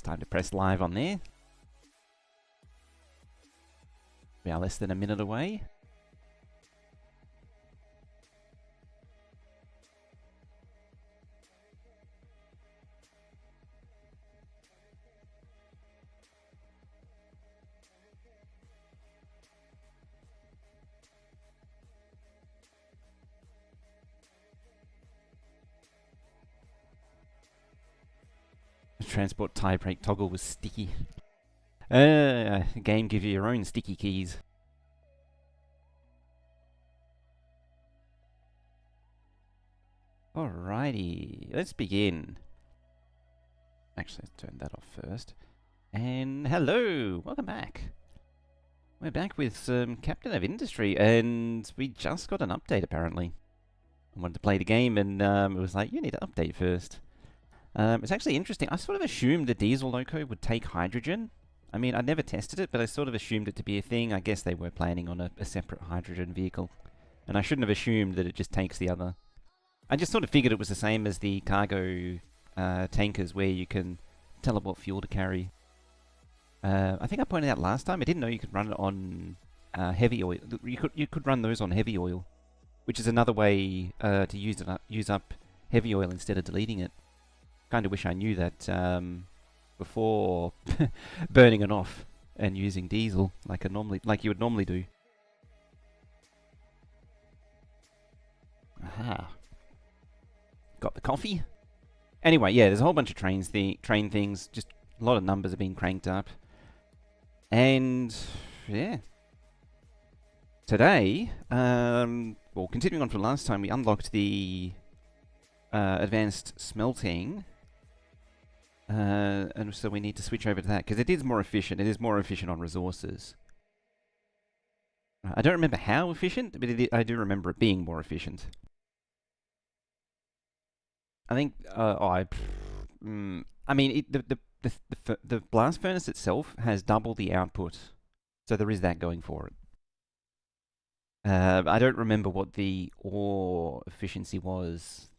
It's time to press live on there. We are less than a minute away. The transport tie brake toggle was sticky. Game give you your own sticky keys. Alrighty, let's begin. Actually, let's turn that off first. And hello, welcome back. We're back with some Captain of Industry, and we just got an update apparently. I wanted to play the game, and it was like, you need to update first. It's actually interesting. I sort of assumed the diesel loco would take hydrogen. I mean, I never tested it, but I sort of assumed it to be a thing. I guess they were planning on a separate hydrogen vehicle. And I shouldn't have assumed that it just takes the other. I just sort of figured it was the same as the cargo tankers, where you can tell it what fuel to carry. I think I pointed out last time, I didn't know you could run it on heavy oil. You could run those on heavy oil, which is another way to use up heavy oil instead of deleting it. Kind of wish I knew that before burning it off and using diesel like you would normally do. Aha. Got the coffee. Anyway, yeah, there's a whole bunch of train things. Just a lot of numbers are being cranked up. And yeah, today, well, continuing on from last time, we unlocked the advanced smelting. And so we need to switch over to that, because it is more efficient. It is more efficient on resources. I don't remember how efficient, but I do remember it being more efficient. I think, I mean, the blast furnace itself has double the output, so there is that going for it. I don't remember what the ore efficiency was.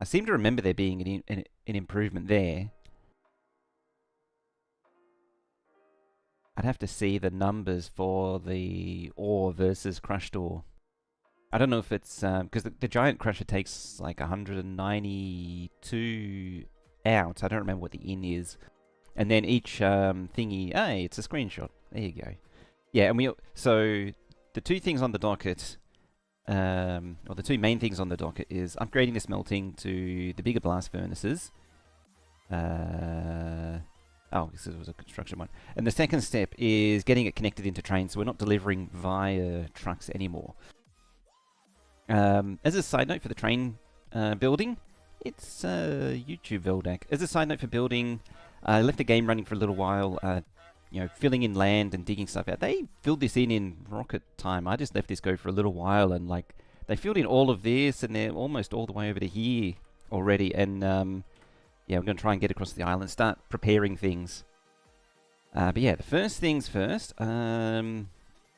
I seem to remember there being an improvement there. I'd have to see the numbers for the ore versus crushed ore. I don't know if it's because the giant crusher takes like 192 out. I don't remember what the in is. And then each thingy, hey, it's a screenshot. There you go. Yeah, and so the two things on the docket, or the two main things on the docket is upgrading the smelting to the bigger blast furnaces. Oh, this was a construction one. And the second step is getting it connected into trains, so we're not delivering via trucks anymore. As a side note for the train building, it's YouTube Veldak. As a side note for building, I left the game running for a little while, you know, filling in land and digging stuff out. They filled this in rocket time. I just left this go for a little while, and like they filled in all of this, and they're almost all the way over to here already. And yeah, I'm going to try and get across the island, start preparing things. But yeah, the first things first, I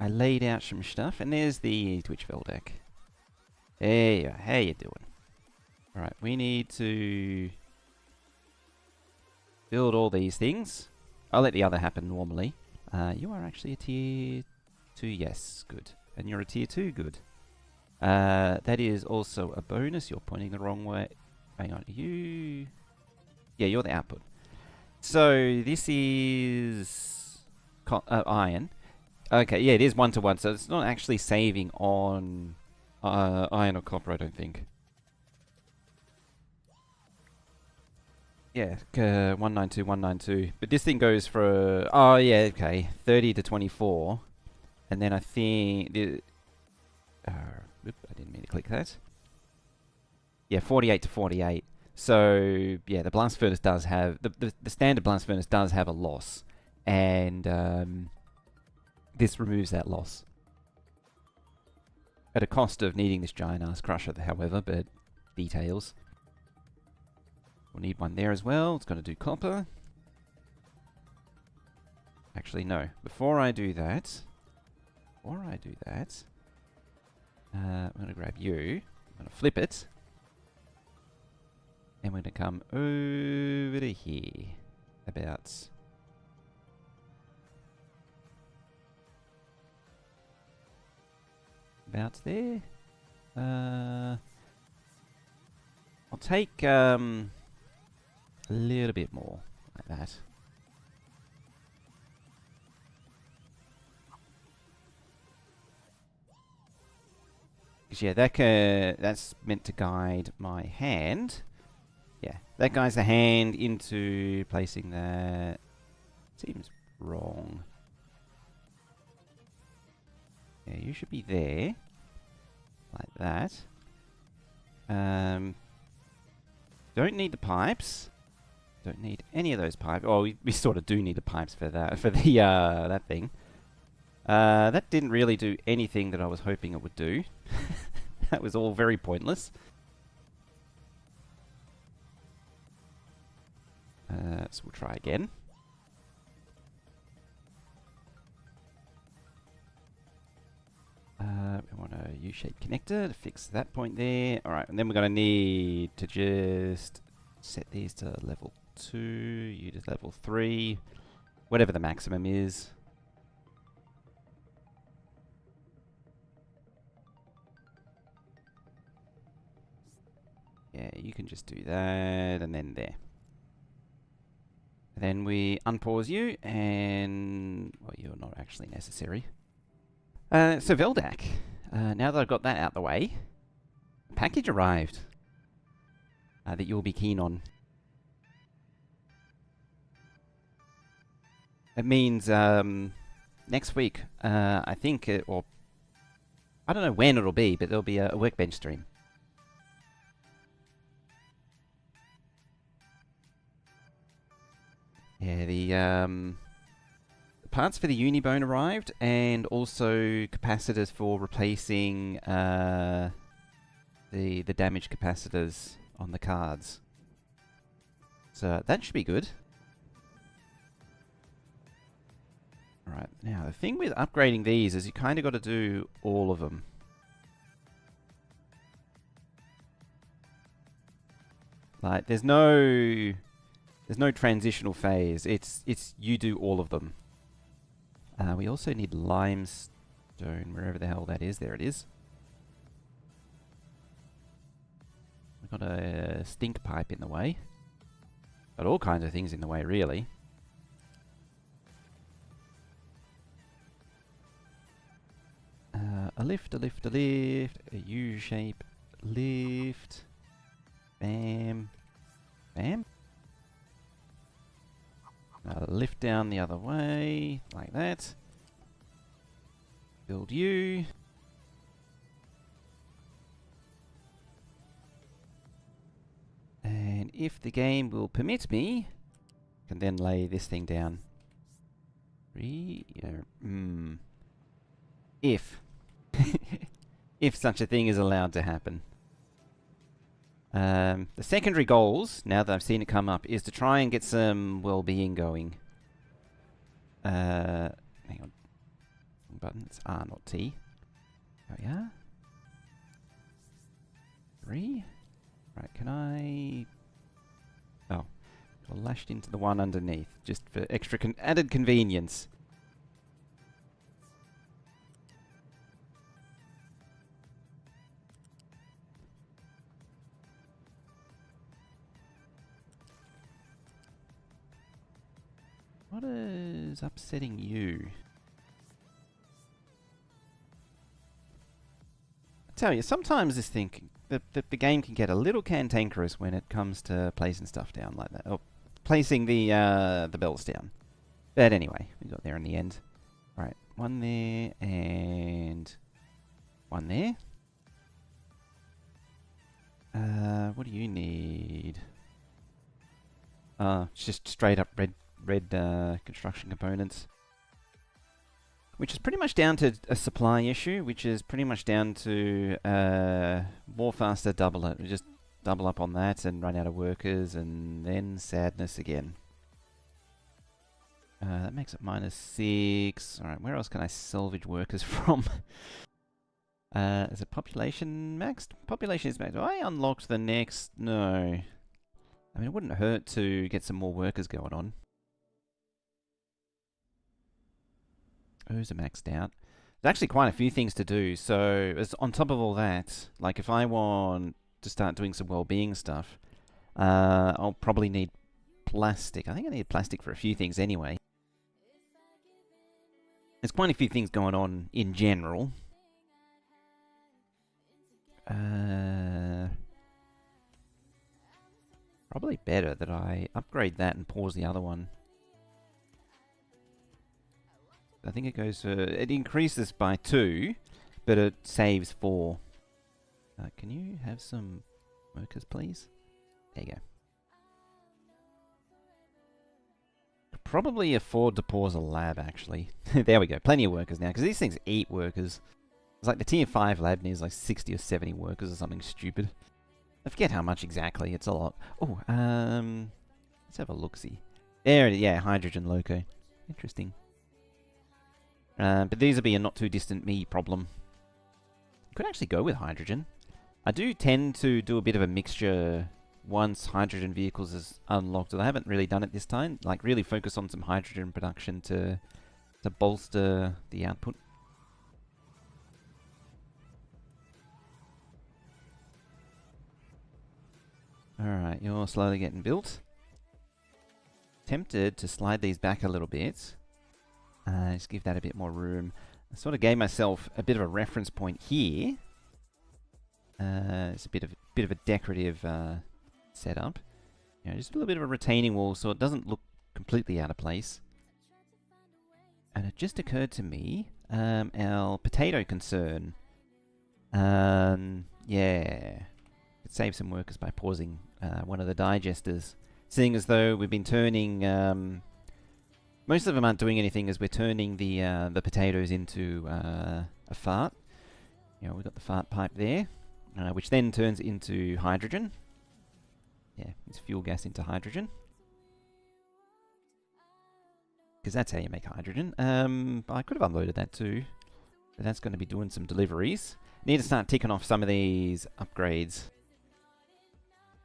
laid out some stuff, and there's the Twitch Veldak. There you are. How you doing? Alright, we need to build all these things. I'll let the other happen normally. You are actually a tier 2, yes, good. And you're a tier 2, good. That is also a bonus. You're pointing the wrong way. Hang on, you... Yeah, you're the output. So this is iron. Okay, yeah, it is 1-to-1, so it's not actually saving on iron or copper, I don't think. Yeah, 192, 192. But this thing goes for, oh yeah, okay, 30 to 24. And then I think, oops, I didn't mean to click that. Yeah, 48 to 48. So, yeah, the blast furnace does have, the standard blast furnace does have a loss. And this removes that loss. At a cost of needing this giant-ass crusher, however, but details. We'll need one there as well. It's going to do copper. Actually, no. Before I do that, I'm going to grab you. I'm going to flip it. And we're going to come over to here. About there. I'll take a little bit more like that. Because yeah, that's meant to guide my hand. Yeah, that guides the hand into placing that. Seems wrong. Yeah, you should be there. Like that. Don't need the pipes. Don't need any of those pipes. Oh, we sort of do need the pipes for that, for the, that thing. That didn't really do anything that I was hoping it would do. That was all very pointless. So we'll try again. We want a U-shaped connector to fix that point there. Alright, and then we're going to need to just set these to level 2, you to level 3, whatever the maximum is. Yeah, you can just do that, and then there. Then we unpause you, and... well, you're not actually necessary. So Veldak, now that I've got that out the way, a package arrived that you'll be keen on. It means next week, I think, or I don't know when it'll be, but there'll be a workbench stream. Yeah, the parts for the Unibone arrived, and also capacitors for replacing the damaged capacitors on the cards. So that should be good. Alright, now the thing with upgrading these is you kind of got to do all of them. Like, there's no transitional phase. It's you do all of them. We also need limestone, wherever the hell that is. There it is. We've got a stink pipe in the way. Got all kinds of things in the way, really. A lift, a U-shape lift. Bam. Bam. Lift down the other way, like that. Build you. And if the game will permit me, I can then lay this thing down. If. If such a thing is allowed to happen. The secondary goals, now that I've seen it come up, is to try and get some well-being going. Hang on. Wrong button. It's R, not T. There we are. 3. Right, can I... oh. Got lashed into the one underneath, just for extra added convenience. What is upsetting you? I tell you, sometimes this thing, the game can get a little cantankerous when it comes to placing stuff down like that. Or placing the belts down. But anyway, we got there in the end. Right, one there and one there. What do you need? It's just straight up red construction components, which is pretty much down to a supply issue, which is pretty much down to more faster double it. We just double up on that and run out of workers, and then sadness again. That makes it -6. Alright, where else can I salvage workers from? Is it population maxed? Population is maxed. Have I unlocked the next? No. I mean, it wouldn't hurt to get some more workers going on. Those are maxed out. There's actually quite a few things to do. So as on top of all that, like if I want to start doing some well-being stuff, I'll probably need plastic. I think I need plastic for a few things anyway. There's quite a few things going on in general. Probably better that I upgrade that and pause the other one. I think it goes it increases by 2, but it saves 4. Can you have some workers, please? There you go. Could probably afford to pause a lab, actually. There we go. Plenty of workers now, because these things eat workers. It's like the tier 5 lab needs like 60 or 70 workers or something stupid. I forget how much exactly. It's a lot. Oh, let's have a look-see. There it is. Yeah, hydrogen loco. Interesting. But these will be a not too distant me problem. Could actually go with hydrogen. I do tend to do a bit of a mixture once hydrogen vehicles is unlocked. I haven't really done it this time. Like really focus on some hydrogen production to bolster the output. Alright, you're slowly getting built. Tempted to slide these back a little bit. Just give that a bit more room. I sort of gave myself a bit of a reference point here. It's a bit of a decorative setup. You know, just a little bit of a retaining wall so it doesn't look completely out of place. And it just occurred to me, our potato concern. Yeah. Could save some workers by pausing one of the digesters. Seeing as though we've been turning... most of them aren't doing anything as we're turning the potatoes into a fart. You know, we've got the fart pipe there, which then turns into hydrogen. Yeah, it's fuel gas into hydrogen. Because that's how you make hydrogen. I could have unloaded that too. But that's going to be doing some deliveries. Need to start ticking off some of these upgrades.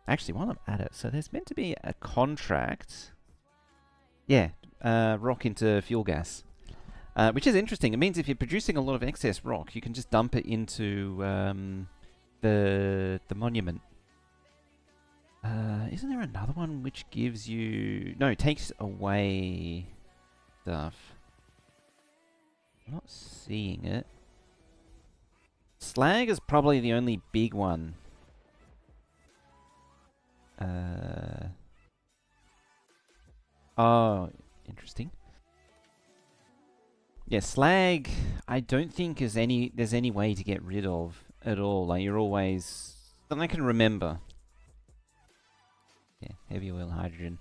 Actually, while I'm at it, so there's meant to be a contract. Yeah, rock into fuel gas. Which is interesting. It means if you're producing a lot of excess rock, you can just dump it into the monument. Isn't there another one which gives you... No, takes away stuff. I'm not seeing it. Slag is probably the only big one. Oh, interesting. Yeah, slag, I don't think there's any way to get rid of at all. Like, you're always... that I can remember. Yeah, heavy oil, hydrogen.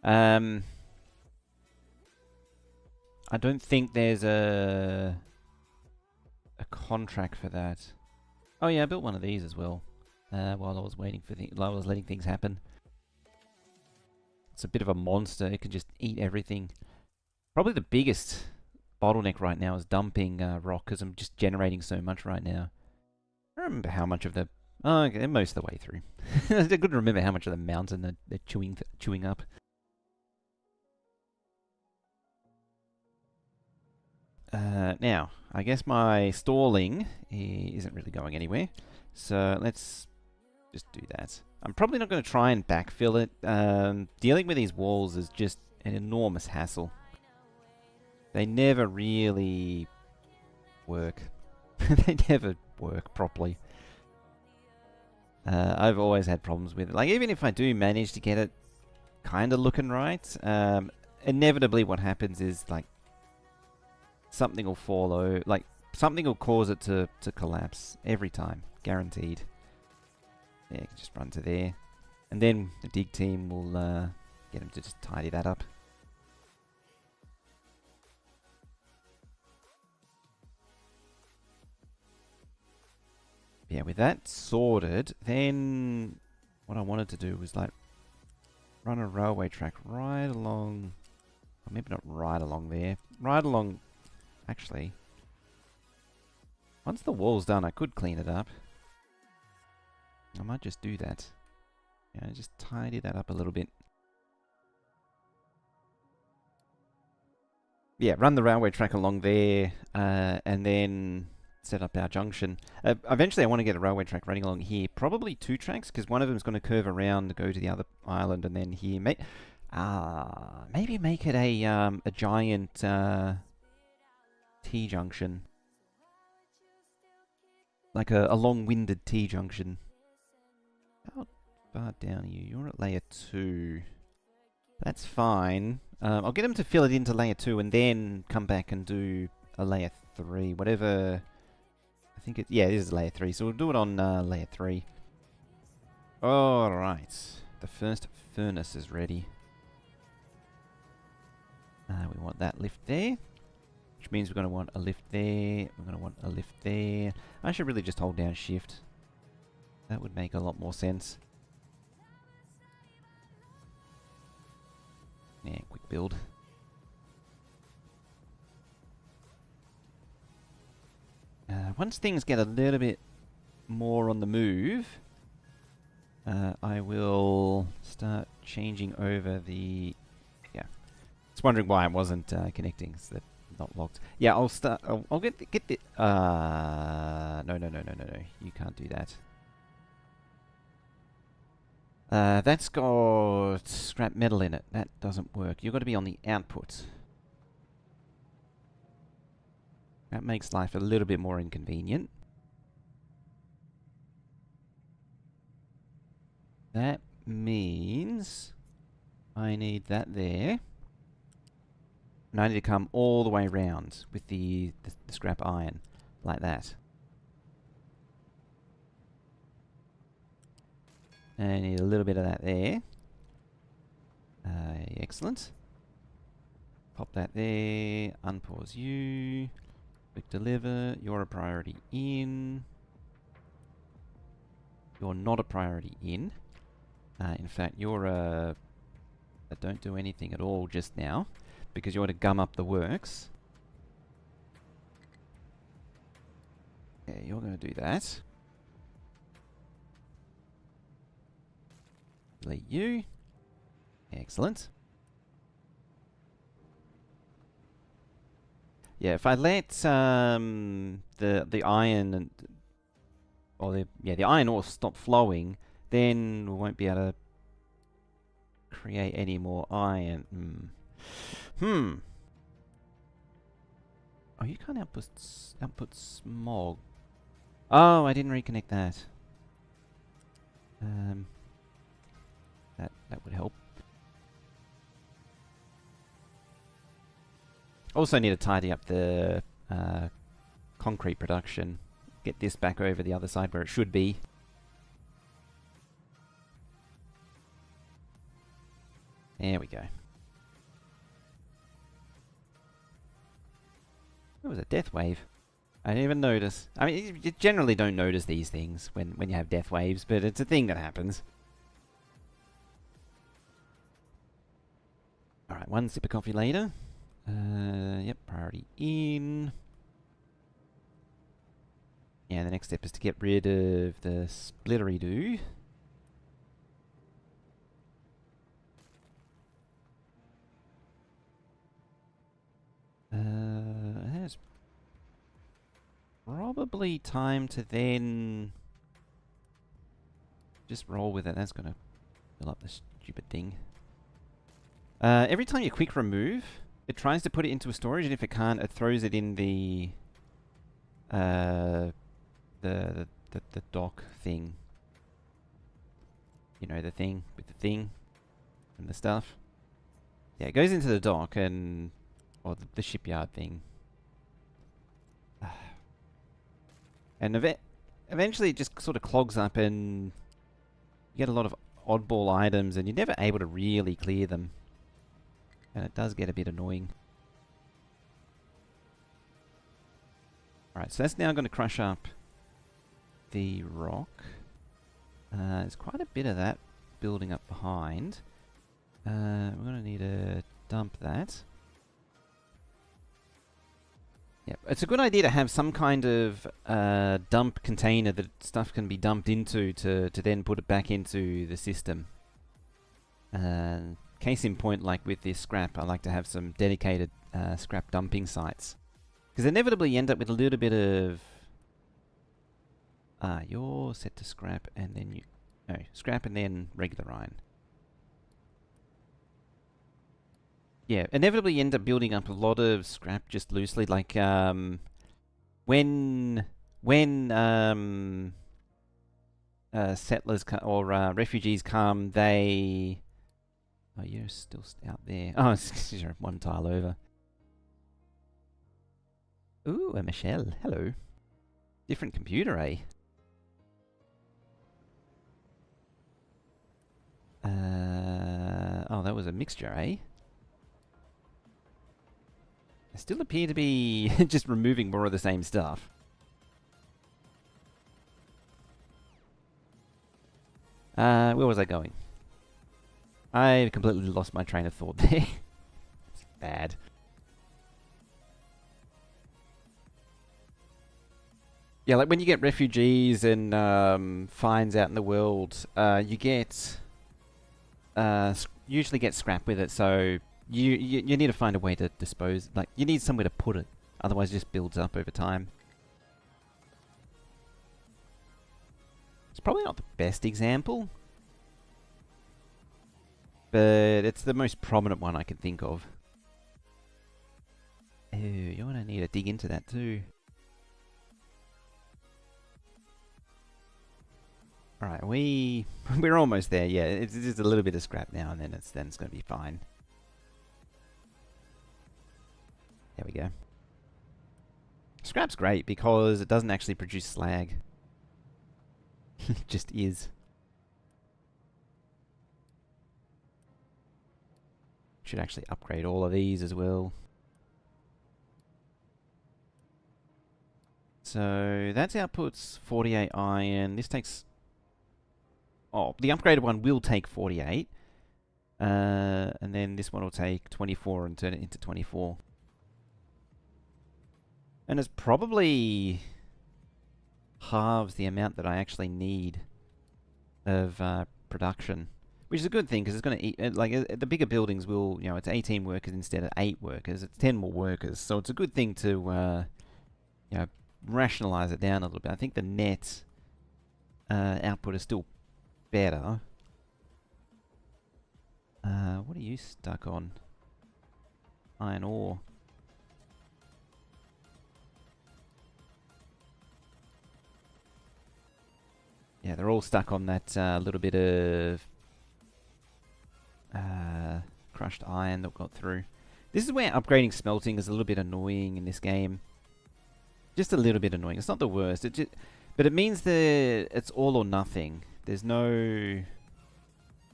I don't think there's a contract for that. Oh yeah, I built one of these as well. While I was waiting for while I was letting things happen. It's a bit of a monster. It can just eat everything. Probably the biggest bottleneck right now is dumping rock, because I'm just generating so much right now. I don't remember how much of the... oh, okay, most of the way through. I couldn't remember how much of the mountain they're chewing up. Now, I guess my stalling isn't really going anywhere. So let's just do that. I'm probably not going to try and backfill it. Dealing with these walls is just an enormous hassle. They never really work. They never work properly. I've always had problems with it. Like, even if I do manage to get it kind of looking right, inevitably what happens is, like, something will fall over. Like, something will cause it to collapse every time. Guaranteed. Yeah, you can just run to there. And then the dig team will get them to just tidy that up. Yeah, with that sorted, then what I wanted to do was like run a railway track right along, or maybe not right along there, right along, actually, once the wall's done I could clean it up. I might just do that. Yeah, just tidy that up a little bit. yeah, run the railway track along there, and then set up our junction. Eventually, I want to get a railway track running along here. Probably 2 tracks, because one of them is going to curve around to go to the other island, and then here. Maybe make it a giant T-junction. Like a long-winded T-junction. How far down are you? You're at layer 2. That's fine. I'll get them to fill it into layer 2 and then come back and do a layer 3. Whatever. I think it... Yeah, this is layer 3. So we'll do it on layer 3. Alright. The first furnace is ready. We want that lift there. Which means we're going to want a lift there. We're going to want a lift there. I should really just hold down shift. That would make a lot more sense. Yeah, quick build. Once things get a little bit more on the move, I will start changing over the... Yeah. Just wondering why I wasn't connecting. So that not locked. Yeah, I'll start... I'll get the... No. You can't do that. That's got scrap metal in it. That doesn't work. You've got to be on the output. That makes life a little bit more inconvenient. That means I need that there. And I need to come all the way around with the scrap iron. Like that. And I need a little bit of that there. Excellent. Pop that there. Unpause you. Quick deliver. You're a priority in. You're not a priority in. In fact, you're a don't do anything at all just now. Because you want to gum up the works. Yeah, you're going to do that. Delete you. Excellent. Yeah, if I let the iron and the iron ore stop flowing, then we won't be able to create any more iron. Oh, you can't output smog. Oh, I didn't reconnect that. That would help. Also need to tidy up the concrete production. Get this back over the other side where it should be. There we go. It was a death wave. I didn't even notice. I mean, you generally don't notice these things when you have death waves, but it's a thing that happens. Alright, 1 sip of coffee later. Yep, priority in. Yeah, the next step is to get rid of the splittery-doo. There's probably time to then just roll with it. That's going to fill up this stupid thing. Every time you quick remove, it tries to put it into a storage, and if it can't, it throws it in the dock thing. You know, the thing with the thing and the stuff. Yeah, it goes into the dock or the shipyard thing. And eventually it just sort of clogs up, and you get a lot of oddball items, and you're never able to really clear them. And it does get a bit annoying. Alright, so that's now going to crush up the rock. There's quite a bit of that building up behind. We're going to need to dump that. Yep, it's a good idea to have some kind of dump container that stuff can be dumped into to then put it back into the system. case in point, like with this scrap, I like to have some dedicated scrap dumping sites. Because inevitably you end up with a little bit of... you're set to scrap and then you... No, scrap and then regular iron. Yeah, inevitably you end up building up a lot of scrap just loosely. Like, when settlers or refugees come, they... Oh, you're still out there. Oh, you're one tile over. Ooh, a Michelle. Hello. Different computer, eh? Oh, that was a mixture, eh? I still appear to be just removing more of the same stuff. Where was I going? I completely lost my train of thought there. It's bad. Yeah, like when you get refugees and finds out in the world, you get usually get scrap with it. So you need to find a way to dispose. Like you need somewhere to put it, otherwise it just builds up over time. It's probably not the best example, but it's the most prominent one I can think of. Ooh, you're gonna need to dig into that too. Alright, we're almost there, yeah. It's just a little bit of scrap now and then it's gonna be fine. There we go. Scrap's great because it doesn't actually produce slag. It just is. Should actually upgrade all of these as well. So that's outputs 48 iron. This takes... Oh, the upgraded one will take 48. And then this one will take 24 and turn it into 24. And it's probably halves the amount that I actually need of production. Which is a good thing, because it's going to eat... Like, the bigger buildings will... You know, it's 18 workers instead of 8 workers. It's 10 more workers. So it's a good thing to, you know, rationalize it down a little bit. I think the net output is still better. What are you stuck on? Iron ore. Yeah, they're all stuck on that little bit of crushed iron that got through. This is where upgrading smelting is a little bit annoying in this game. Just a little bit annoying. It's not the worst. But it means that it's all or nothing. There's no...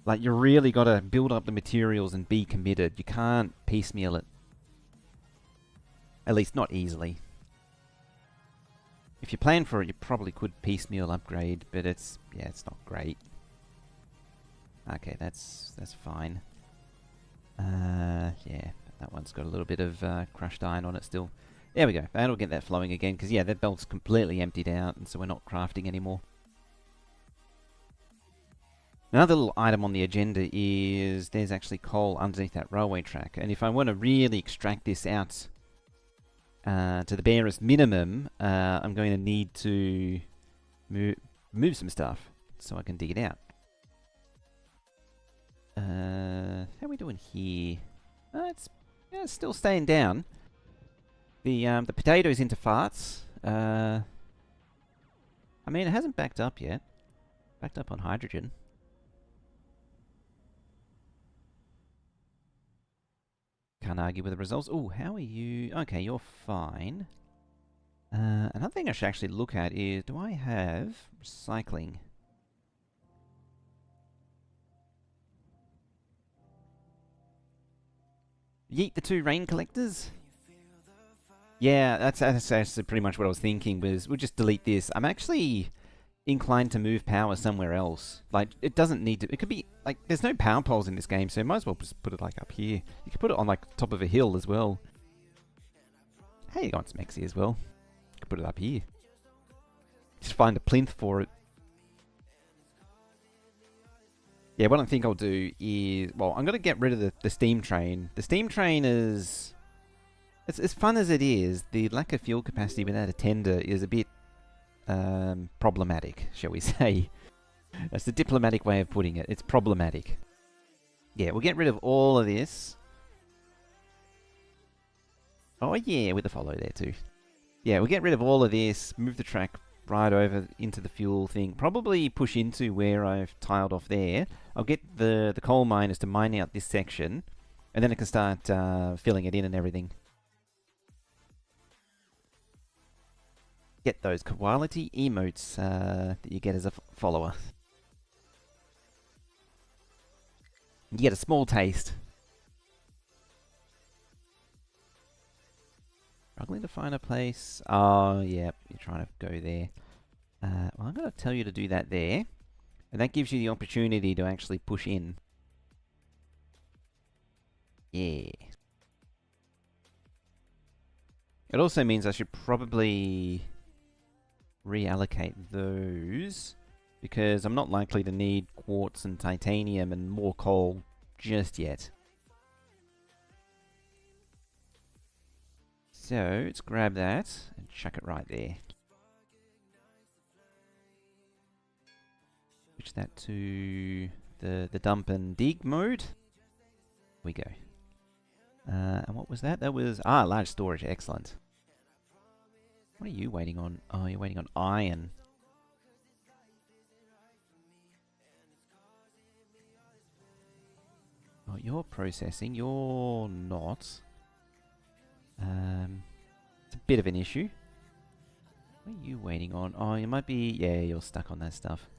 Like, you really got to build up the materials and be committed. You can't piecemeal it. At least not easily. If you plan for it, you probably could piecemeal upgrade, but it's... Yeah, it's not great. Okay, that's fine. Yeah, that one's got a little bit of crushed iron on it still. There we go. That'll get that flowing again, because yeah, that belt's completely emptied out, and so we're not crafting anymore. Another little item on the agenda is there's actually coal underneath that railway track, and if I want to really extract this out to the barest minimum, I'm going to need to move some stuff so I can dig it out. How are we doing here? It's still staying down. The potatoes into farts. I mean, it hasn't backed up yet. Backed up on hydrogen. Can't argue with the results. Oh, how are you? Okay, you're fine. Another thing I should actually look at is, do I have recycling? Yeet the 2 rain collectors? Yeah, that's actually pretty much what I was thinking, was we'll just delete this. I'm actually inclined to move power somewhere else. Like, it doesn't need to... It could be... Like, there's no power poles in this game, so you might as well just put it, like, up here. You could put it on, like, top of a hill as well. Hey, you got some Mexi as well. You could put it up here. Just find a plinth for it. Yeah, what I think I'll do is, well, I'm going to get rid of the steam train. The steam train is, it's as fun as it is, the lack of fuel capacity without a tender is a bit problematic, shall we say. That's the diplomatic way of putting it. It's problematic. Yeah, we'll get rid of all of this. Oh yeah, with the follow there too. Yeah, we'll get rid of all of this, move the track right over into the fuel thing. Probably push into where I've tiled off there. I'll get the coal miners to mine out this section, and then I can start filling it in and everything. Get those quality emotes that you get as a follower. You get a small taste. Struggling to find a place. Oh, yeah, you're trying to go there. Well, I'm going to tell you to do that there. And that gives you the opportunity to actually push in. Yeah. It also means I should probably reallocate those, because I'm not likely to need quartz and titanium and more coal just yet. So, let's grab that and chuck it right there. Switch that to the dump and dig mode. Here we go. And what was that? That was, large storage, excellent. What are you waiting on? Oh, you're waiting on iron. Oh, you're processing, you're not. It's a bit of an issue. What are you waiting on? Oh, you might be... Yeah, you're stuck on that stuff.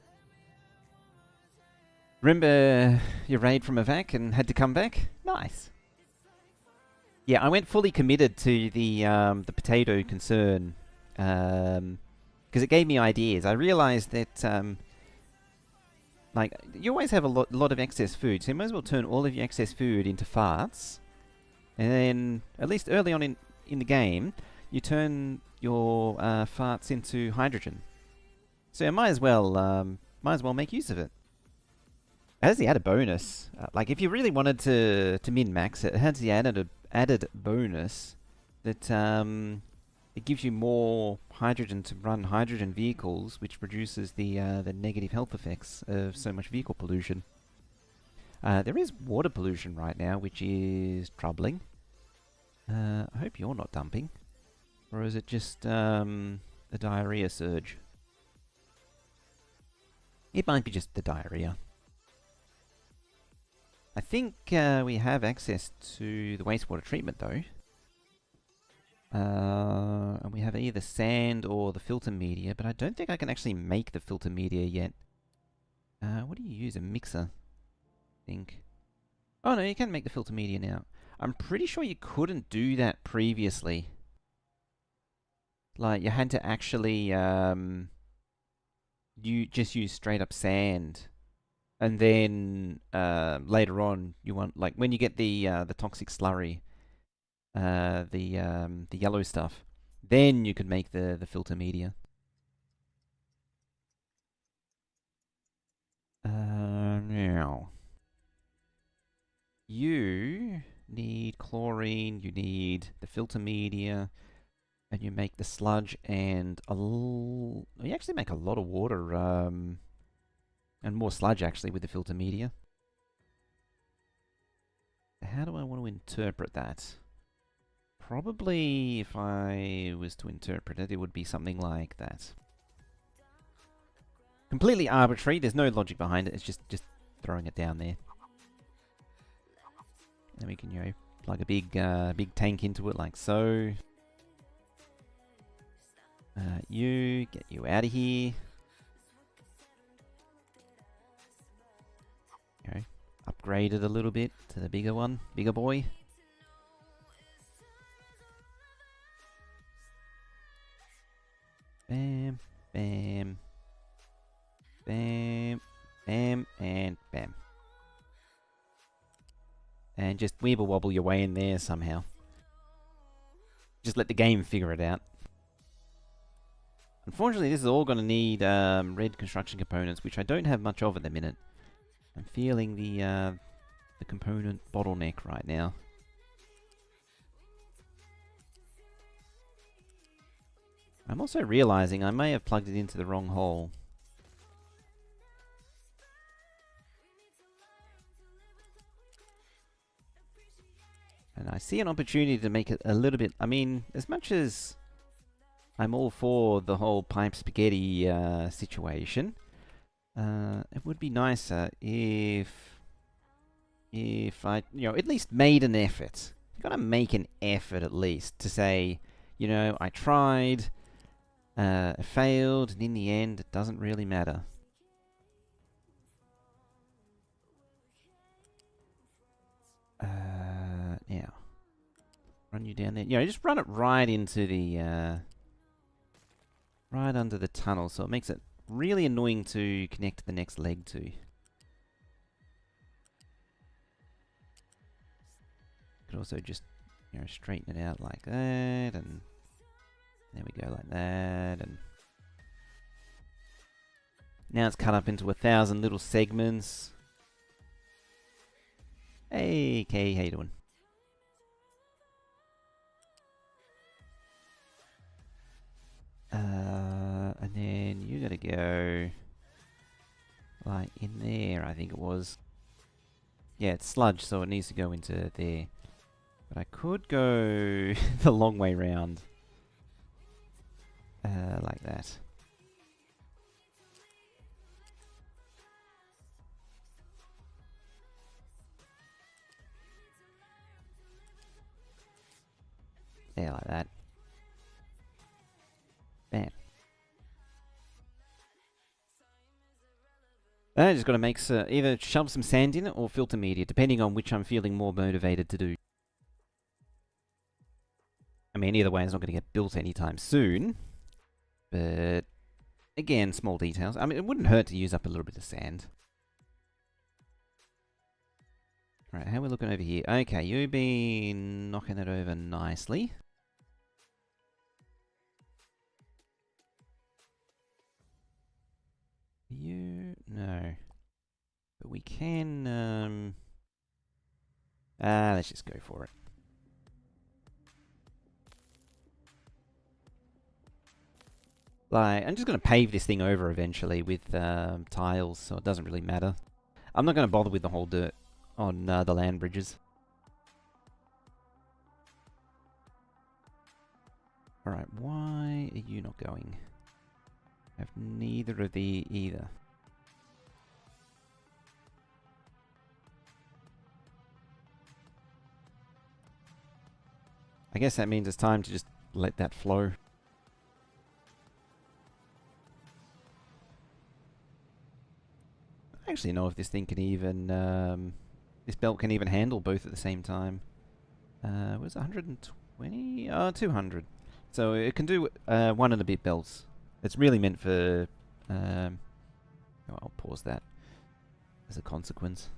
Remember your raid from Evac and had to come back? Nice. Yeah, I went fully committed to the potato concern. Because it gave me ideas. I realized that... like, you always have a lot of excess food, so you might as well turn all of your excess food into farts. And then, at least early on in the game, you turn your farts into hydrogen. So you might as well make use of it. It has the added bonus. Like, if you really wanted to min-max it, it has the added bonus that it gives you more hydrogen to run hydrogen vehicles, which reduces the negative health effects of so much vehicle pollution. There is water pollution right now, which is troubling. I hope you're not dumping. Or is it just a diarrhea surge? It might be just the diarrhea. I think we have access to the wastewater treatment, though. And we have either sand or the filter media, but I don't think I can actually make the filter media yet. What do you use? A mixer, I think. Oh no, you can make the filter media now. I'm pretty sure you couldn't do that previously. Like, you had to actually you just use straight up sand. And then later on, you want, like, when you get the toxic slurry, the yellow stuff, then you could make the filter media. Now, you need chlorine, you need the filter media, and you make the sludge and you actually make a lot of water, and more sludge actually with the filter media. How do I want to interpret that? Probably, if I was to interpret it, it would be something like that. Completely arbitrary, there's no logic behind it, it's just throwing it down there. And we can, you know, plug a big tank into it like so. Get you out of here. Okay, upgrade it a little bit to the bigger one, bigger boy. Bam, bam, bam, bam, and bam. And just weeble wobble your way in there somehow. Just let the game figure it out. Unfortunately, this is all going to need red construction components, which I don't have much of at the minute. I'm feeling the component bottleneck right now. I'm also realizing I may have plugged it into the wrong hole. And I see an opportunity to make it a little bit... I mean, as much as I'm all for the whole pipe spaghetti situation, it would be nicer if I, at least made an effort. You gotta make an effort at least to say, I tried, it failed, and in the end, it doesn't really matter. Now, run you down there. Just run it right into the, right under the tunnel, so it makes it really annoying to connect the next leg to. Could also just, straighten it out like that, and there we go, like that, and now it's cut up into 1,000 little segments. Hey, Kay, how you doing? And then you gotta go like in there, I think it was. Yeah, it's sludge, so it needs to go into there. But I could go the long way round. Like that. Yeah, like that. Bam. I just got to make either shove some sand in it or filter media, depending on which I'm feeling more motivated to do. I mean, either way, it's not going to get built anytime soon. But, again, small details. I mean, it wouldn't hurt to use up a little bit of sand. Alright, how are we looking over here? Okay, you've been knocking it over nicely. No. But we can, let's just go for it. Like, I'm just going to pave this thing over eventually with tiles, so it doesn't really matter. I'm not going to bother with the whole dirt on the land bridges. Alright, why are you not going? I have neither of the either. I guess that means it's time to just let that flow. I actually know if this thing can even, this belt can even handle both at the same time. Was it 120? Oh, 200. So it can do 1 and a bit belts. It's really meant for, oh, I'll pause that as a consequence.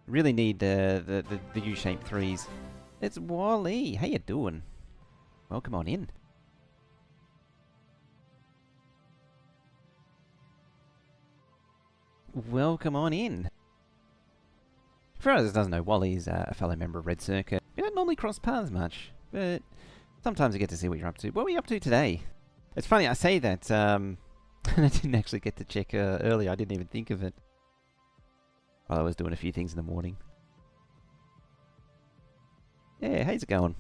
Really need the U-shaped 3s. It's Wally. How you doing? Welcome on in. Welcome on in. For those that doesn't know, Wally's a fellow member of Red Circuit. We don't normally cross paths much, but sometimes I get to see what you're up to. What were you up to today? It's funny, I say that, and I didn't actually get to check earlier. I didn't even think of it. While I was doing a few things in the morning. Yeah, how's it going?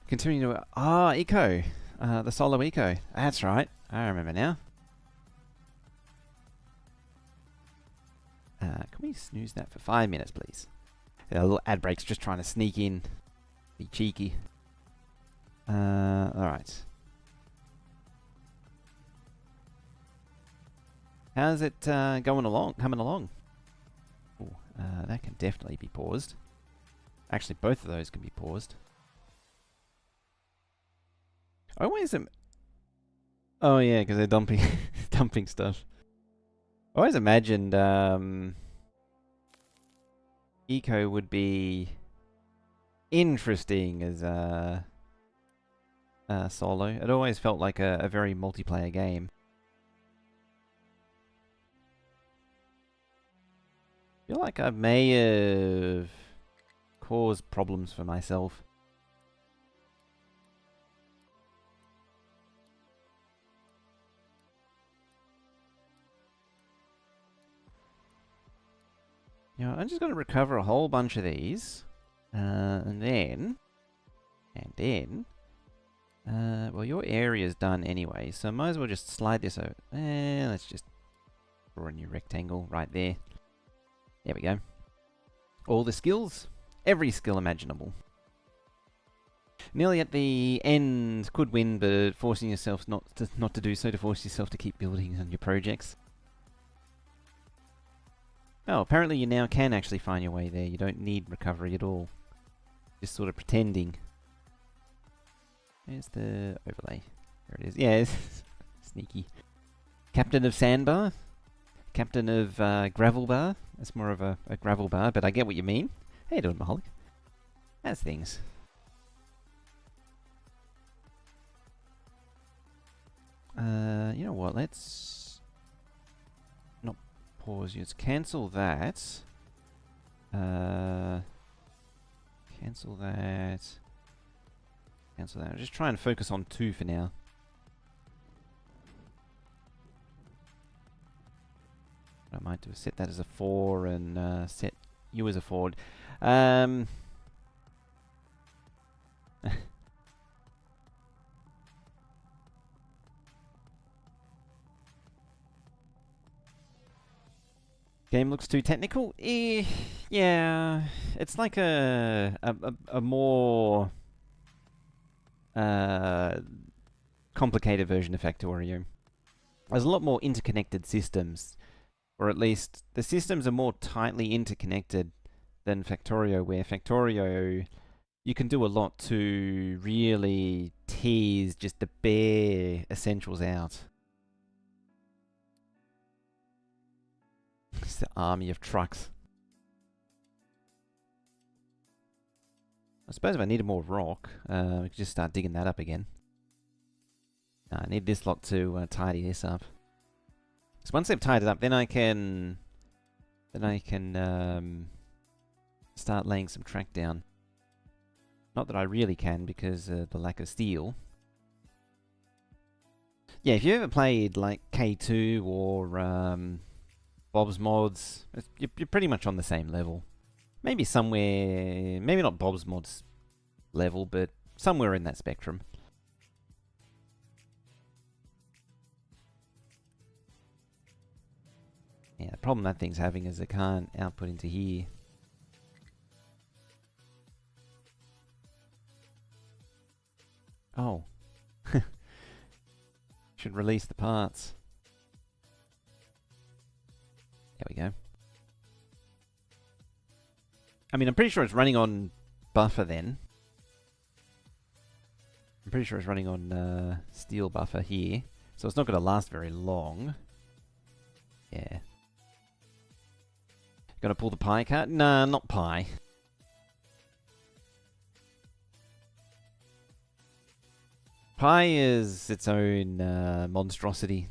Continuing to... Eco. The Solo Eco. That's right. I remember now. Can we snooze that for 5 minutes, please? A little ad break's just trying to sneak in. Be cheeky. Alright. How's it coming along? Ooh, that can definitely be paused. Actually, both of those can be paused. I always am... Oh yeah, because they're dumping dumping stuff. I always imagined Eco would be interesting as solo. It always felt like a very multiplayer game. I feel like I may have caused problems for myself. You know, I'm just going to recover a whole bunch of these. And then... well, your area's done anyway, so might as well just slide this over. Let's just draw a new rectangle right there. There we go. All the skills. Every skill imaginable. Nearly at the end, could win, but forcing yourself not to do so, to force yourself to keep building on your projects. Oh, apparently you now can actually find your way there. You don't need recovery at all. Just sort of pretending. There's the overlay. There it is. Yeah, sneaky. Captain of Sandbar. Captain of Gravel Bar. That's more of a gravel bar, but I get what you mean. How you doing, Mahalik? How's things? You know what? Let's not pause. Let's cancel that. Cancel that. Cancel that. I'm just trying to focus on 2 for now. What I might do is set that as a 4 and set you as a forward. Game looks too technical? Yeah. It's like a more complicated version of Factorio. There's a lot more interconnected systems, or at least the systems are more tightly interconnected than Factorio, where Factorio, you can do a lot to really tease just the bare essentials out. It's the army of trucks. I suppose if I needed more rock, we could just start digging that up again. I need this lot to tidy this up. So once they've tied it up, then I can start laying some track down. Not that I really can because of the lack of steel. Yeah, if you ever played like K2 or Bob's Mods, you're pretty much on the same level. Maybe somewhere, maybe not Bob's Mods level, but somewhere in that spectrum. Yeah, the problem that thing's having is it can't output into here. Oh. Should release the parts. There we go. I mean, I'm pretty sure it's running on buffer then. I'm pretty sure it's running on steel buffer here. So it's not going to last very long. Yeah. Gonna pull the pie card? Nah, not pie. Pie is its own monstrosity.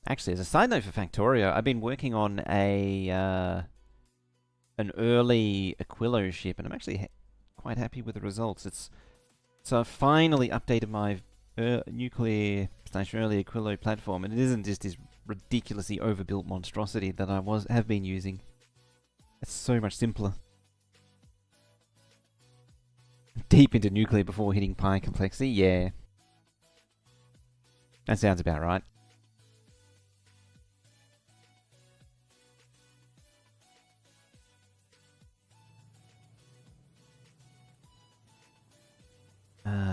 Actually, as a side note for Factorio, I've been working on an early Aquilo ship, and I'm actually quite happy with the results. So I've finally updated my nuclear/early Aquilo platform, and it isn't just this ridiculously overbuilt monstrosity that I have been using. It's so much simpler. Deep into nuclear before hitting pi complexity, yeah. That sounds about right.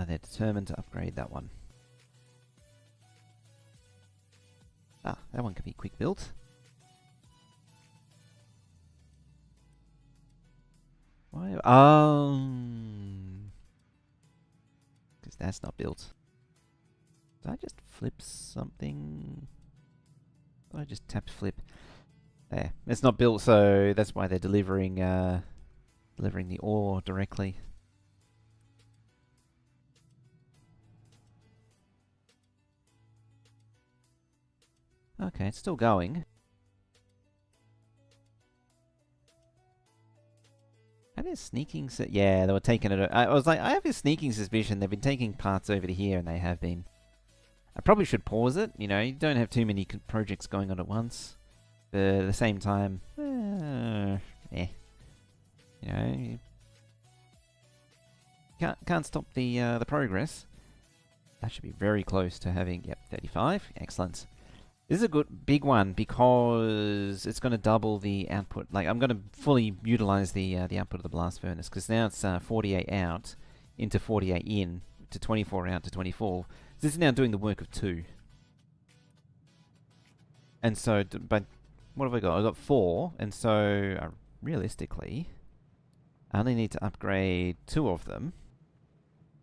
They're determined to upgrade that one. That one can be quick built. Why? Because That's not built. Did I just flip something? I just tapped flip. There. It's not built, so that's why they're delivering delivering the ore directly. Okay, it's still going. Have a sneaking yeah, they were taking it. I was like, I have a sneaking suspicion they've been taking parts over to here, and they have been. I probably should pause it. You know, you don't have too many projects going on at once. But at the same time, You know, you can't stop the progress. That should be very close to having, yep, 35. Excellent. This is a good big one because it's going to double the output. Like, I'm going to fully utilize the output of the blast furnace, because now it's 48 out into 48 in to 24 out to 24. This is now doing the work of 2. And so, but what have I got? I've got 4, and so realistically, I only need to upgrade 2 of them,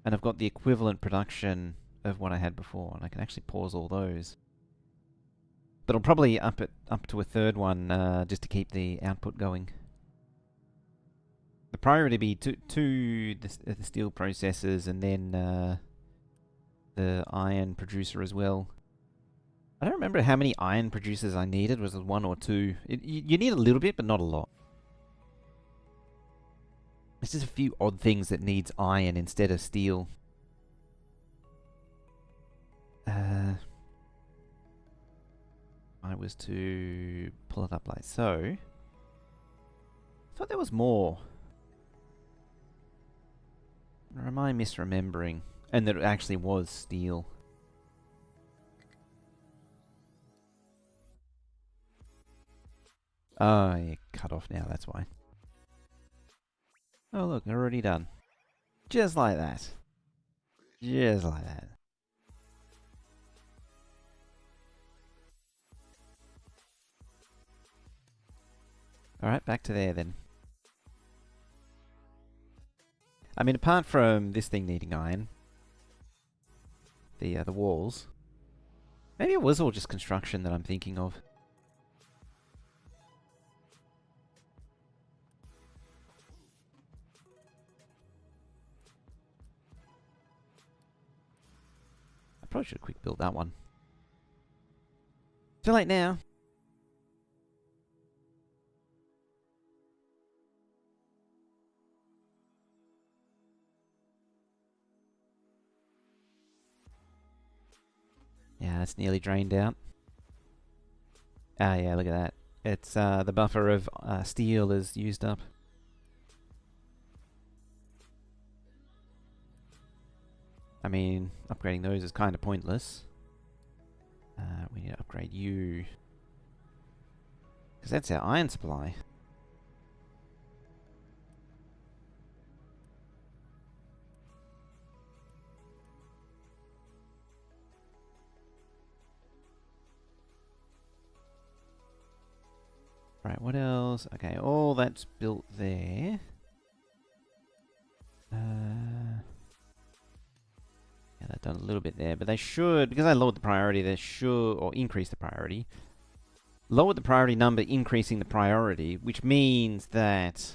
and I've got the equivalent production of what I had before, and I can actually pause all those. But I'll probably up it up to a 3rd one just to keep the output going. The priority be to the steel processors, and then the iron producer as well. I don't remember how many iron producers I needed. Was it 1 or 2? You need a little bit, but not a lot. There's just a few odd things that needs iron instead of steel. I was to pull it up like so. I thought there was more. Or am I misremembering? And that it actually was steel. Oh, yeah, cut off now, that's why. Oh look, they're already done. Just like that. Just like that. Alright, back to there then. I mean, apart from this thing needing iron, the walls, maybe it was all just construction that I'm thinking of. I probably should have quick built that one. Too late now. Yeah, it's nearly drained out. Ah, yeah, look at that. It's the buffer of steel is used up. I mean, upgrading those is kind of pointless. We need to upgrade you, because that's our iron supply. Right, what else? Okay, all that's built there. Yeah, they've done a little bit there, but they should, because I lowered the priority, they should, or increase the priority. Lower the priority number, increasing the priority, which means that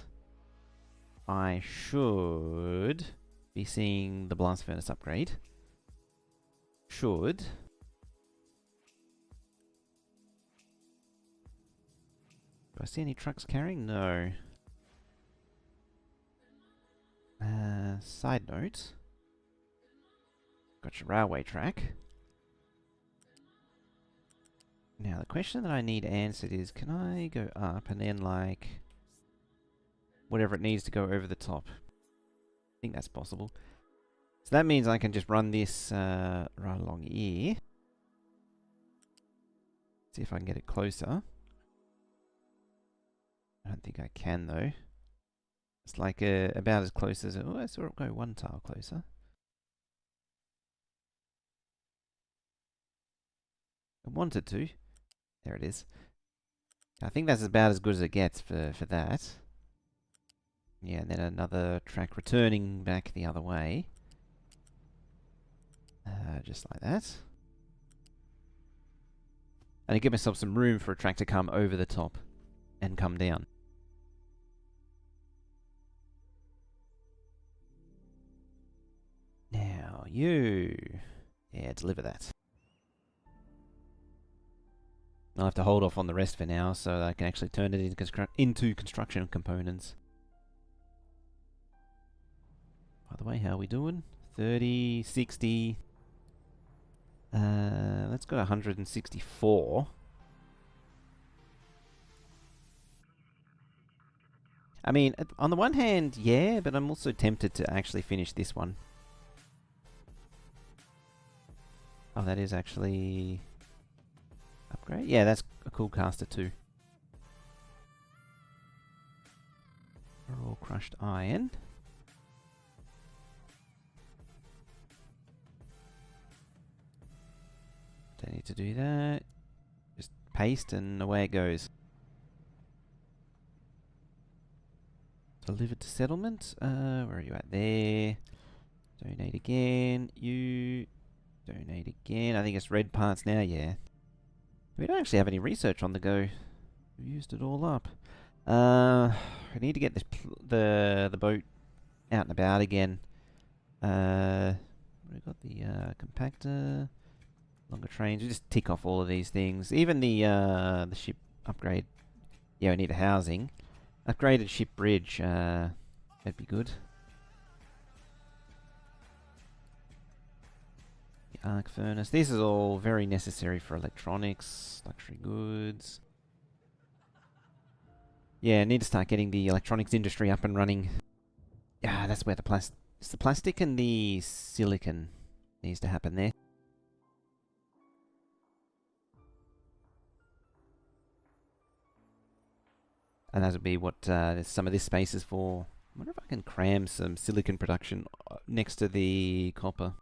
I should be seeing the blast furnace upgrade. Should. Do I see any trucks carrying? No. Side note. Got your railway track. Now, the question that I need answered is, can I go up and then, like, whatever it needs to go over the top? I think that's possible. So that means I can just run this right along here. See if I can get it closer. I don't think I can, though. It's like about as close as... Oh, I saw it go 1 tile closer. I wanted to. There it is. I think that's about as good as it gets for that. Yeah, and then another track returning back the other way. Just like that. And I give myself some room for a track to come over the top and come down. Now you... Yeah, deliver that. I'll have to hold off on the rest for now so that I can actually turn it into construction components. By the way, how are we doing? 30, 60... let's go to 164. I mean, on the one hand, yeah, but I'm also tempted to actually finish this one. Oh, that is actually... upgrade? Yeah, that's a cool caster too. Raw crushed iron. Don't need to do that. Just paste and away it goes. Delivered to settlement. Where are you at? There. Donate again. You. Donate again. I think it's red parts now, yeah. We don't actually have any research on the go. We've used it all up. I need to get this the boat out and about again. We've got the compactor, longer trains. We just tick off all of these things. Even the ship upgrade. Yeah, we need a housing. Upgraded ship bridge. That'd be good. The arc furnace. This is all very necessary for electronics, luxury goods. Yeah, need to start getting the electronics industry up and running. Yeah, that's where it's the plastic and the silicon needs to happen there. And that would be what some of this space is for. I wonder if I can cram some silicon production next to the copper.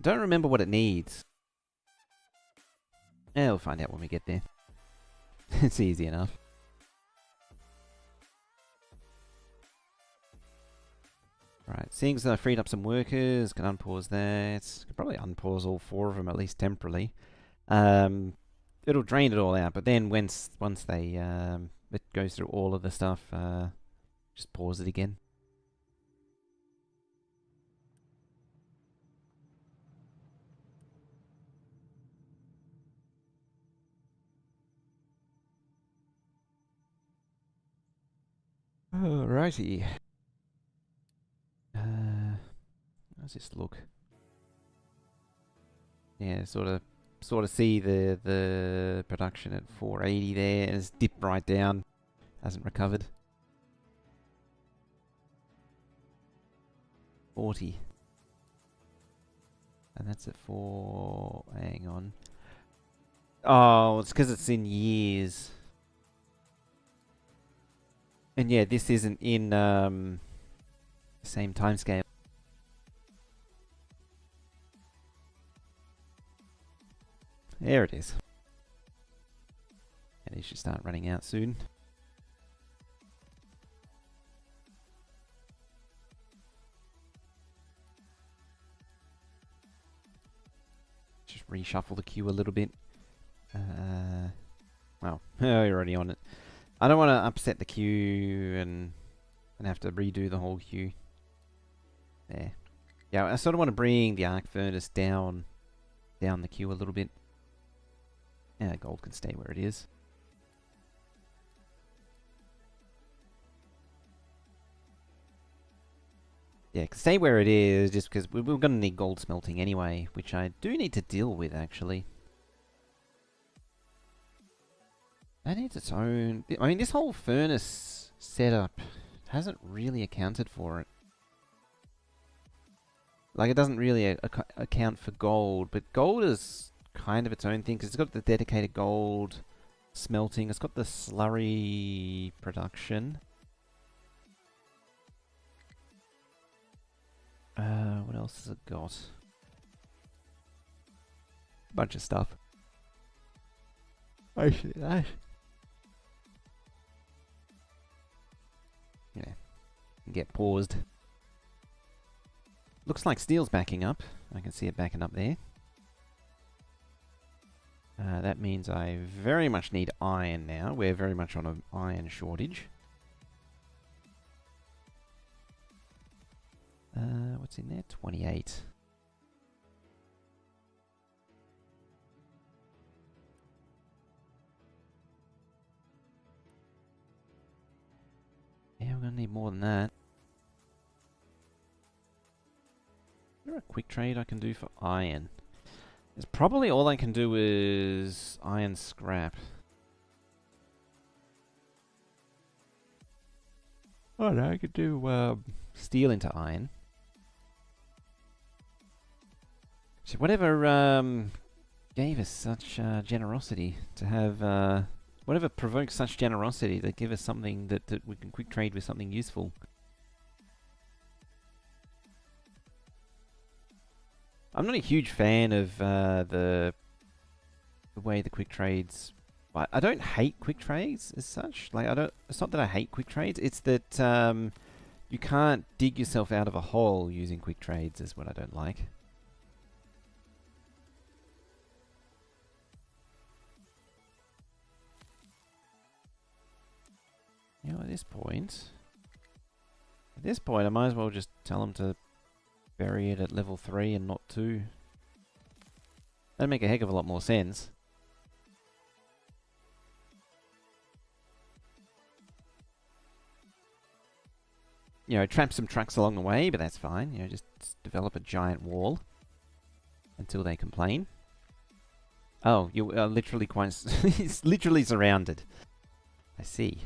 Don't remember what it needs. Yeah, we'll find out when we get there. It's easy enough. Right, seeing as I freed up some workers, can unpause that. Could probably unpause all 4 of them, at least temporarily. It'll drain it all out, but then once they it goes through all of the stuff, just pause it again. Alrighty. How's this look? Yeah, sort of see the production at 480 there, and it's dipped right down. Hasn't recovered. 40. And that's at 4... Hang on. Oh, it's because it's in years. And yeah, this isn't in the same timescale. There it is. And it should start running out soon. Just reshuffle the queue a little bit. Well, you're already on it. I don't want to upset the queue and have to redo the whole queue. There. Yeah, I sort of want to bring the arc furnace down the queue a little bit. Yeah, gold can stay where it is. Yeah, it can stay where it is just because we're going to need gold smelting anyway, which I do need to deal with actually. That needs its own... I mean, this whole furnace setup hasn't really accounted for it. Like, it doesn't really account for gold, but gold is kind of its own thing, because it's got the dedicated gold smelting, it's got the slurry production. What else has it got? Bunch of stuff. Actually, that... get paused. Looks like steel's backing up. I can see it backing up there. That means I very much need iron now. We're very much on an iron shortage. What's in there? 28. Yeah, we're gonna need more than that. Is there a quick trade I can do for iron? It's probably all I can do is iron scrap. Oh no, I could do steel into iron. So whatever gave us such generosity to have, whatever provoked such generosity to give us something that we can quick trade with something useful. I'm not a huge fan of the way the quick trades. I don't hate quick trades as such. Like it's not that I hate quick trades. It's that you can't dig yourself out of a hole using quick trades. Is what I don't like. You know, at this point, I might as well just tell them to bury it at level 3 and not 2. That'd make a heck of a lot more sense. You know, trap some trucks along the way, but that's fine. You know, just develop a giant wall until they complain. Oh, you are literally quite... it's literally surrounded. I see.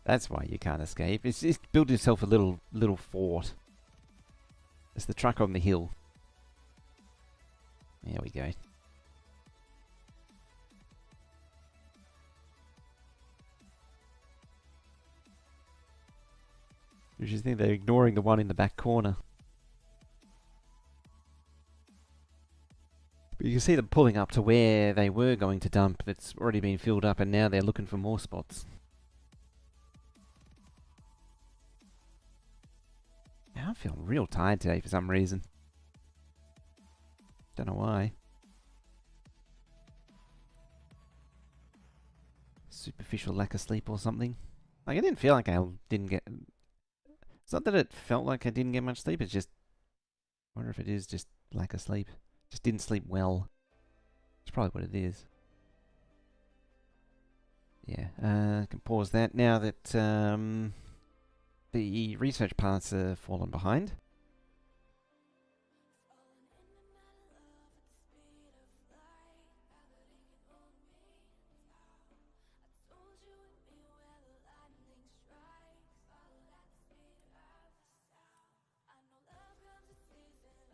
That's why you can't escape. It's build yourself a little fort. It's the truck on the hill. There we go. You just think they're ignoring the one in the back corner. But you can see them pulling up to where they were going to dump. It's already been filled up and now they're looking for more spots. I'm feeling real tired today for some reason. Don't know why. Superficial lack of sleep or something. Like, I didn't feel like I didn't get... It's not that it felt like I didn't get much sleep, it's just... I wonder if it is just lack of sleep. Just didn't sleep well. That's probably what it is. Yeah, I can pause that now that the research parts have fallen behind.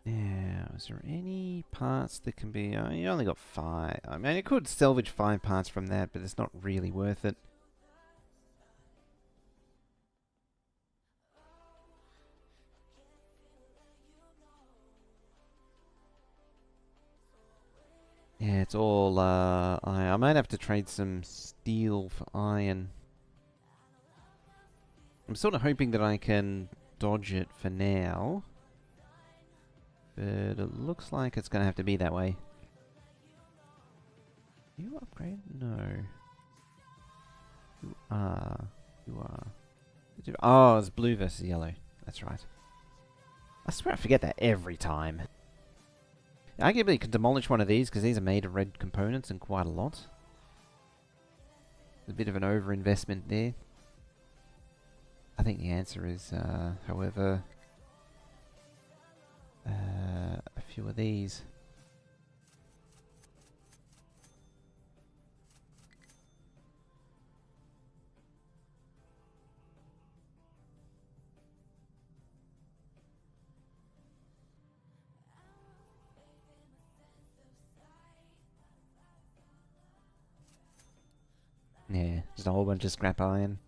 Now, is there any parts that can be... you only got 5. I mean, you could salvage 5 parts from that, but it's not really worth it. Yeah, it's all iron. I might have to trade some steel for iron. I'm sort of hoping that I can dodge it for now. But it looks like it's going to have to be that way. You upgrade? No. You are. You are. Oh, it's blue versus yellow. That's right. I swear I forget that every time. Arguably, you could demolish one of these because these are made of red components and quite a lot. There's a bit of an over-investment there. I think the answer is, however, a few of these. Yeah, just a whole bunch of scrap iron.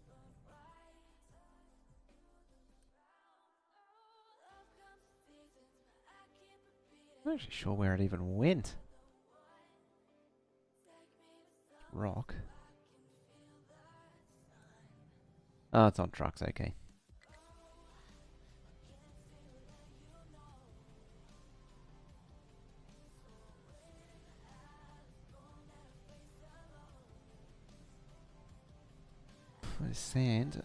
I'm not actually sure where it even went. Rock. Oh, it's on trucks, okay. what is sand?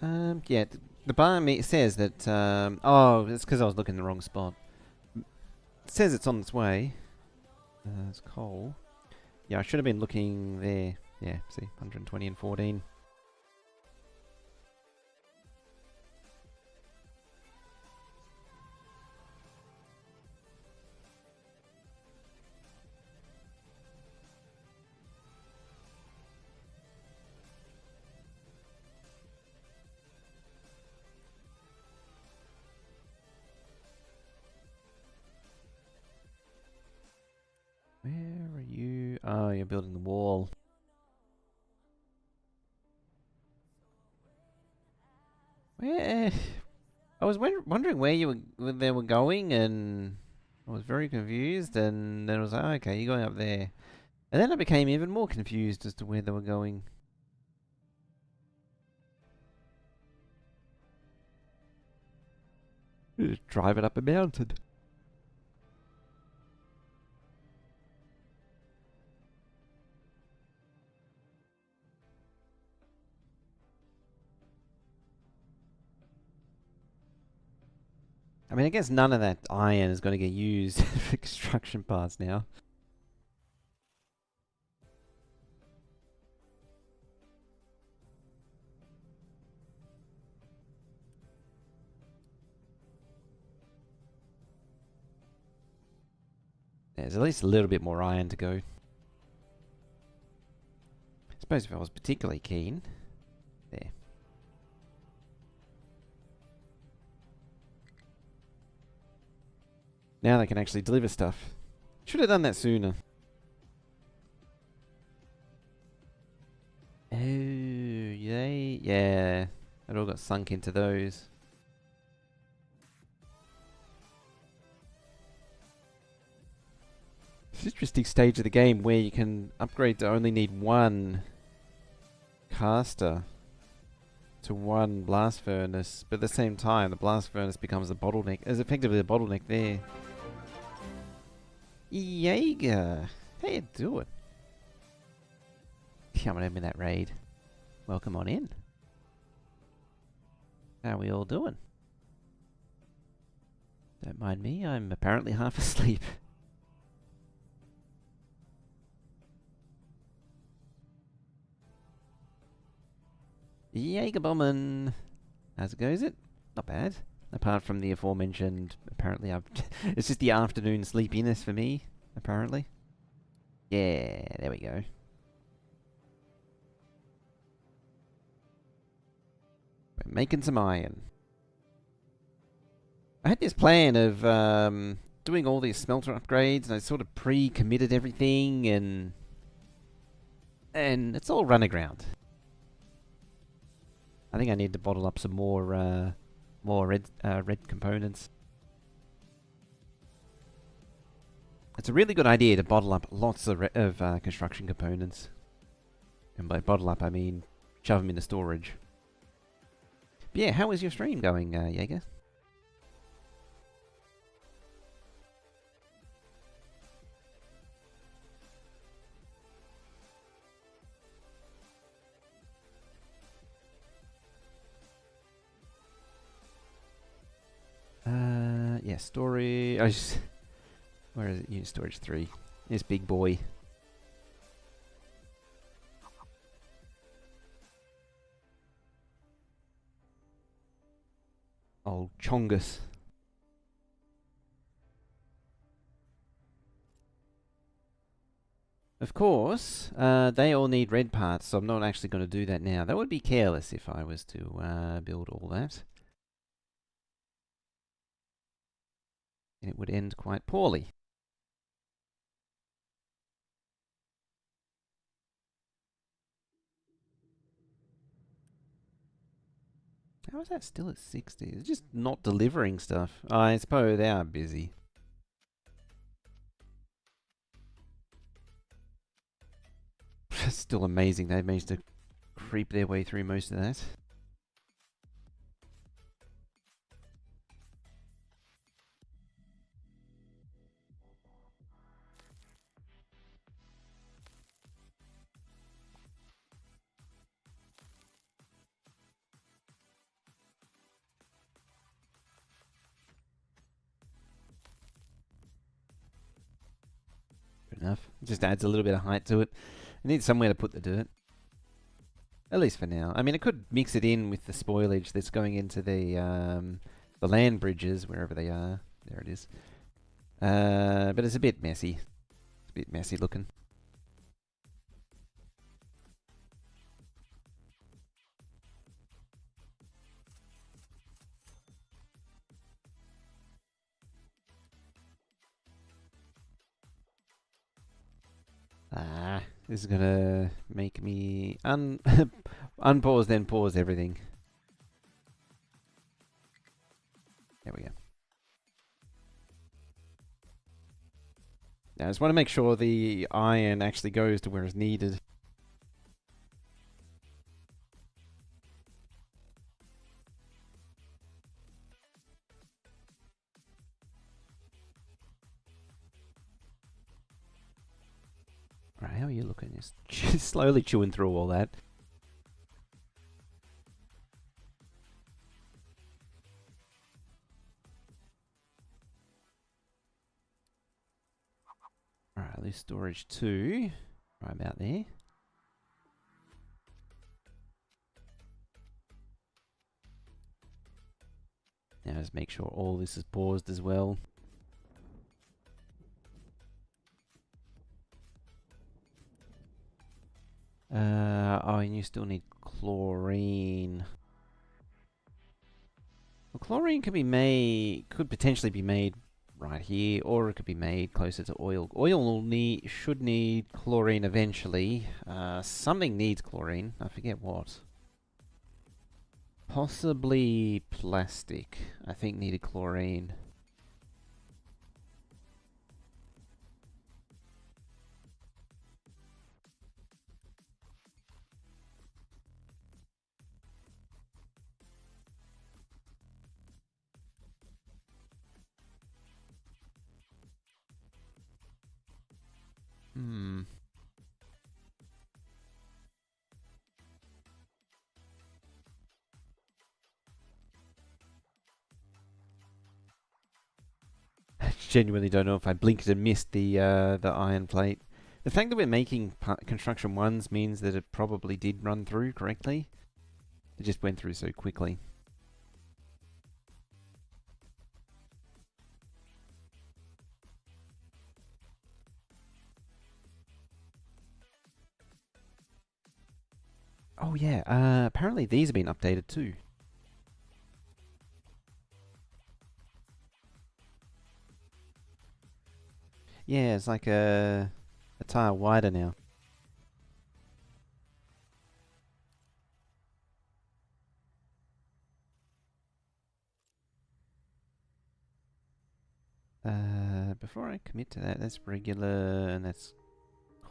Yeah, the bar says that. Oh, it's because I was looking in the wrong spot. It says it's on its way. It's coal. Yeah, I should have been looking there. Yeah, see, 120 and 14. Where are you? Oh, you're building the wall. Where? I was wondering where where they were going, and I was very confused. And then I was like, oh, okay, you're going up there. And then I became even more confused as to where they were going. Just drive it up a mountain. I mean, I guess none of that iron is going to get used for construction parts now. There's at least a little bit more iron to go. I suppose if I was particularly keen. There. Now they can actually deliver stuff. Should have done that sooner. Oh, yeah. It all got sunk into those. It's an interesting stage of the game where you can upgrade to only need one caster to one blast furnace, but at the same time the blast furnace becomes a bottleneck. Is effectively a bottleneck there. Jaeger, how you doing? Coming in with that raid. Welcome on in. How are we all doing? Don't mind me, I'm apparently half asleep. Jaeger bombing. How's it go, is it? Not bad. Apart from the aforementioned, apparently it's just the afternoon sleepiness for me, apparently. Yeah, there we go. We're making some iron. I had this plan of doing all these smelter upgrades, and I sort of pre-committed everything, and it's all run aground. I think I need to bottle up some more red components. It's a really good idea to bottle up lots of construction components, and by bottle up I mean shove them into storage. But yeah, how is your stream going, Jaeger? Yeah, story. Where is it? Unit storage 3. This big boy. Old Chongus. Of course, they all need red parts, so I'm not actually going to do that now. That would be careless if I was to build all that. And it would end quite poorly. How is that still at 60? It's just not delivering stuff. I suppose they are busy. It's still amazing they managed to creep their way through most of that. enough. It just adds a little bit of height to it. It needs somewhere to put the dirt. At least for now. I mean, it could mix it in with the spoilage that's going into the land bridges, wherever they are. There it is. But it's a bit messy. It's a bit messy looking. This is gonna make me unpause, then pause everything. There we go. Now, I just want to make sure the iron actually goes to where it's needed. Alright, how are you looking? Just slowly chewing through all that. Alright, loose storage 2. Right about there. Now just make sure all this is paused as well. Oh, and you still need chlorine. Well, chlorine could potentially be made right here, or it could be made closer to oil. Oil should need chlorine eventually. Something needs chlorine. I forget what. Possibly plastic, I think, needed chlorine. Genuinely don't know if I blinked and missed the iron plate. The fact that we're making construction 1s means that it probably did run through correctly. It just went through so quickly. Oh yeah, apparently these have been updated too. Yeah, it's like a tile wider now. Before I commit to that, that's regular and that's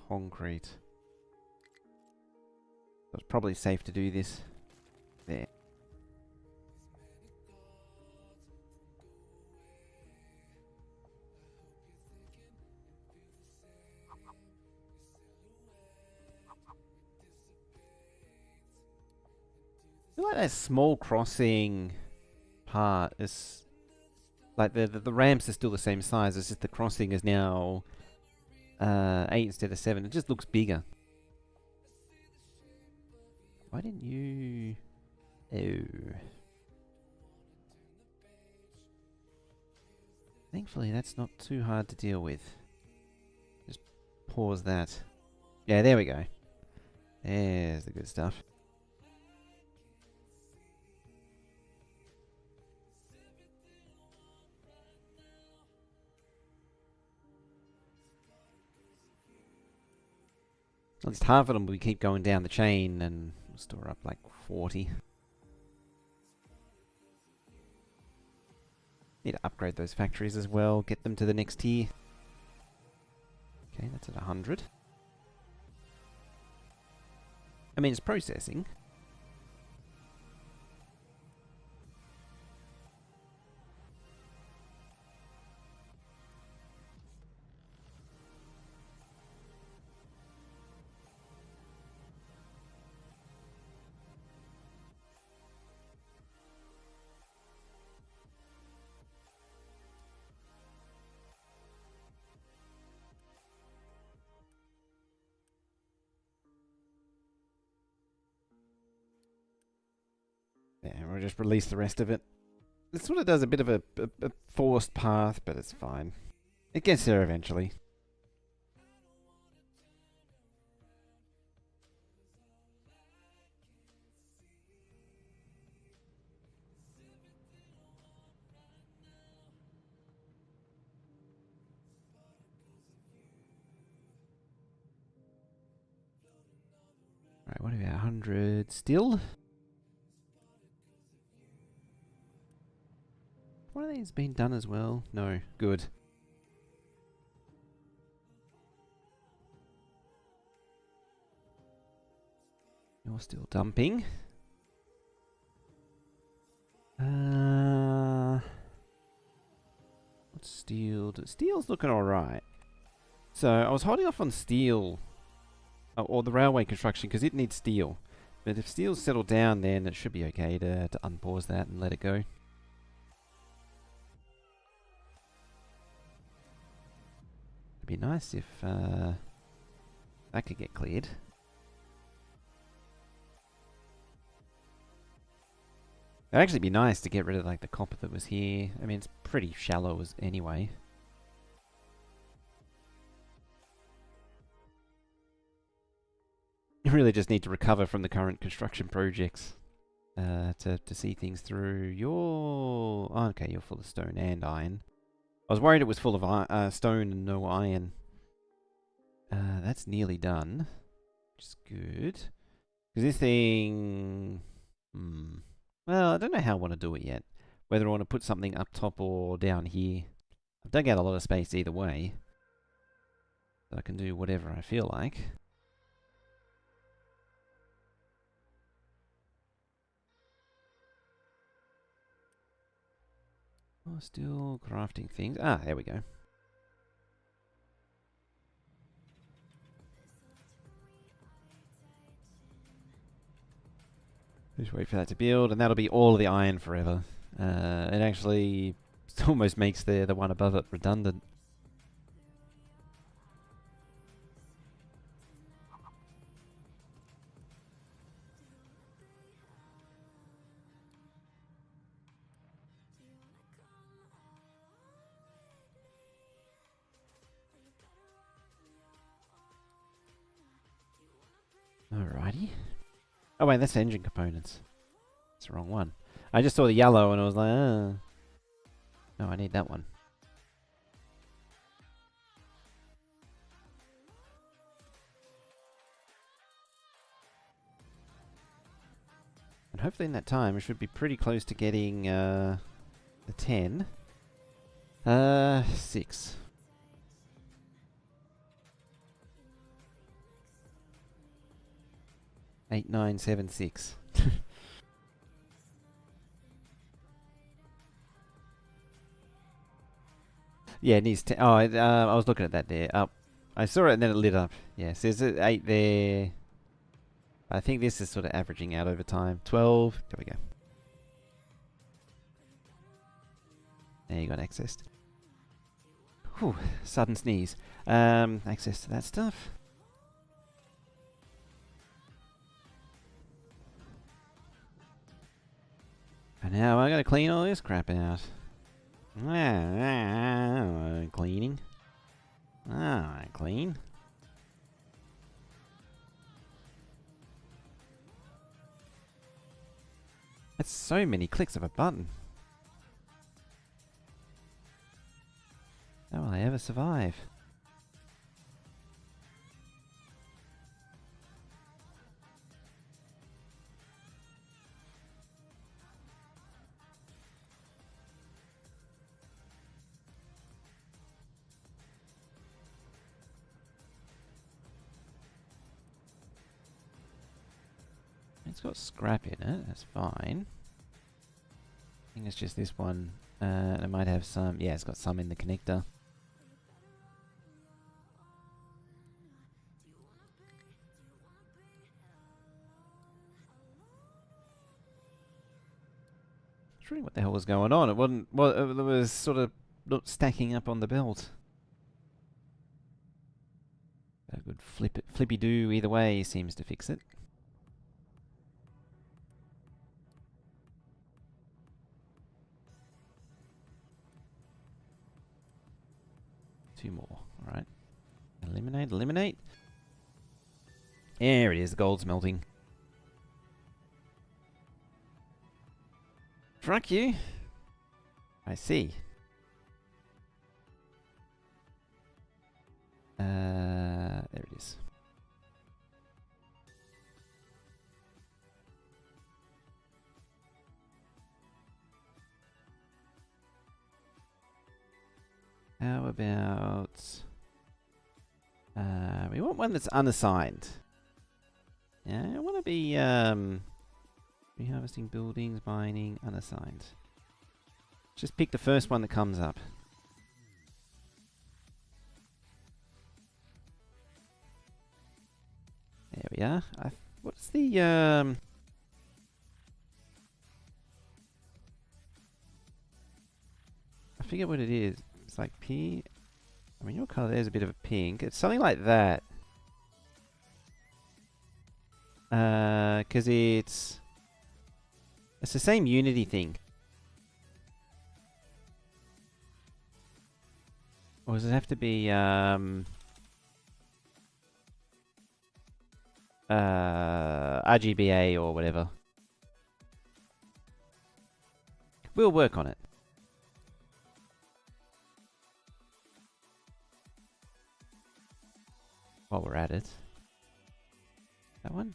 concrete. So it's probably safe to do this. There. I feel like that small crossing part is like the ramps are still the same size. It's just the crossing is now 8 instead of 7. It just looks bigger. Why didn't you? Oh. Thankfully, that's not too hard to deal with. Just pause that. Yeah, there we go. There's the good stuff. At least half of them we keep going down the chain and we'll store up like 40. Need to upgrade those factories as well, get them to the next tier. Okay, that's at 100. I mean, it's processing. just release the rest of it. It sort of does a bit of a forced path, but it's fine. It gets there eventually. Right, what are we at? 100 still? One of these been done as well? No. Good. You're still dumping. What's steel? Steel's looking alright. So, I was holding off on steel. Or the railway construction, because it needs steel. But if steel's settled down, then it should be okay to unpause that and let it go. It'd be nice if that could get cleared. It'd actually be nice to get rid of like the copper that was here. I mean, it's pretty shallow as anyway. You really just need to recover from the current construction projects to see things through. You're... Oh, okay, you're full of stone and iron. I was worried it was full of stone and no iron. That's nearly done, which is good. Because this thing... Well, I don't know how I want to do it yet. Whether I want to put something up top or down here. I've dug out a lot of space either way. So I can do whatever I feel like. Oh, still crafting things. Ah, there we go. Just wait for that to build, and that'll be all of the iron forever. It actually almost makes the one above it redundant. Alrighty. Oh wait, that's engine components. That's the wrong one. I just saw the yellow and I was like, no, I need that one. And hopefully in that time, we should be pretty close to getting the 10. 6. Eight, 9, 7, 6. Yeah, it needs 10. Oh, I was looking at that there. Up. I saw it and then it lit up. Yes, there's 8 there. I think this is sort of averaging out over time. 12. There we go. There you got access. Whew, sudden sneeze. Access to that stuff. And now I gotta clean all this crap out. Cleaning. Clean. That's so many clicks of a button. How will I ever survive? It's got scrap in it, that's fine. I think it's just this one. It might have some... Yeah, it's got some in the connector. I was wondering what the hell was going on. It wasn't... Well, it was sort of not stacking up on the belt. A good flippy-do either way seems to fix it. 2 more. Alright. Eliminate, eliminate. There it is, the gold smelting. Truck you. I see. There it is. How about... we want one that's unassigned. Yeah, I want to be reharvesting buildings, mining, unassigned. Just pick the first one that comes up. There we are. What's the I forget what it is. It's like P. I mean, your color there is a bit of a pink. It's something like that. Because it's the same Unity thing. Or does it have to be RGBA or whatever? We'll work on it. While we're at it. That one?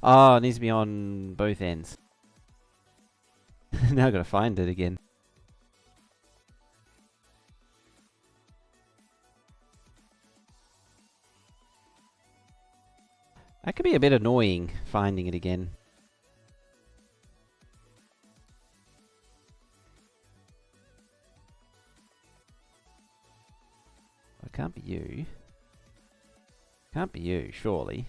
Oh, it needs to be on both ends. Now I've got to find it again. That could be a bit annoying, finding it again. Well, it can't be you. Can't be you, surely.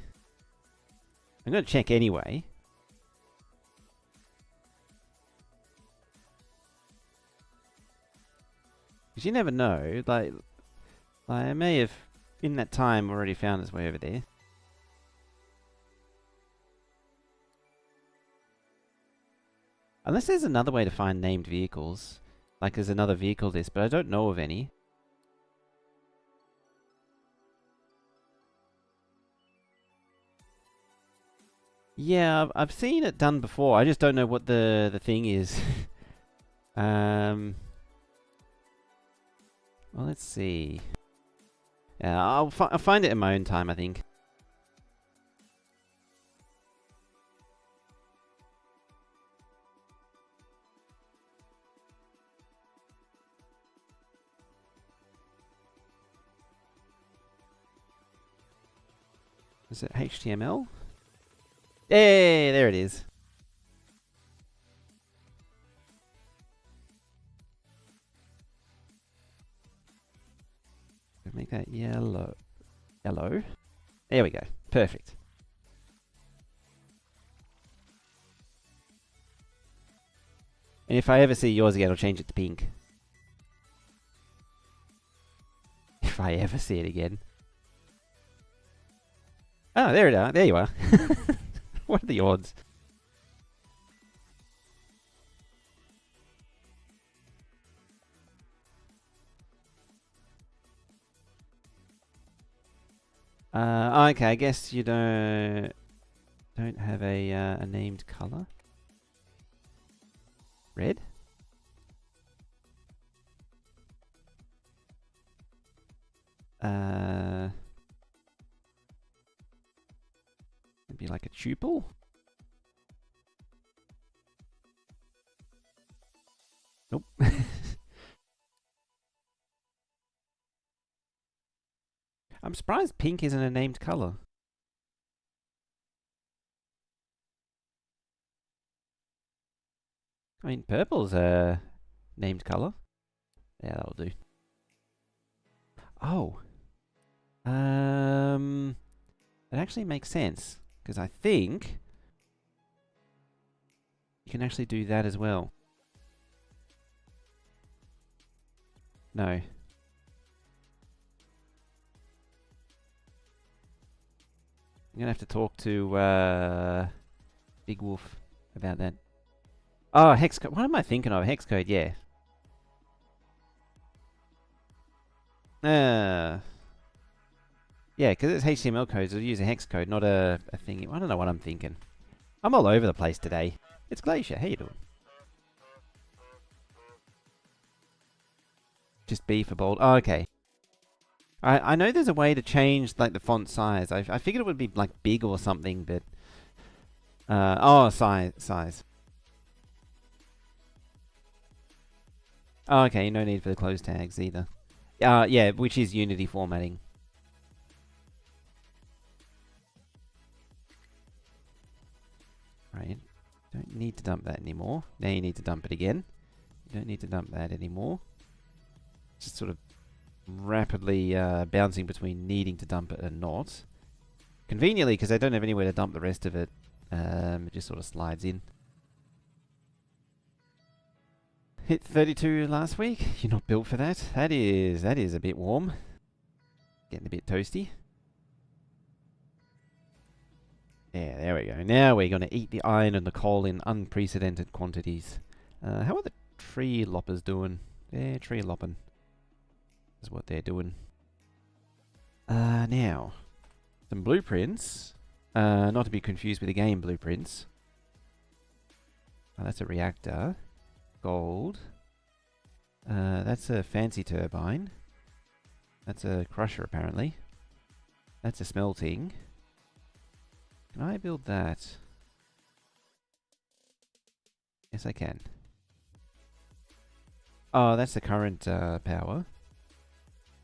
I'm going to check anyway. Because you never know, like I may have, in that time, already found its way over there. Unless there's another way to find named vehicles. Like there's another vehicle list, but I don't know of any. Yeah, I've seen it done before. I just don't know what the thing is. Well, let's see. Yeah, I'll find it in my own time, I think. Is it HTML? Hey, there it is. Make that yellow. Yellow. There we go. Perfect. And if I ever see yours again, I'll change it to pink. If I ever see it again. Oh, there it are. There you are. What are the odds? Okay, I guess you don't have a named color. Red? Maybe like a tuple? Nope. I'm surprised pink isn't a named color. I mean, purple's a named color. Yeah, that'll do. Oh. That actually makes sense. Because I think you can actually do that as well. No. I'm gonna have to talk to Big Wolf about that. Oh, hex code. What am I thinking of? Hex code, yeah. Yeah, because it's HTML codes. It'll use a hex code, not a thing. I don't know what I'm thinking. I'm all over the place today. It's Glacier. How you doing? Just B for bold. Oh, okay. I know there's a way to change like the font size. I figured it would be like big or something, but oh, size. Oh, okay. No need for the close tags either. Yeah, which is Unity formatting. Right. Don't need to dump that anymore. Now you need to dump it again. You don't need to dump that anymore. Just sort of rapidly bouncing between needing to dump it and not. Conveniently, because I don't have anywhere to dump the rest of it, it just sort of slides in. Hit 32 last week. You're not built for that. That is a bit warm. Getting a bit toasty. Yeah, there we go. Now we're going to eat the iron and the coal in unprecedented quantities. How are the tree loppers doing? They're tree lopping. Is what they're doing. Now, some blueprints. Not to be confused with the game blueprints. That's a reactor. Gold. That's a fancy turbine. That's a crusher, apparently. That's a smelting. Can I build that? Yes, I can. Oh, that's the current power.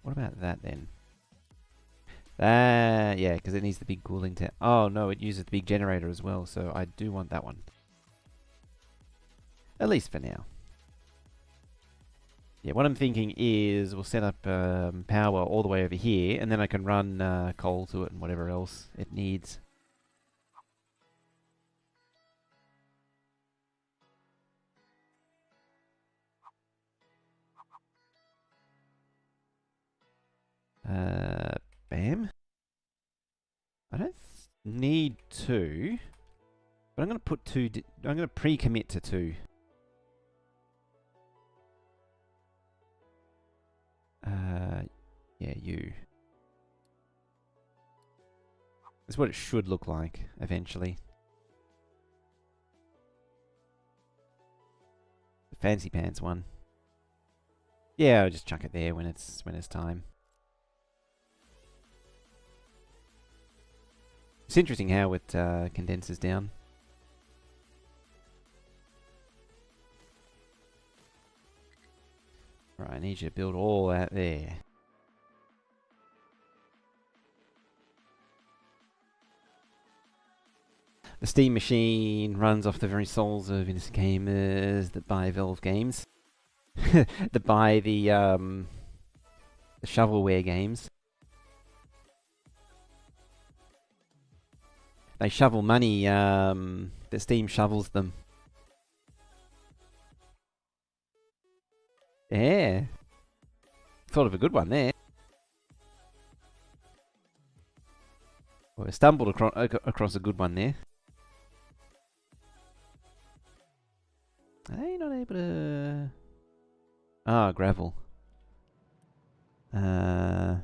What about that then? Yeah, because it needs the big cooling tank. Oh no, it uses the big generator as well, so I do want that one. At least for now. Yeah, what I'm thinking is we'll set up power all the way over here, and then I can run coal to it and whatever else it needs. Bam. I don't need 2, but I'm going to put 2. I'm going to pre-commit to 2. Yeah, you. That's what it should look like eventually. The fancy pants one. Yeah, I'll just chuck it there when it's time. It's interesting how it condenses down. Right, I need you to build all that there. The Steam machine runs off the very souls of innocent gamers that buy Valve games. That buy the shovelware games. They shovel money, the Steam shovels them. Yeah. Thought of a good one there. Well, I stumbled across a good one there. Are you not able to... Ah, gravel. I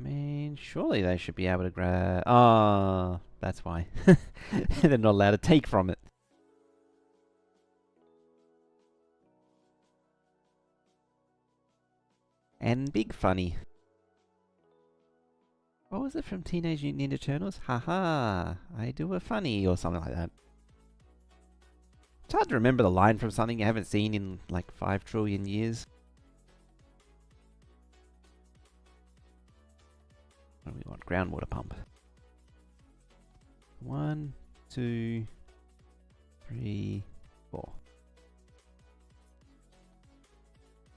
mean, surely they should be able to grab... Ah, that's why. They're not allowed to take from it. And Big Funny. What was it from Teenage Mutant Ninja Turtles? Haha, I do a funny or something like that. It's hard to remember the line from something you haven't seen in like 5 trillion years. What do we want? Groundwater pump. 1, 2, 3, 4.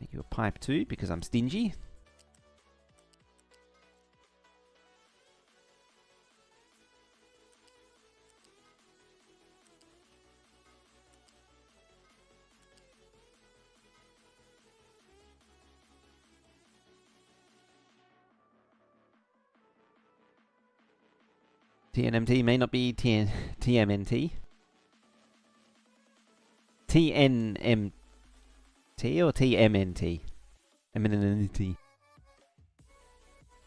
Make you a pipe 2 because I'm stingy. TNMT may not be TMNT. TNMT or TMNT? MNNT.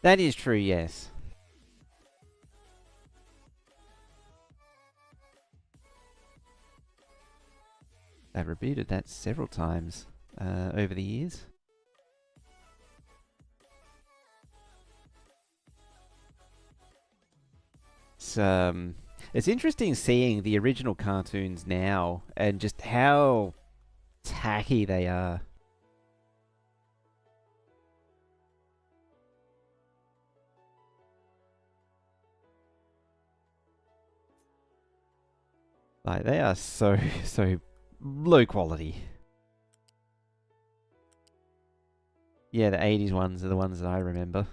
That is true, yes. They've rebooted that several times over the years. It's interesting seeing the original cartoons now and just how tacky they are. Like, they are so, so low quality. Yeah, the 80s ones are the ones that I remember.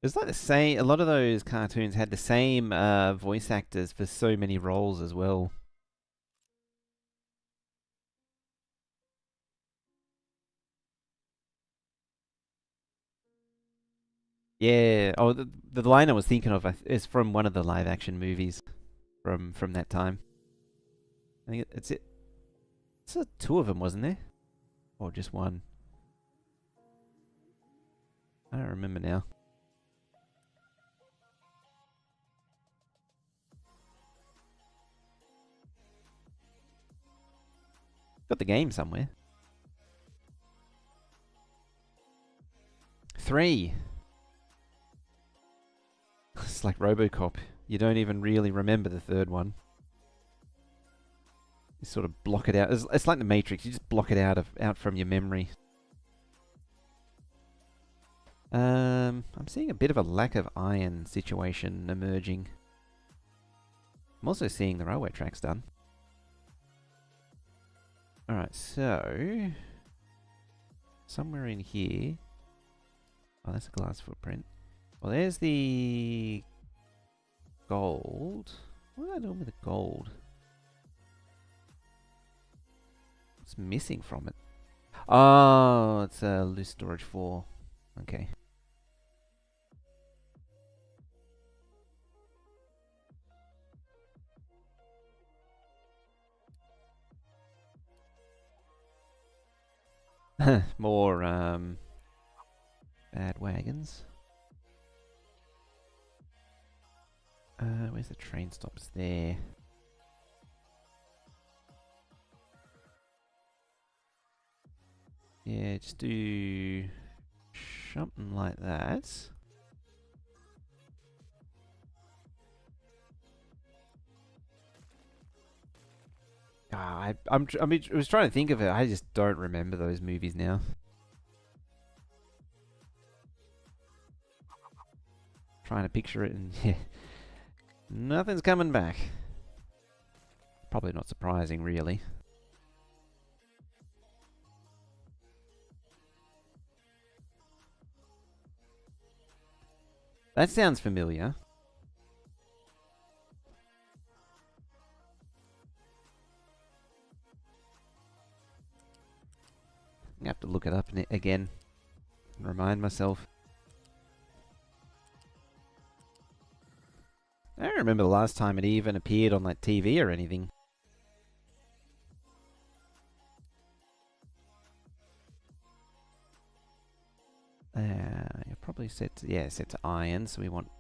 It's like the same, a lot of those cartoons had the same voice actors for so many roles as well. Yeah. Oh, the line I was thinking of is from one of the live action movies from that time. I think it's it. It's two of them, wasn't there? Or just one? I don't remember now. Got the game somewhere. 3. It's like RoboCop. You don't even really remember the third one. You sort of block it out. It's like the Matrix. You just block it out from your memory. I'm seeing a bit of a lack of iron situation emerging. I'm also seeing the railway tracks done. Alright, so somewhere in here. Oh, that's a glass footprint. Well, there's the gold. What am I doing with the gold? What's missing from it? Oh, it's a loose storage 4. Okay. More bad wagons. Where's the train stops? There. Yeah, just do something like that. I mean, I was trying to think of it. I just don't remember those movies now. Trying to picture it, and yeah, nothing's coming back. Probably not surprising, really. That sounds familiar. I have to look it up again and remind myself. I don't remember the last time it even appeared on like TV or anything. You're probably set to iron, so we want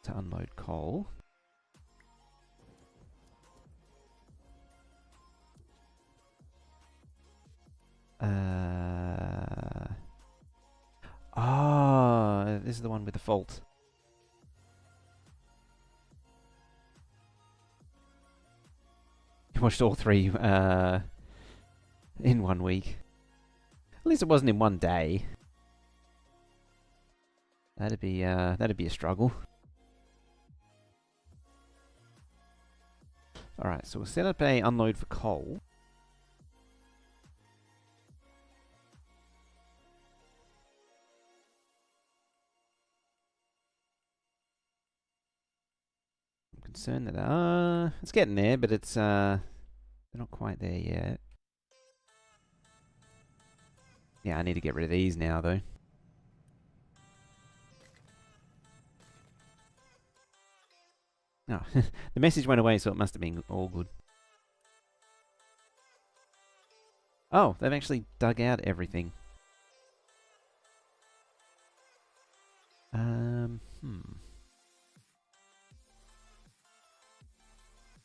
to unload coal. Oh, this is the one with the fault. You watched all 3 in 1 week. At least it wasn't in 1 day. That'd be a struggle. Alright, so we'll set up a unload for coal. I'm concerned that it's getting there, but it's they're not quite there yet. Yeah, I need to get rid of these now though. Oh, the message went away, so it must have been all good. Oh, they've actually dug out everything. Hmm.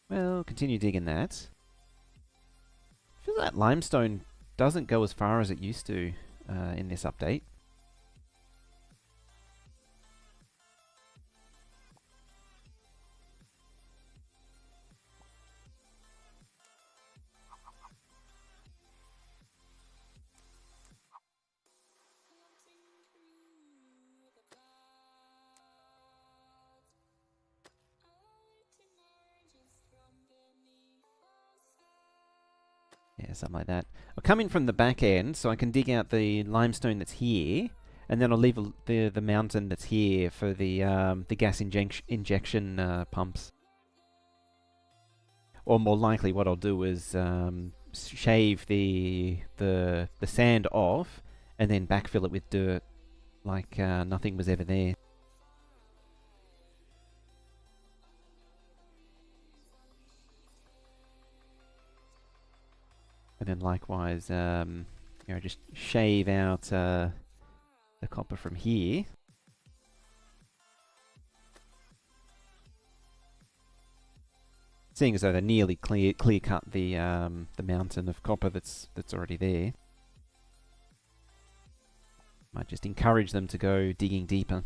Well, continue digging that. I feel that limestone doesn't go as far as it used to in this update. Yeah, something like that. I'll come in from the back end so I can dig out the limestone that's here, and then I'll leave the mountain that's here for the gas injection pumps. Or more likely, what I'll do is shave the sand off, and then backfill it with dirt, like nothing was ever there. And then likewise, just shave out the copper from here. Seeing as though they nearly clear cut the mountain of copper that's already there. Might just encourage them to go digging deeper.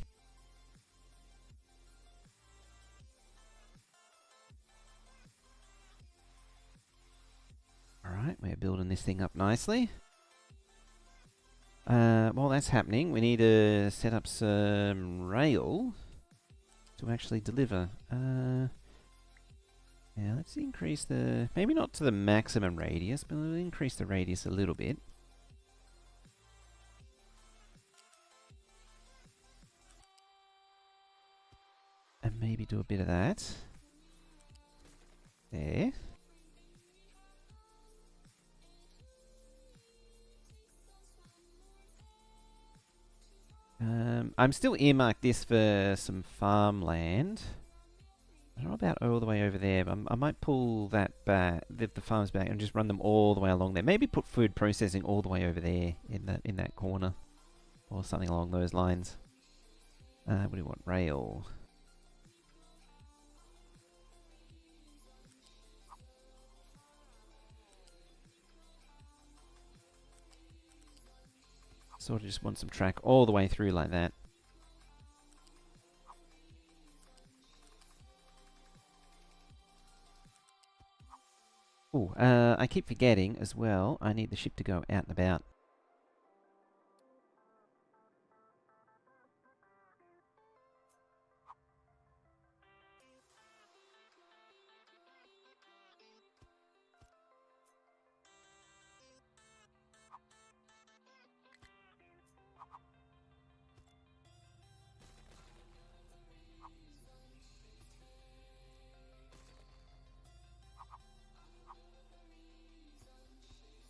Alright, we're building this thing up nicely. While that's happening, we need to set up some rail to actually deliver. Yeah, let's increase the... maybe not to the maximum radius, but we'll increase the radius a little bit. And maybe do a bit of that. There. I'm still earmarked this for some farmland. I don't know about all the way over there, but I might pull that back, the farms back, and just run them all the way along there. Maybe put food processing all the way over there in that corner, or something along those lines. What do we want? Rail. Sort of just want some track all the way through like that. Oh, I keep forgetting as well, I need the ship to go out and about.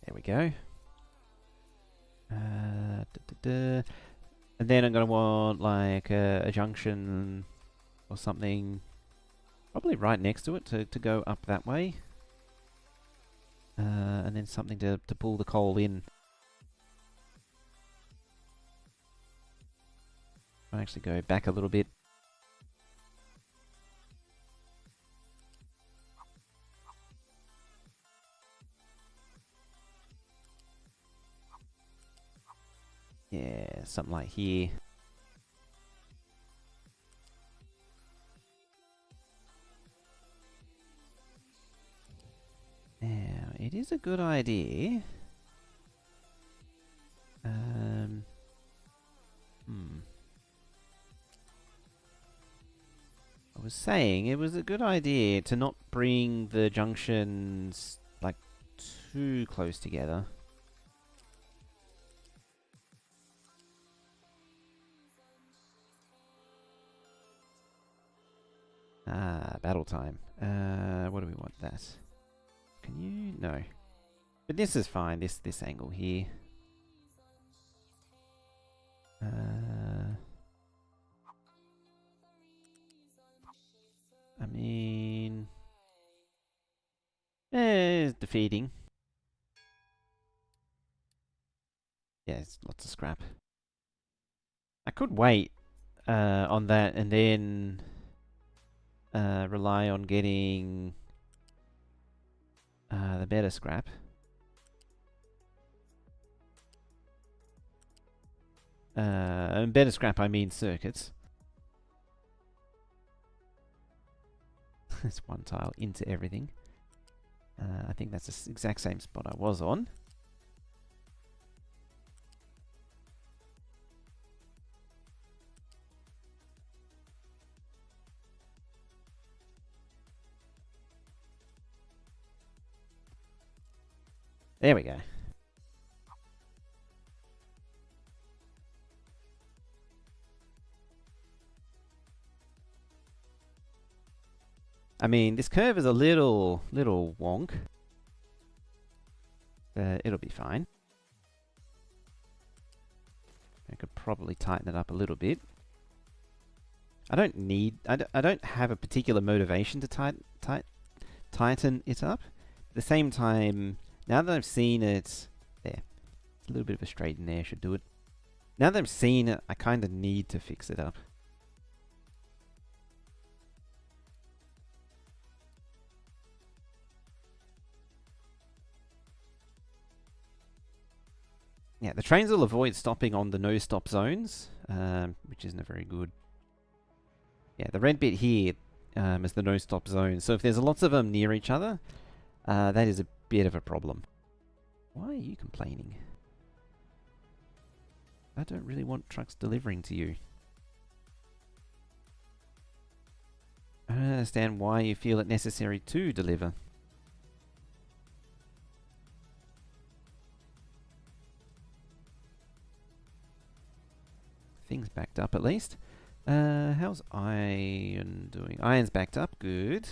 There we go. And then I'm going to want like a junction or something, probably right next to it to go up that way. And then something to pull the coal in. I'll actually go back a little bit. Yeah, something like here. Now, it is a good idea. I was saying it was a good idea to not bring the junctions like too close together. Battle time. What do we want that? Can you? No. But this is fine, this angle here. I mean... it's defeating. Yeah, it's lots of scrap. I could wait on that and then rely on getting the better scrap. And better scrap, I mean circuits. There's one tile into everything. I think that's the exact same spot I was on. There we go. I mean, this curve is a little wonk. It'll be fine. I could probably tighten it up a little bit. I don't have a particular motivation to tighten it up. At the same time, now that I've seen it, there, a little bit of a straighten there should do it. Now that I've seen it, I kind of need to fix it up. Yeah, the trains will avoid stopping on the no-stop zones, which isn't a very good. Yeah, the red bit here is the no-stop zone. So if there's lots of them near each other, that is a bit of a problem. Why are you complaining? I don't really want trucks delivering to you. I don't understand why you feel it necessary to deliver. Things backed up at least. How's iron doing? Iron's backed up, good.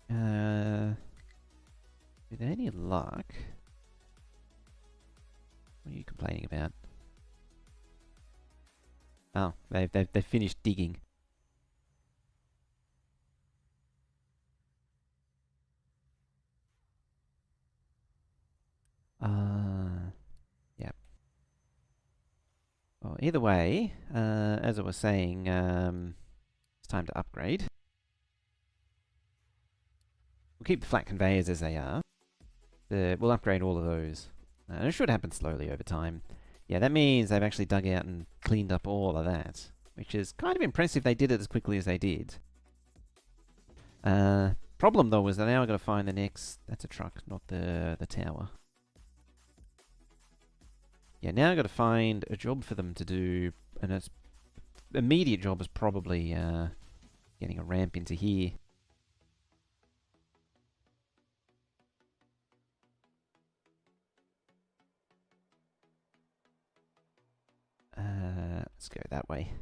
With any luck... What are you complaining about? Oh, they've finished digging. Yep. Well, either way, as I was saying, it's time to upgrade. We'll keep the flat conveyors as they are. We'll upgrade all of those. And it should happen slowly over time. Yeah, that means they've actually dug out and cleaned up all of that, which is kind of impressive they did it as quickly as they did. Problem though is that now I've got to find the next... That's a truck, not the tower. Yeah, now I've got to find a job for them to do, and its immediate job is probably getting a ramp into here. Let's go that way.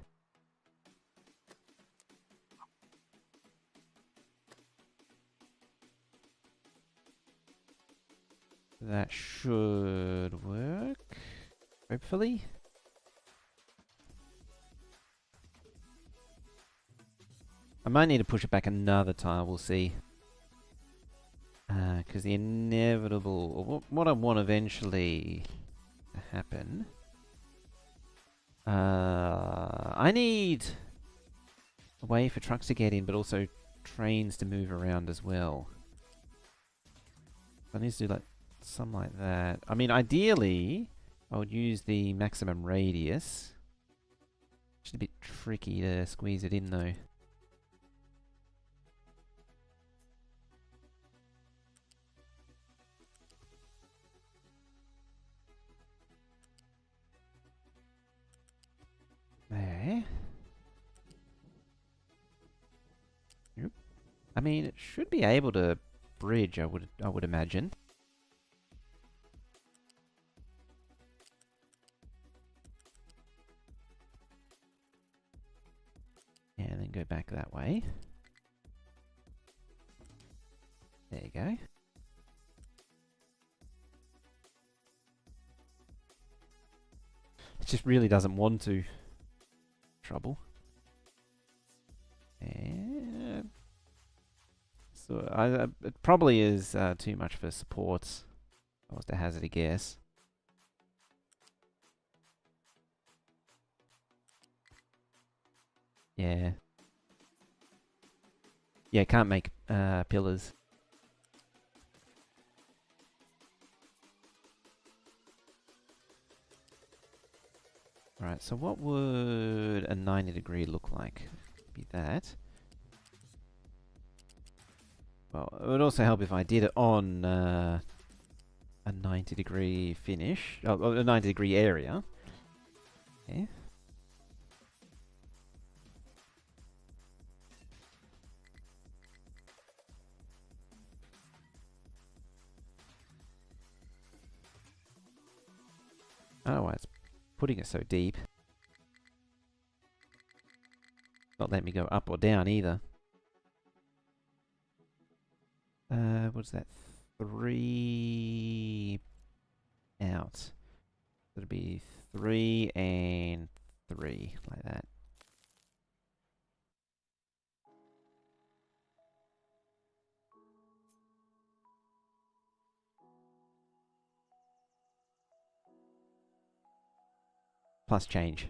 That should work, hopefully. I might need to push it back another tile, we'll see. Because the inevitable, or what I want eventually to happen... I need a way for trucks to get in, but also trains to move around as well. I need to do like something like that. I mean, ideally, I would use the maximum radius. It's a bit tricky to squeeze it in, though. There. Yep. I mean, it should be able to bridge, I would imagine. And then go back that way. There you go. It just really doesn't want to. Trouble. And so it probably is too much for supports. I was to hazard a guess. Yeah. Yeah, can't make pillars. Right, so what would a 90-degree look like? Be that. Well, it would also help if I did it on a 90-degree finish. Oh, a 90-degree area. Yeah. I don't know why it's putting it so deep. Not letting me go up or down either. What's that? 3 out. It'll be 3 and 3, like that. Plus change.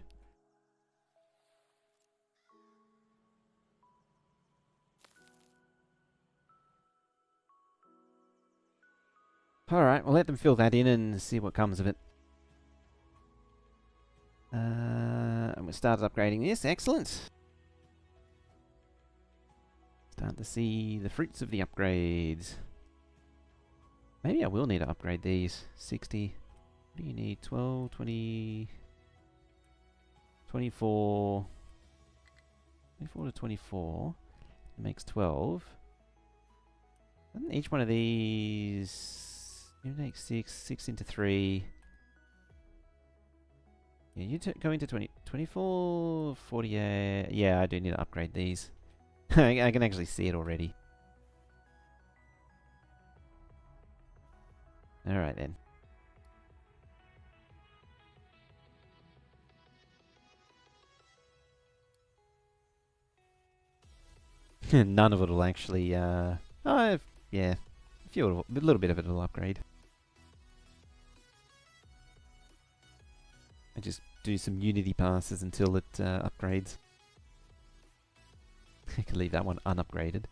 Alright, we'll let them fill that in and see what comes of it. And we started upgrading this. Excellent. Starting to see the fruits of the upgrades. Maybe I will need to upgrade these. 60. What do you need? 12, 20... 24... 24 to 24. It makes 12. Doesn't each one of these... You make 6. 6 into 3... Yeah, you go into 20, 24, 48. Yeah, I do need to upgrade these. I can actually see it already. Alright then. None of it will actually, yeah, a little bit of it will upgrade. I just do some Unity passes until it upgrades. I can leave that one unupgraded.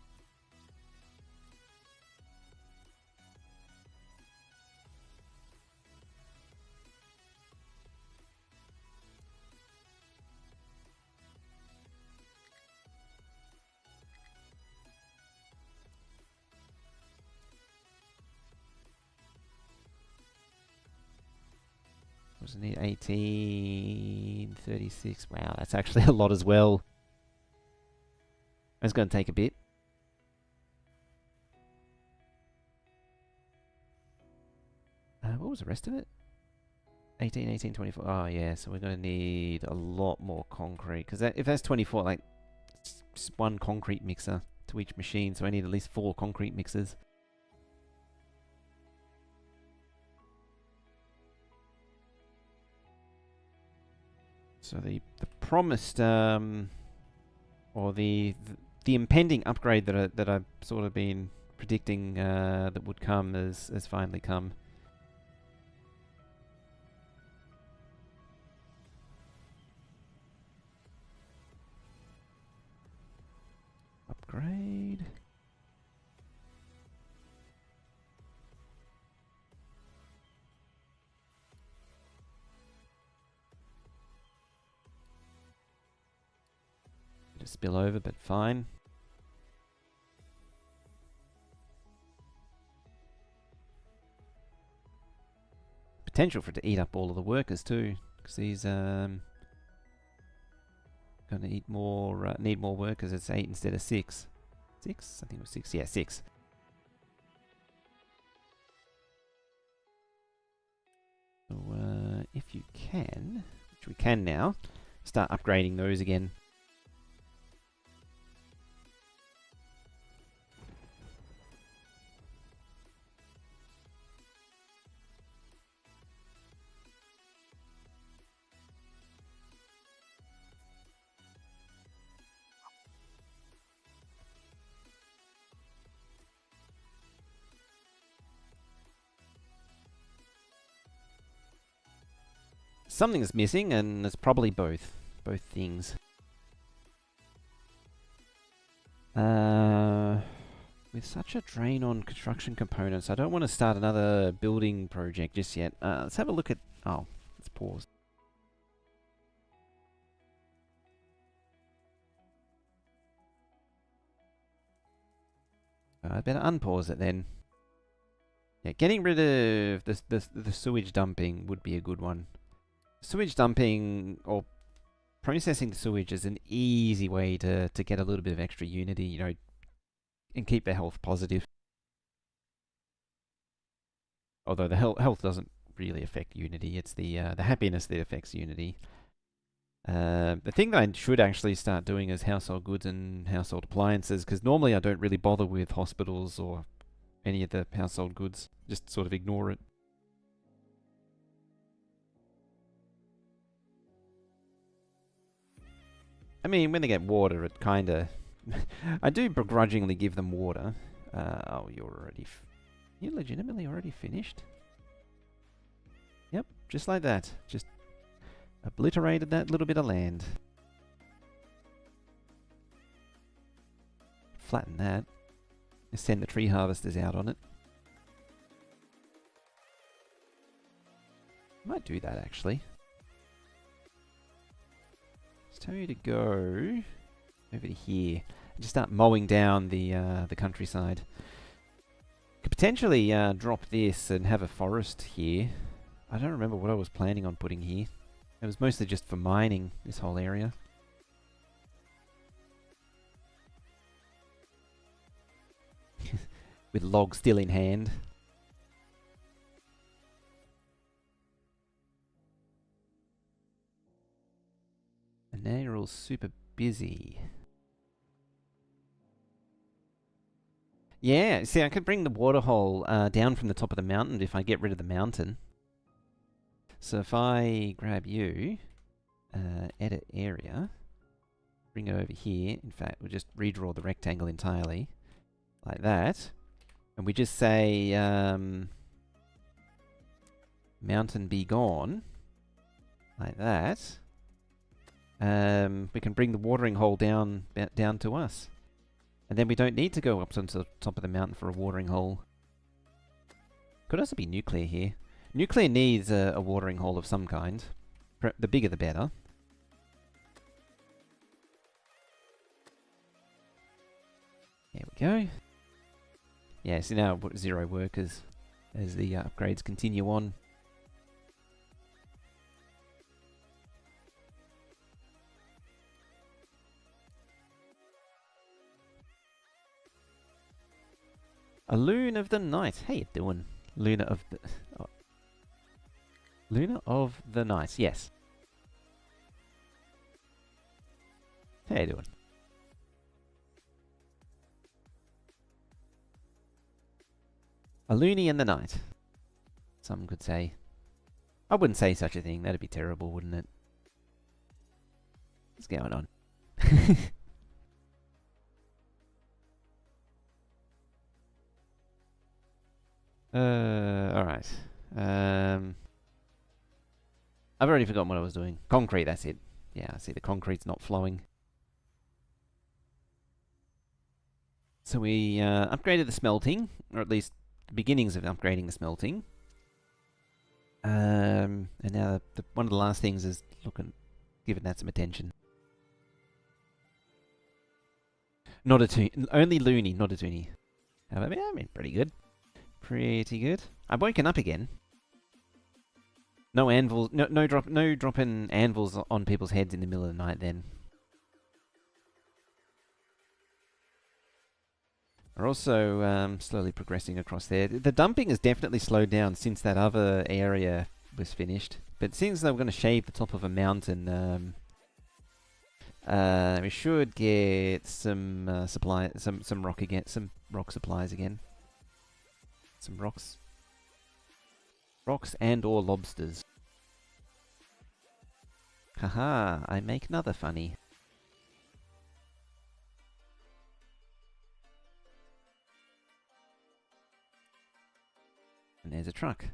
Wasn't it 1836? Wow, that's actually a lot as well. It's going to take a bit. What was the rest of it? 18, 18, 24. Oh, yeah, so we're going to need a lot more concrete. Because if that's 24, like, just one concrete mixer to each machine. So I need at least 4 concrete mixers. So the promised, or the impending upgrade that I've sort of been predicting that would come has finally come. Upgrade. Bit of spill over, but fine. Potential for it to eat up all of the workers too, because he's going to eat more, need more workers. It's 8 instead of 6. 6? I think it was 6. Yeah, 6. So if you can, which we can now, start upgrading those again. Something's missing, and it's probably both things. With such a drain on construction components, I don't want to start another building project just yet. Let's have a look at... Oh, let's pause. I'd better unpause it then. Yeah, getting rid of the sewage dumping would be a good one. Sewage dumping, or processing the sewage, is an easy way to get a little bit of extra unity, you know, and keep their health positive. Although the health doesn't really affect unity, it's the happiness that affects unity. The thing that I should actually start doing is household goods and household appliances, because normally I don't really bother with hospitals or any of the household goods. Just sort of ignore it. I mean, when they get water, it kinda... I do begrudgingly give them water. Oh, you're legitimately already finished? Yep, just like that. Just obliterated that little bit of land. Flatten that. Just send the tree harvesters out on it. Might do that actually. Let's tell you to go over to here and just start mowing down the countryside. Could potentially drop this and have a forest here. I don't remember what I was planning on putting here. It was mostly just for mining, this whole area. With logs still in hand. And now you're all super busy. Yeah, see, I could bring the waterhole down from the top of the mountain if I get rid of the mountain. So if I grab you, edit area, bring it over here. In fact, we'll just redraw the rectangle entirely, like that. And we just say, mountain be gone, like that. We can bring the watering hole down to us. And then we don't need to go up to the top of the mountain for a watering hole. Could also be nuclear here. Nuclear needs a watering hole of some kind. The bigger the better. There we go. Yeah, so now 0 workers as the upgrades continue on. A loon of the night. How you doing? Luna of the... Oh. Luna of the night, yes. How you doing? A loony in the night. Some could say. I wouldn't say such a thing. That'd be terrible, wouldn't it? What's going on? Alright. I've already forgotten what I was doing. Concrete, that's it. Yeah, I see the concrete's not flowing. So we upgraded the smelting, or at least the beginnings of upgrading the smelting. And now one of the last things is giving that some attention. Not a toony. Only loony, not a toony. I mean, pretty good. Pretty good. I'm woken up again. No anvils. No dropping anvils on people's heads in the middle of the night. Then. We're also slowly progressing across there. The dumping has definitely slowed down since that other area was finished. But since they were going to shave the top of a mountain, we should get some supply, some rock again, some rock supplies again. Some rocks and or lobsters. Haha! I make another funny. And there's a truck.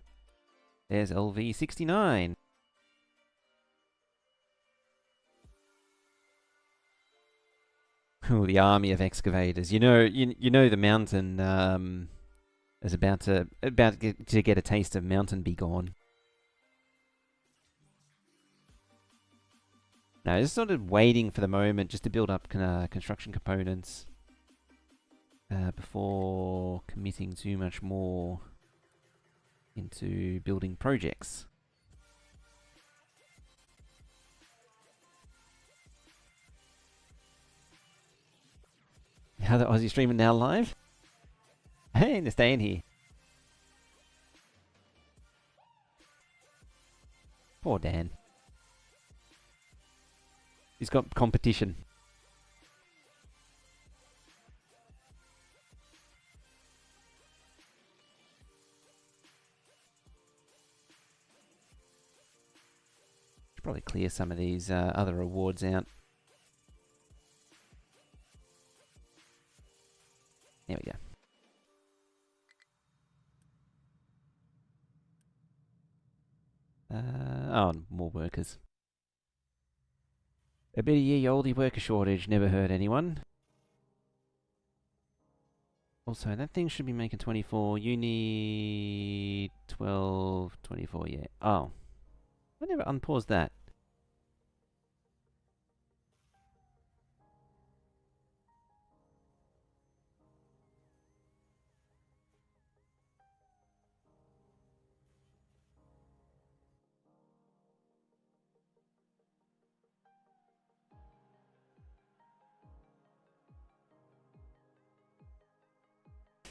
There's LV69. Oh, the army of excavators. You know the mountain is about to get a taste of mountain be gone. No, just sort of waiting for the moment just to build up construction components before committing too much more into building projects. How the Aussie streaming now live? Hey, they're staying here. Poor Dan. He's got competition. Should probably clear some of these other awards out. There we go. Oh, more workers. A bit of ye oldie worker shortage, never hurt anyone. Also, that thing should be making 24. You need 12, 24, yeah. Oh. I never unpaused that.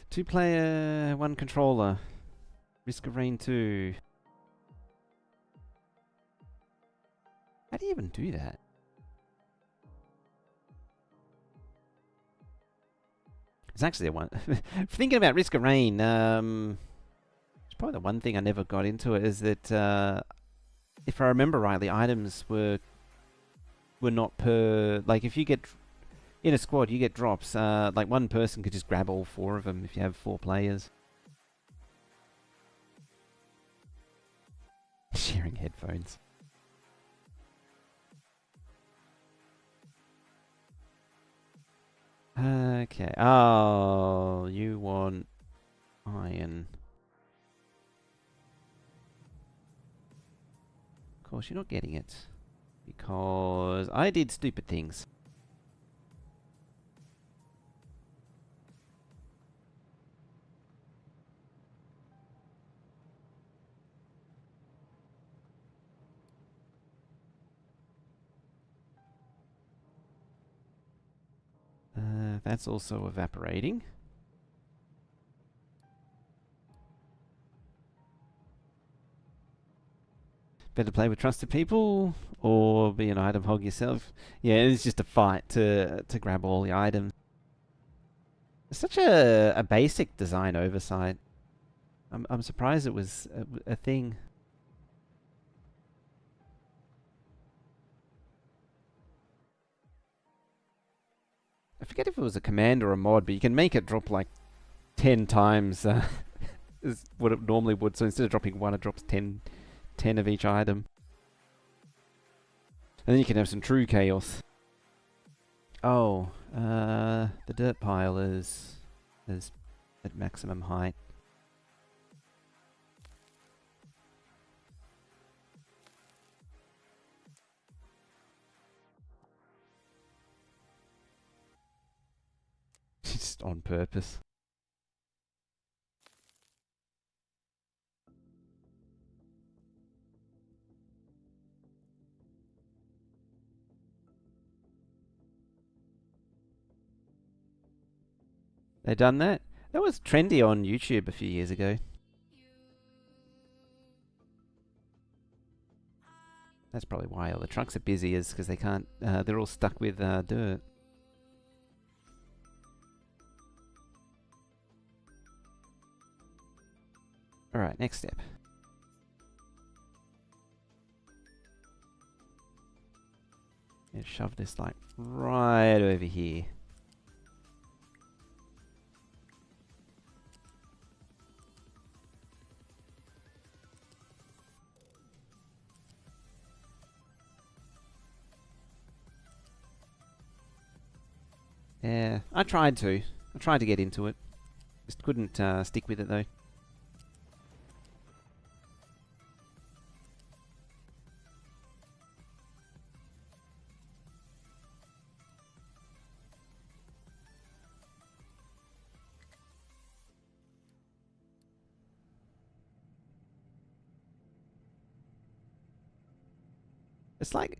Two player, one controller. Risk of Rain 2. How do you even do that? It's actually the one. Thinking about Risk of Rain, it's probably the one thing I never got into it is that if I remember rightly, items were not per. Like if you get in a squad, you get drops. Like one person could just grab all 4 of them if you have 4 players. Sharing headphones. Okay. Oh, you want iron. Of course, you're not getting it. Because I did stupid things. That's also evaporating. Better play with trusted people or be an item hog yourself. Yeah, it's just a fight to grab all the items. It's such a basic design oversight. I'm surprised it was a thing. I forget if it was a command or a mod, but you can make it drop like 10 times is what it normally would. So instead of dropping 1, it drops 10 of each item. And then you can have some true chaos. Oh, the dirt pile is at maximum height. Just on purpose. They done that? That was trendy on YouTube a few years ago. That's probably why all the trucks are busy, is because they can't. They're all stuck with dirt. All right, next step. And shove this like right over here. Yeah, I tried to. I tried to get into it. Just couldn't stick with it though. It's like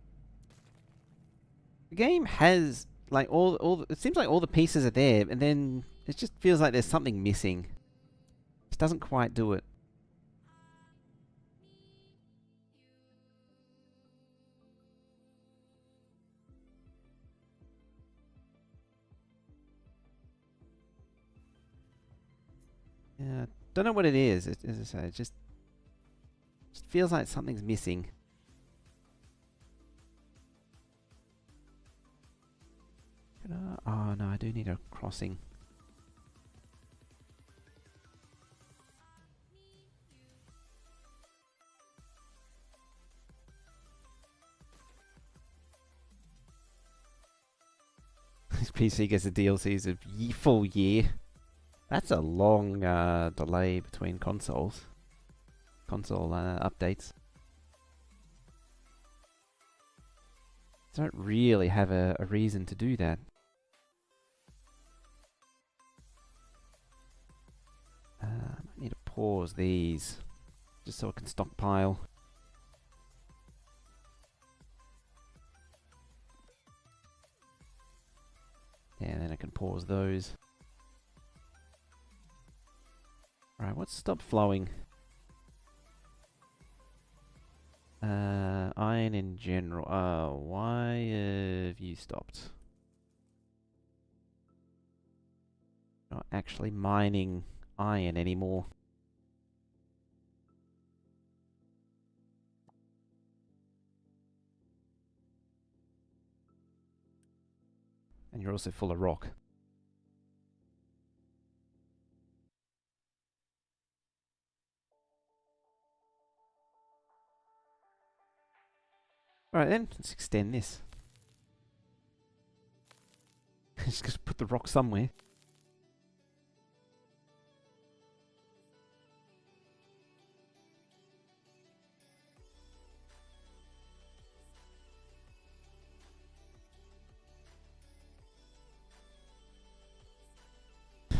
the game has like it seems like all the pieces are there, and then it just feels like there's something missing. It doesn't quite do it. Yeah, don't know what it is. As I say, it just feels like something's missing. Oh no, I do need a crossing. This PC gets the DLCs of full year. That's a long delay between console updates. Don't really have a reason to do that. I need to pause these just so I can stockpile. Yeah, and then I can pause those. Right, what's stop flowing? Iron in general. Why have you stopped? Not actually mining iron anymore. And you're also full of rock. Alright then, let's extend this. Just gotta put the rock somewhere.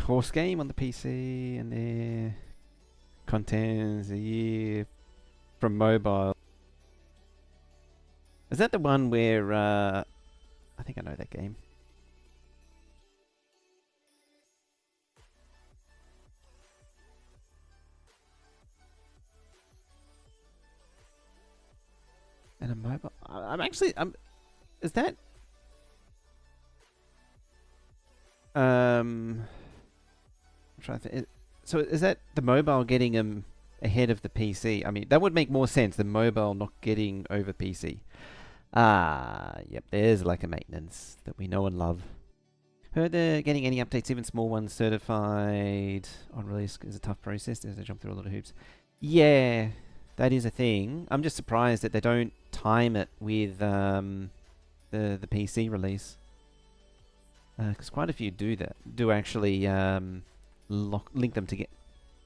Horse game on the PC, and there contains a year from mobile. Is that the one where I think I know that game. And a mobile. I'm. Is that? I'm trying to think. So is that the mobile getting him ahead of the PC? I mean, that would make more sense. The mobile not getting over PC. Ah, yep. There's like a maintenance that we know and love. Heard they're getting any updates, even small ones, certified on release is a tough process. As they jump through a lot of hoops. Yeah, that is a thing. I'm just surprised that they don't time it with the PC release. Because quite a few do that. Do actually link them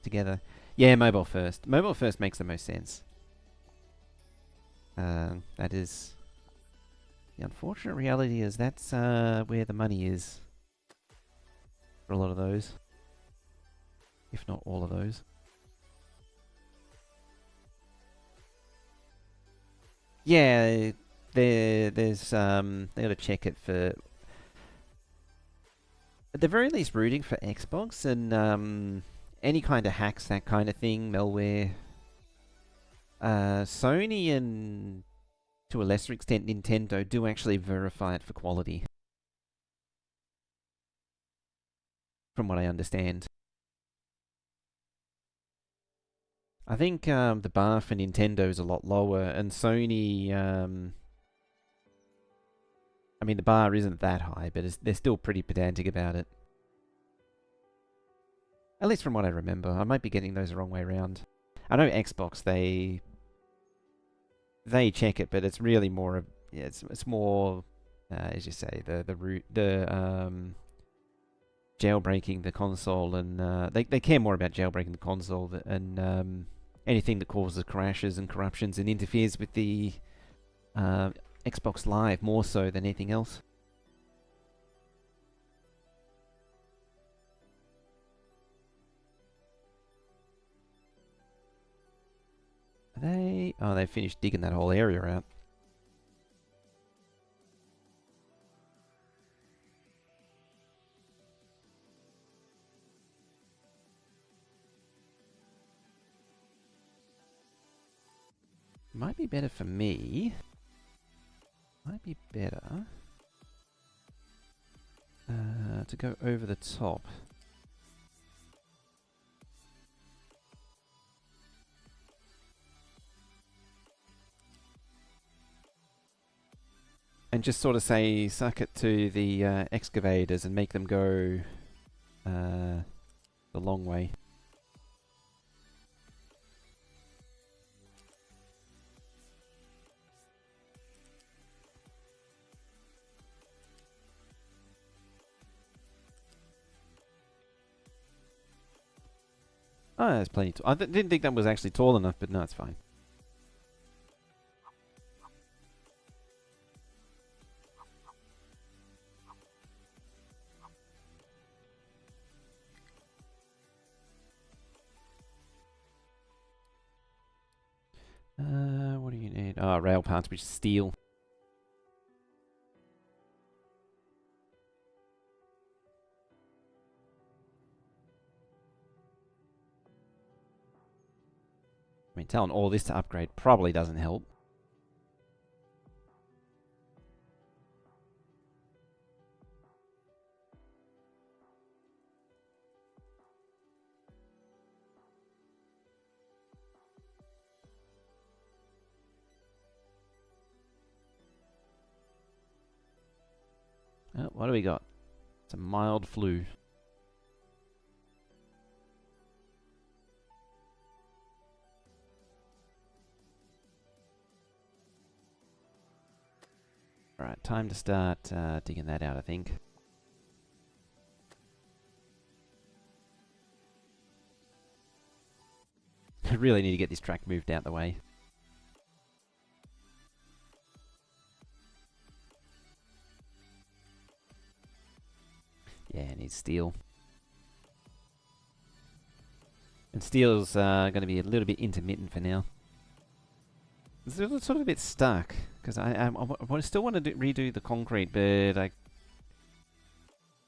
together. Yeah, mobile first. Mobile first makes the most sense. That is... The unfortunate reality is that's where the money is. For a lot of those. If not all of those. Yeah, there's they gotta check it for... At the very least rooting for Xbox and any kind of hacks, that kind of thing, malware. Sony and to a lesser extent Nintendo do actually verify it for quality. From what I understand. I think the bar for Nintendo is a lot lower, and Sony... I mean, the bar isn't that high, but they're still pretty pedantic about it. At least from what I remember. I might be getting those the wrong way around. I know Xbox, they check it, but it's really more... Yeah, it's more, as you say, the jailbreaking the console, and they care more about jailbreaking the console and anything that causes crashes and corruptions and interferes with the Xbox Live more so than anything else. Are they? Oh, they finished digging that whole area out. Might be better for me. Might be better to go over the top. And just sort of say, suck it to the excavators and make them go the long way. Oh, there's plenty. I didn't think that was actually tall enough, but no, it's fine. What do you need? Oh, rail parts, which is steel. I mean, telling all this to upgrade probably doesn't help. What do we got? It's a mild flu. Alright, time to start digging that out, I think. I really need to get this track moved out the way. Yeah, it needs steel. And steel's going to be a little bit intermittent for now. It's sort of a bit stuck, because I still want to redo the concrete, but it's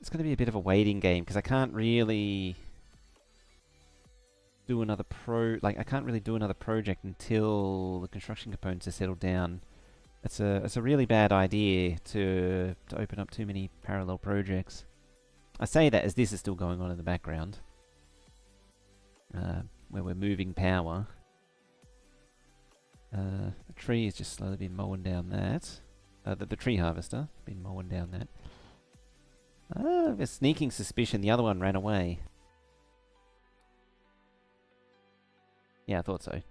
going to be a bit of a waiting game, because I can't really do another I can't really do another project until the construction components are settled down. It's a really bad idea to open up too many parallel projects. I say that as this is still going on in the background, where we're moving power. The tree has just slowly been mowing down that. The tree harvester been mowing down that. I have a sneaking suspicion the other one ran away. Yeah, I thought so.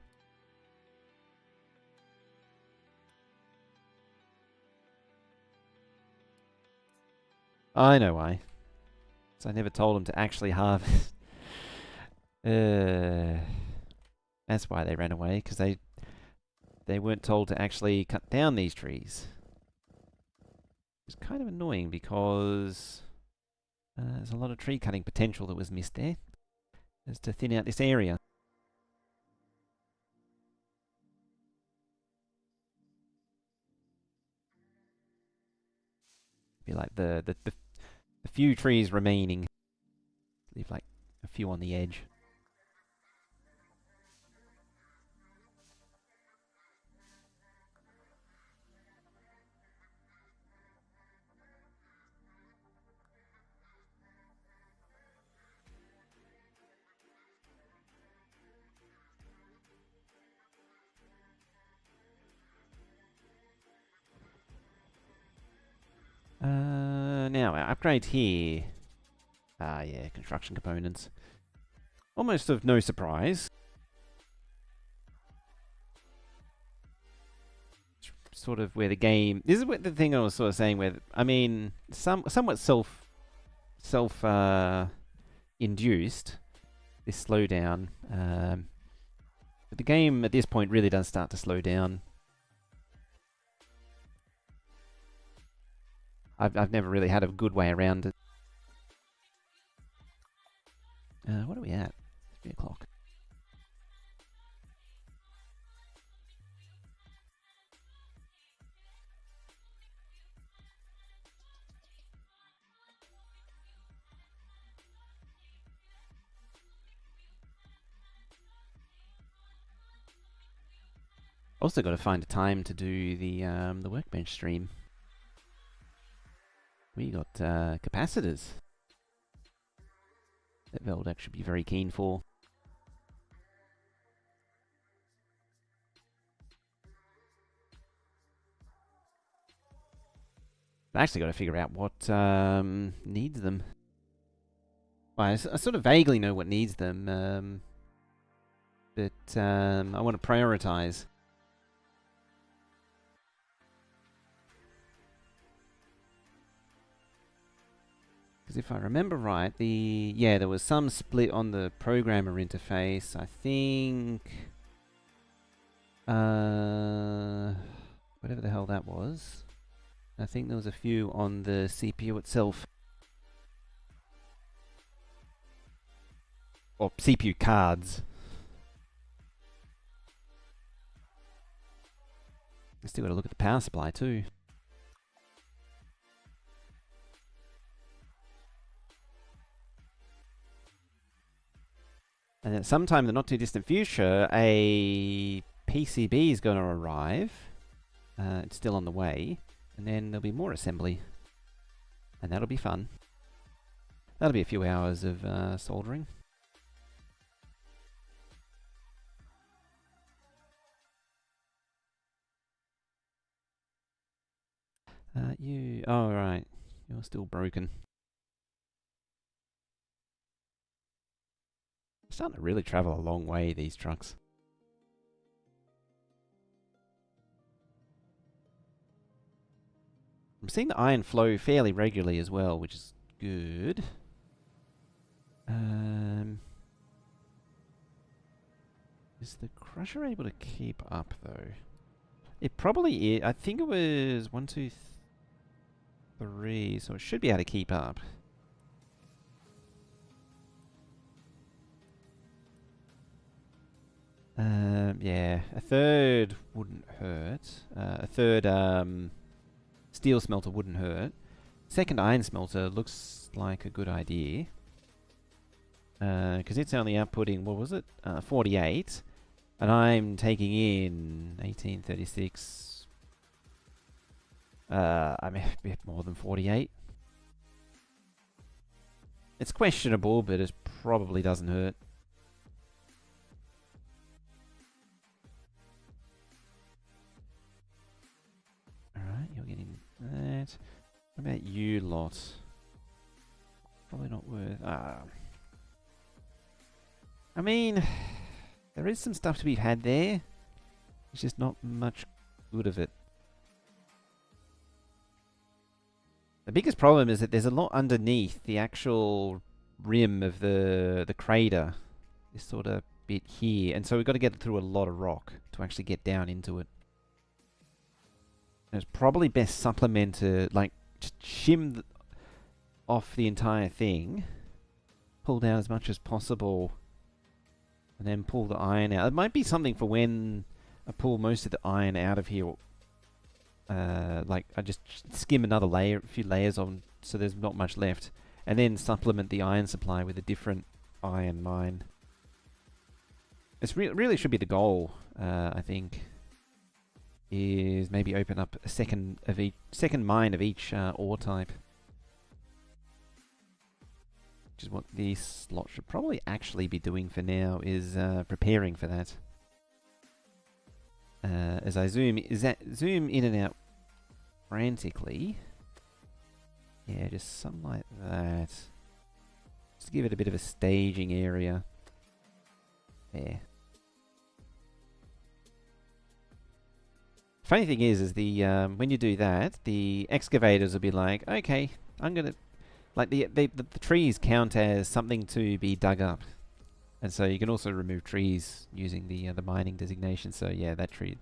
I know why. So I never told them to actually harvest. That's why they ran away, because they weren't told to actually cut down these trees. It's kind of annoying because there's a lot of tree cutting potential that was missed there. Is to thin out this area. Be like the few trees remaining. Leave like a few on the edge. Now, our upgrades here. Yeah, construction components. Almost of no surprise. Sort of where the game... This is what the thing I was sort of saying where, I mean, somewhat self-induced, this slowdown. But the game at this point really does start to slow down. I've never really had a good way around it. What are we at? 3 o'clock. Also got to find a time to do the workbench stream. We got capacitors that Veldak should be very keen for. I actually got to figure out what needs them. Well, I sort of vaguely know what needs them, but I want to prioritize. Because if I remember right, there was some split on the programmer interface. I think whatever the hell that was. I think there was a few on the CPU itself. Or CPU cards. I still got to look at the power supply too. And at sometime in the not too distant future, a PCB is going to arrive. It's still on the way. And then there'll be more assembly. And that'll be fun. That'll be a few hours of soldering. Oh right, you're still broken. They're starting to really travel a long way, these trucks. I'm seeing the iron flow fairly regularly as well, which is good. Is the crusher able to keep up though? It probably is. I think it was 1, 2, 3, so it should be able to keep up. Yeah, a third wouldn't hurt. A third steel smelter wouldn't hurt. Second iron smelter looks like a good idea. Because it's only outputting, what was it? 48. And I'm taking in 1836. I mean, a bit more than 48. It's questionable, but it probably doesn't hurt. Alright, you're getting that. What about you lot? Probably not worth... I mean, there is some stuff to be had there. It's just not much good of it. The biggest problem is that there's a lot underneath the actual rim of the crater. This sort of bit here. And so we've got to get through a lot of rock to actually get down into it. And it's probably best supplemented, like, just shim off the entire thing. Pull down as much as possible. And then pull the iron out. It might be something for when I pull most of the iron out of here. Like, I just skim another layer, a few layers on, so there's not much left. And then supplement the iron supply with a different iron mine. It's really should be the goal, I think. Is maybe open up a second mine of each ore type. Which is what this slot should probably actually be doing for now, is preparing for that. As I zoom in and out frantically. Yeah, just something like that. Just to give it a bit of a staging area. There. Funny thing is the when you do that, the excavators will be like, okay, I'm gonna Like the trees count as something to be dug up, and so you can also remove trees using the mining designation. So yeah, that tree.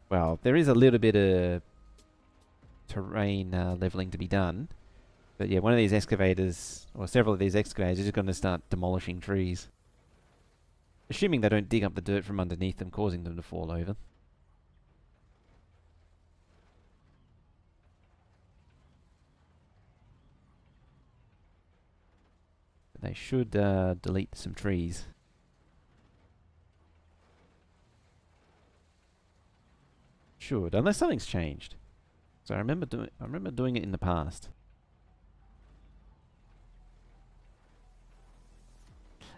Well, there is a little bit of terrain leveling to be done, but yeah, one of these excavators or several of these excavators is going to start demolishing trees, assuming they don't dig up the dirt from underneath them, causing them to fall over. They should delete some trees. Should, unless something's changed. So I remember doing it in the past.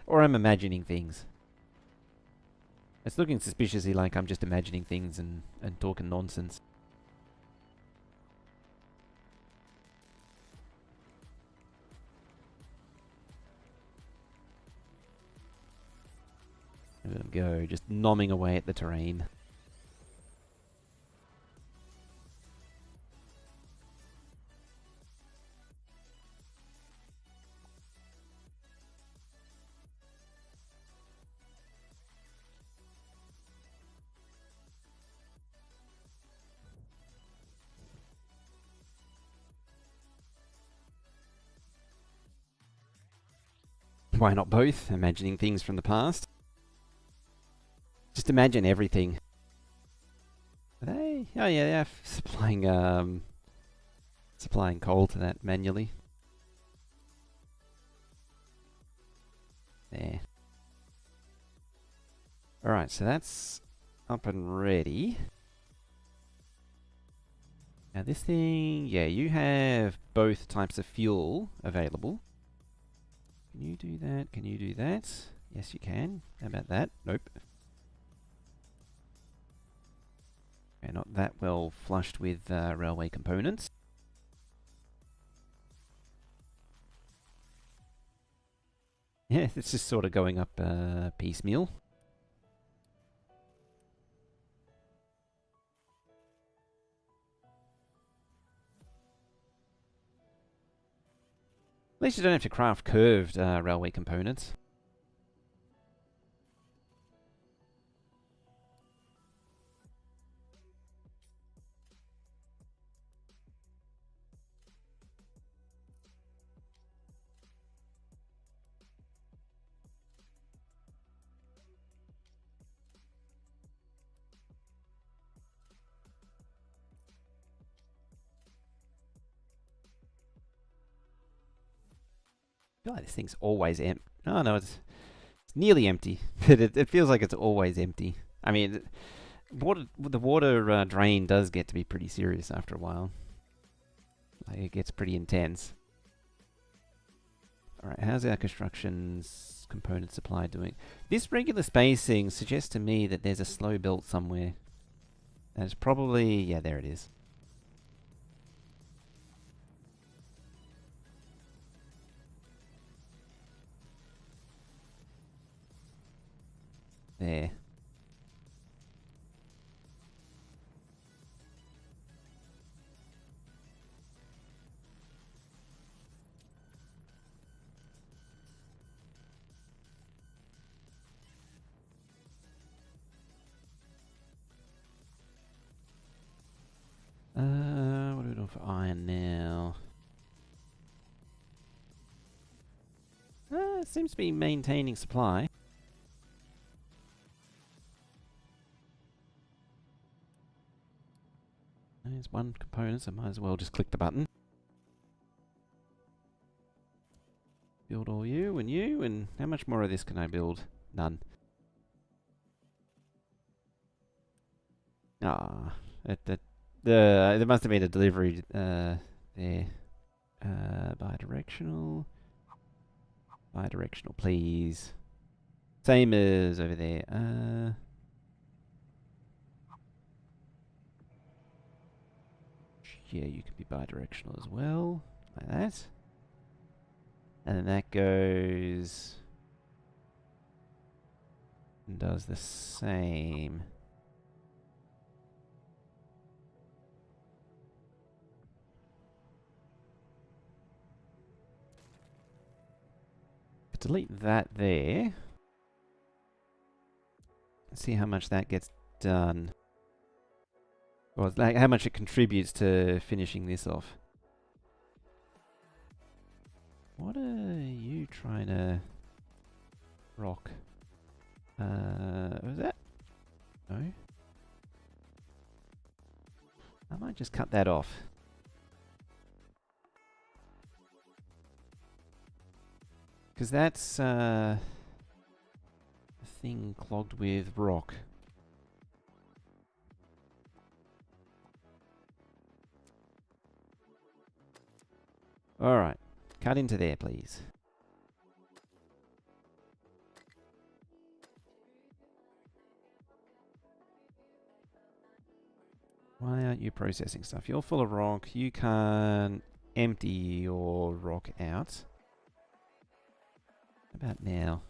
Or I'm imagining things. It's looking suspiciously like I'm just imagining things and talking nonsense. Look at them go, just nomming away at the terrain. Why not both? Imagining things from the past. Just imagine everything. Are they? Oh yeah, they're supplying coal to that manually. There. Alright, so that's up and ready. Now this thing, yeah, you have both types of fuel available. Can you do that? Can you do that? Yes, you can. How about that? Nope. Okay, not that well flushed with railway components. Yeah, it's just sort of going up piecemeal. At least you don't have to craft curved railway components. I feel like this thing's always empty. Oh no, it's nearly empty, but it feels like it's always empty. I mean, the water drain does get to be pretty serious after a while. Like, it gets pretty intense. Alright, how's our construction's component supply doing? This regular spacing suggests to me that there's a slow build somewhere. And it's probably... yeah, there it is. There. What are we doing for iron now? It seems to be maintaining supply. There's one component, so I might as well just click the button. Build all you, and how much more of this can I build? None. Ah, there must have been a delivery there. Bidirectional. Bidirectional, please. Same as over there. Yeah, you can be bidirectional as well, like that. And then that goes and does the same. delete that there. Let's see how much that gets done. Or like how much it contributes to finishing this off. What are you trying to rock? Was that? No. I might just cut that off. Because that's a thing clogged with rock. Alright, cut into there, please. Why aren't you processing stuff? You're full of rock. You can't empty your rock out. How about now?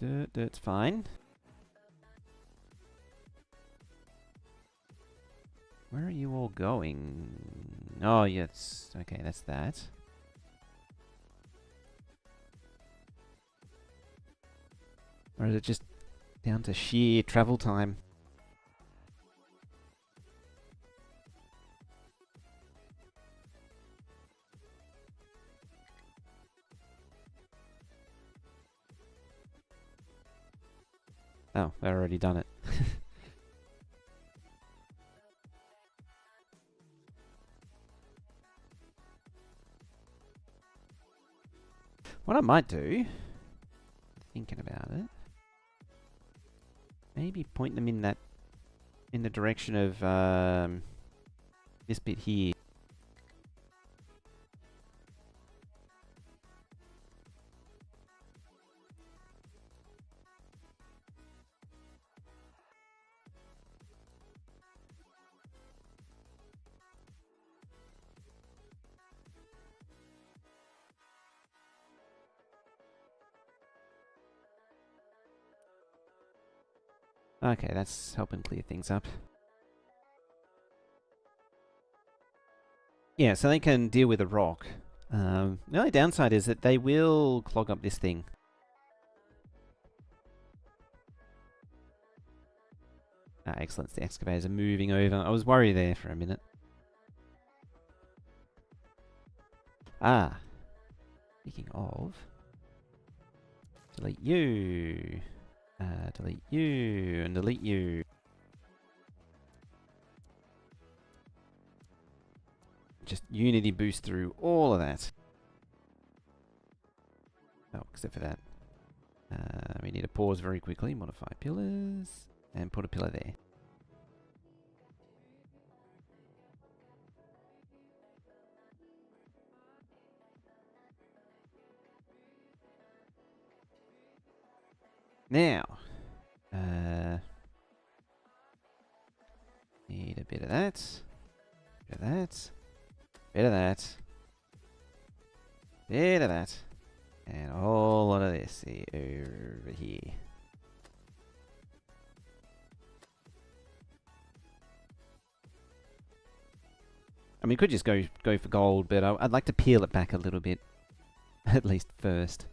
Dirt's fine. Where are you all going? Oh, yes. Okay, that's that. Or is it just down to sheer travel time? Oh, I've already done it. What I might do, thinking about it, maybe point them in the direction of this bit here. Okay, that's helping clear things up. Yeah, so they can deal with a rock. The only downside is that they will clog up this thing. Ah, excellent. The excavators are moving over. I was worried there for a minute. Ah. Speaking of... delete you. Delete you. And delete you. Just Unity boost through all of that. Oh, except for that. We need to pause very quickly. Modify pillars. And put a pillar there. Now. Need a bit of that. Bit of that. Bit of that. Bit of that. And a whole lot of this over here. I mean, we could just go for gold, but I'd like to peel it back a little bit, at least first.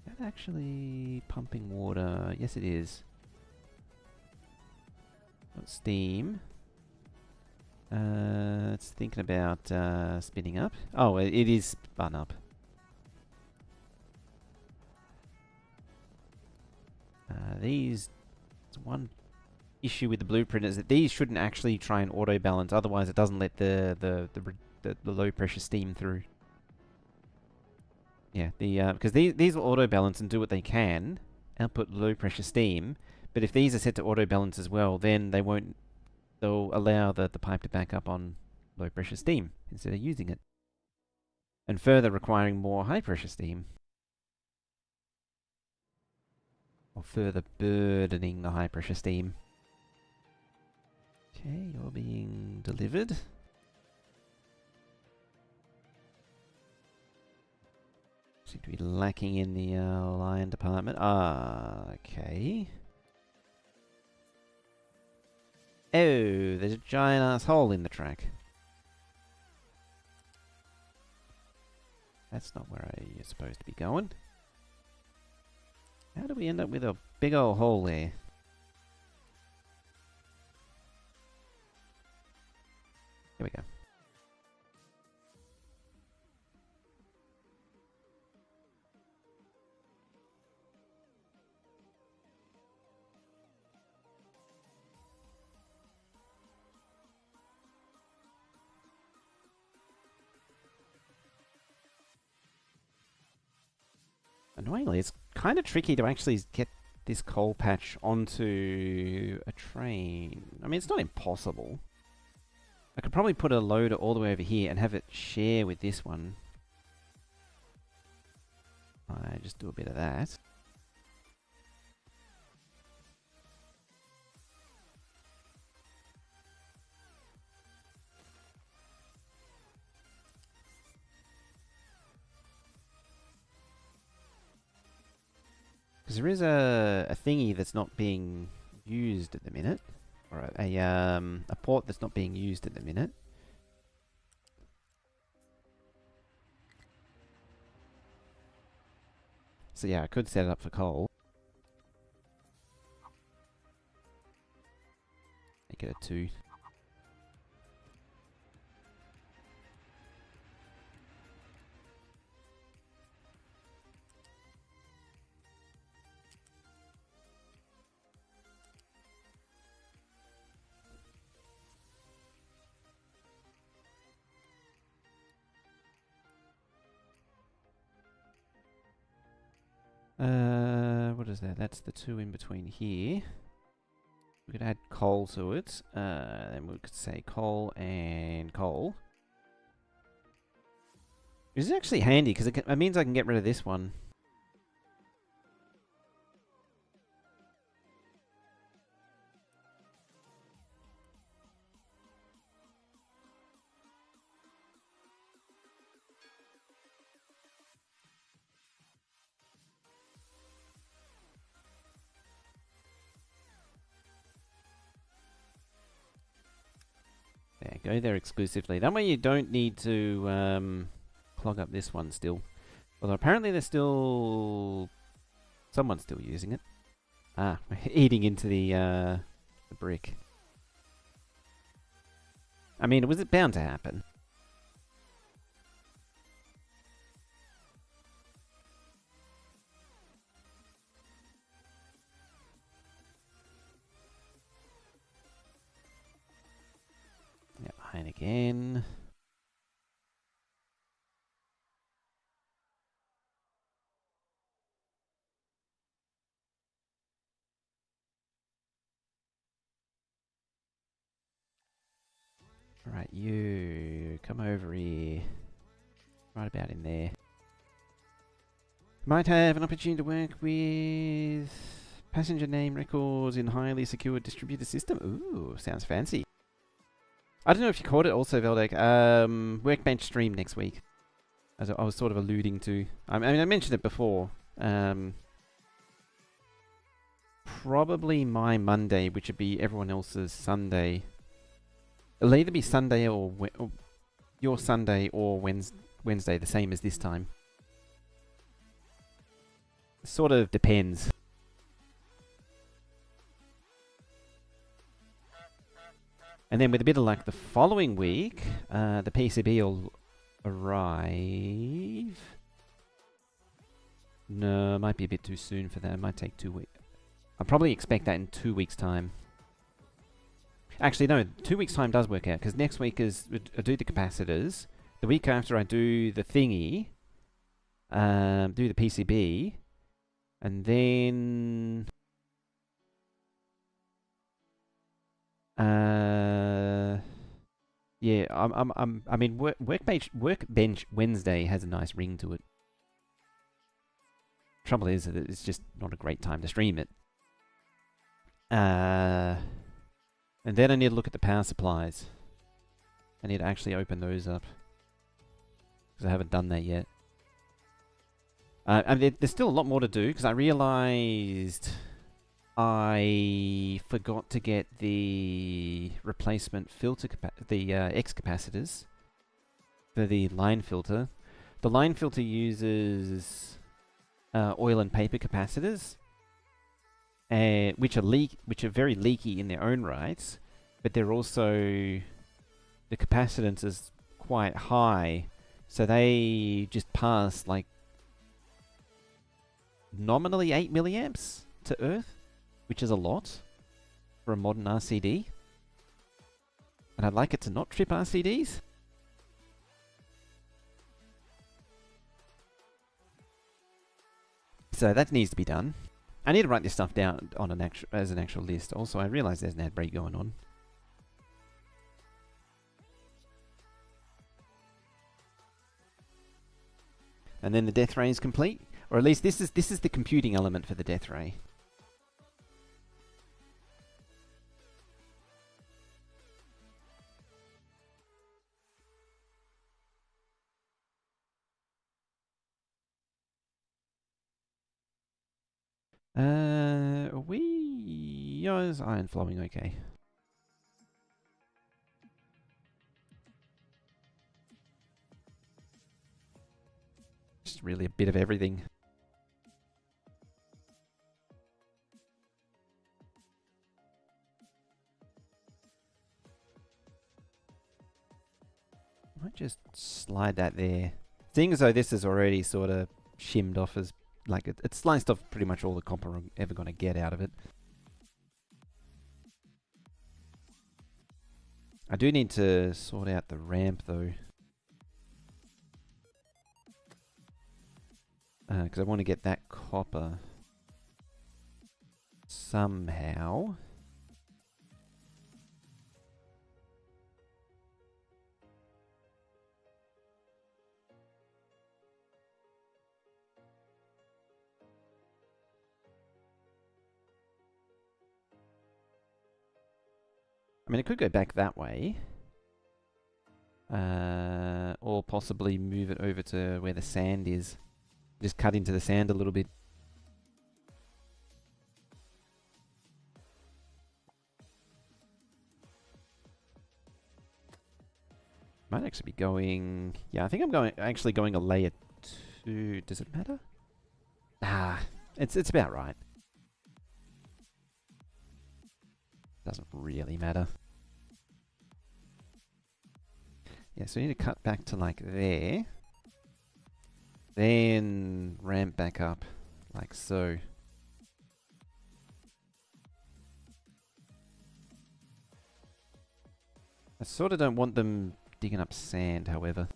Is that actually pumping water? Yes, it is. Got steam. It's thinking about spinning up. Oh, it is spun up. These, one issue with the blueprint is that these shouldn't actually try and auto balance. Otherwise, it doesn't let the low pressure steam through. Yeah, because these will auto balance and do what they can, output low pressure steam. But if these are set to auto balance as well, then they won't. They'll allow the pipe to back up on low pressure steam instead of using it, and further requiring more high pressure steam. Or further burdening the high pressure steam. Okay, you're being delivered. Seem to be lacking in the lion department. Ah, okay. Oh, there's a giant ass hole in the track. That's not where you're supposed to be going. How do we end up with a big old hole there? Here we go. Annoyingly, it's kind of tricky to actually get this coal patch onto a train. I mean, it's not impossible. I could probably put a loader all the way over here and have it share with this one. I just do a bit of that. Because there is a thingy that's not being used at the minute. Or a port that's not being used at the minute. So yeah, I could set it up for coal. Make it a 2. What is that? That's the 2 in between here. We could add coal to it. Then we could say coal and coal. This is actually handy because it means I can get rid of this one. There, go there exclusively. That way you don't need to clog up this one still. Although apparently there's still... someone's still using it. Ah, eating into the brick. I mean, was it bound to happen? Yep, iron again. Right, you come over here. Right about in there. Might have an opportunity to work with passenger name records in highly secure distributed system. Ooh, sounds fancy. I don't know if you caught it also, Veldek. Workbench stream next week. As I was sort of alluding to. I mean, I mentioned it before. Probably my Monday, which would be everyone else's Sunday. It'll either be Sunday or your Sunday or Wednesday, the same as this time. Sort of depends. And then with a bit of luck, the following week, the PCB will arrive. No, it might be a bit too soon for that. It might take 2 weeks. I'll probably expect that in 2 weeks' time. Actually, no, 2 weeks' time does work out, because next week is I do the capacitors. The week after I do the thingy, do the PCB, and then yeah, I mean, workbench Wednesday has a nice ring to it. Trouble is that it's just not a great time to stream it. And then I need to look at the power supplies. I need to actually open those up. Because I haven't done that yet. I mean, there's still a lot more to do, because I realized I forgot to get the replacement filter, X capacitors for the line filter. The line filter uses oil and paper capacitors, which are very leaky in their own rights, but they're also, the capacitance is quite high, so they just pass like nominally 8 milliamps to Earth, which is a lot for a modern RCD. And I'd like it to not trip RCDs. So that needs to be done. I need to write this stuff down on as an actual list. Also, I realise there's an ad break going on. And then the death ray is complete, or at least this is the computing element for the death ray. Is iron flowing okay? Just really a bit of everything. I might just slide that there. Seeing as though this is already sort of shimmed off as, like, it's sliced off pretty much all the copper I'm ever going to get out of it. I do need to sort out the ramp though. Because I want to get that copper somehow. I mean, it could go back that way. Or possibly move it over to where the sand is. Just cut into the sand a little bit. Might actually be going... Yeah, I think I'm actually going a layer 2. Does it matter? Ah, it's about right. Doesn't really matter. Yeah, so you need to cut back to like there. Then ramp back up like so. I sort of don't want them digging up sand, however.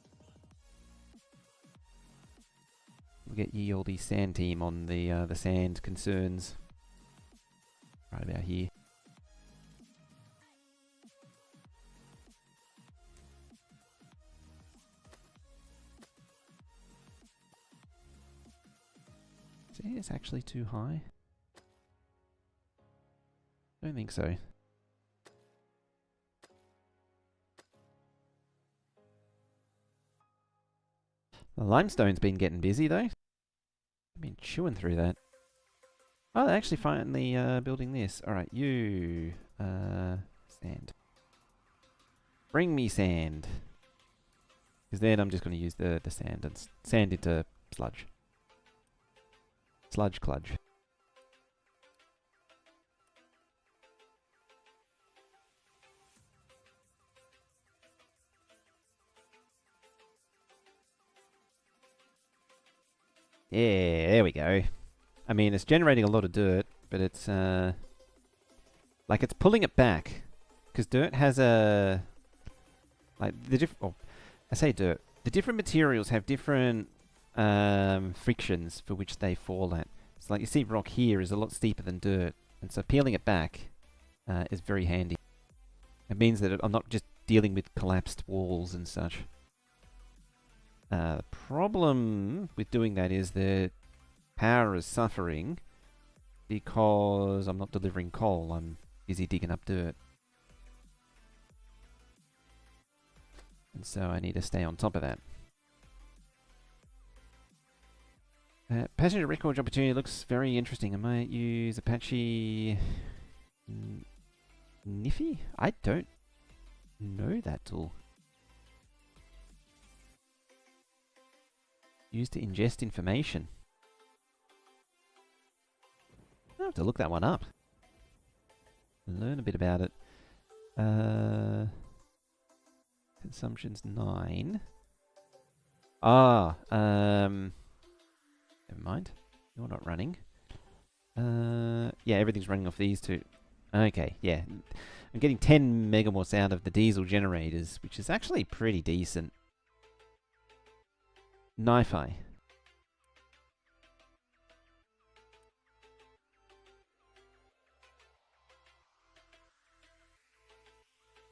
We'll get ye olde sand team on the sand concerns. Right about here. See, it's actually too high. Don't think so. The limestone's been getting busy though. I've been chewing through that. Oh, they're actually finally building this. Alright, you... sand. Bring me sand. Because then I'm just going to use the sand and sand into sludge. Sludge cludge. Yeah, there we go. I mean, it's generating a lot of dirt, but it's, like, it's pulling it back. Because dirt has a... Like, I say dirt. The different materials have different frictions for which they fall at. So, like, you see rock here is a lot steeper than dirt. And so peeling it back is very handy. It means that I'm not just dealing with collapsed walls and such. The problem with doing that is that power is suffering because I'm not delivering coal. I'm busy digging up dirt. And so I need to stay on top of that. Passenger record opportunity looks very interesting. I might use Apache Niffy? I don't know that tool. Used to ingest information. I'll have to look that one up. Learn a bit about it. Consumption's 9. Never mind. You're not running. Yeah, everything's running off these two. Okay, yeah. I'm getting 10 megawatts out of the diesel generators, which is actually pretty decent. Ni-Fi.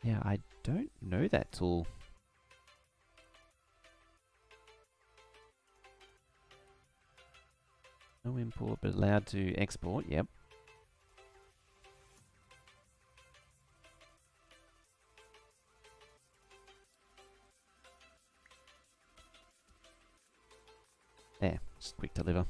Yeah, I don't know that tool. No import, but allowed to export. Yep. There, just quick deliver.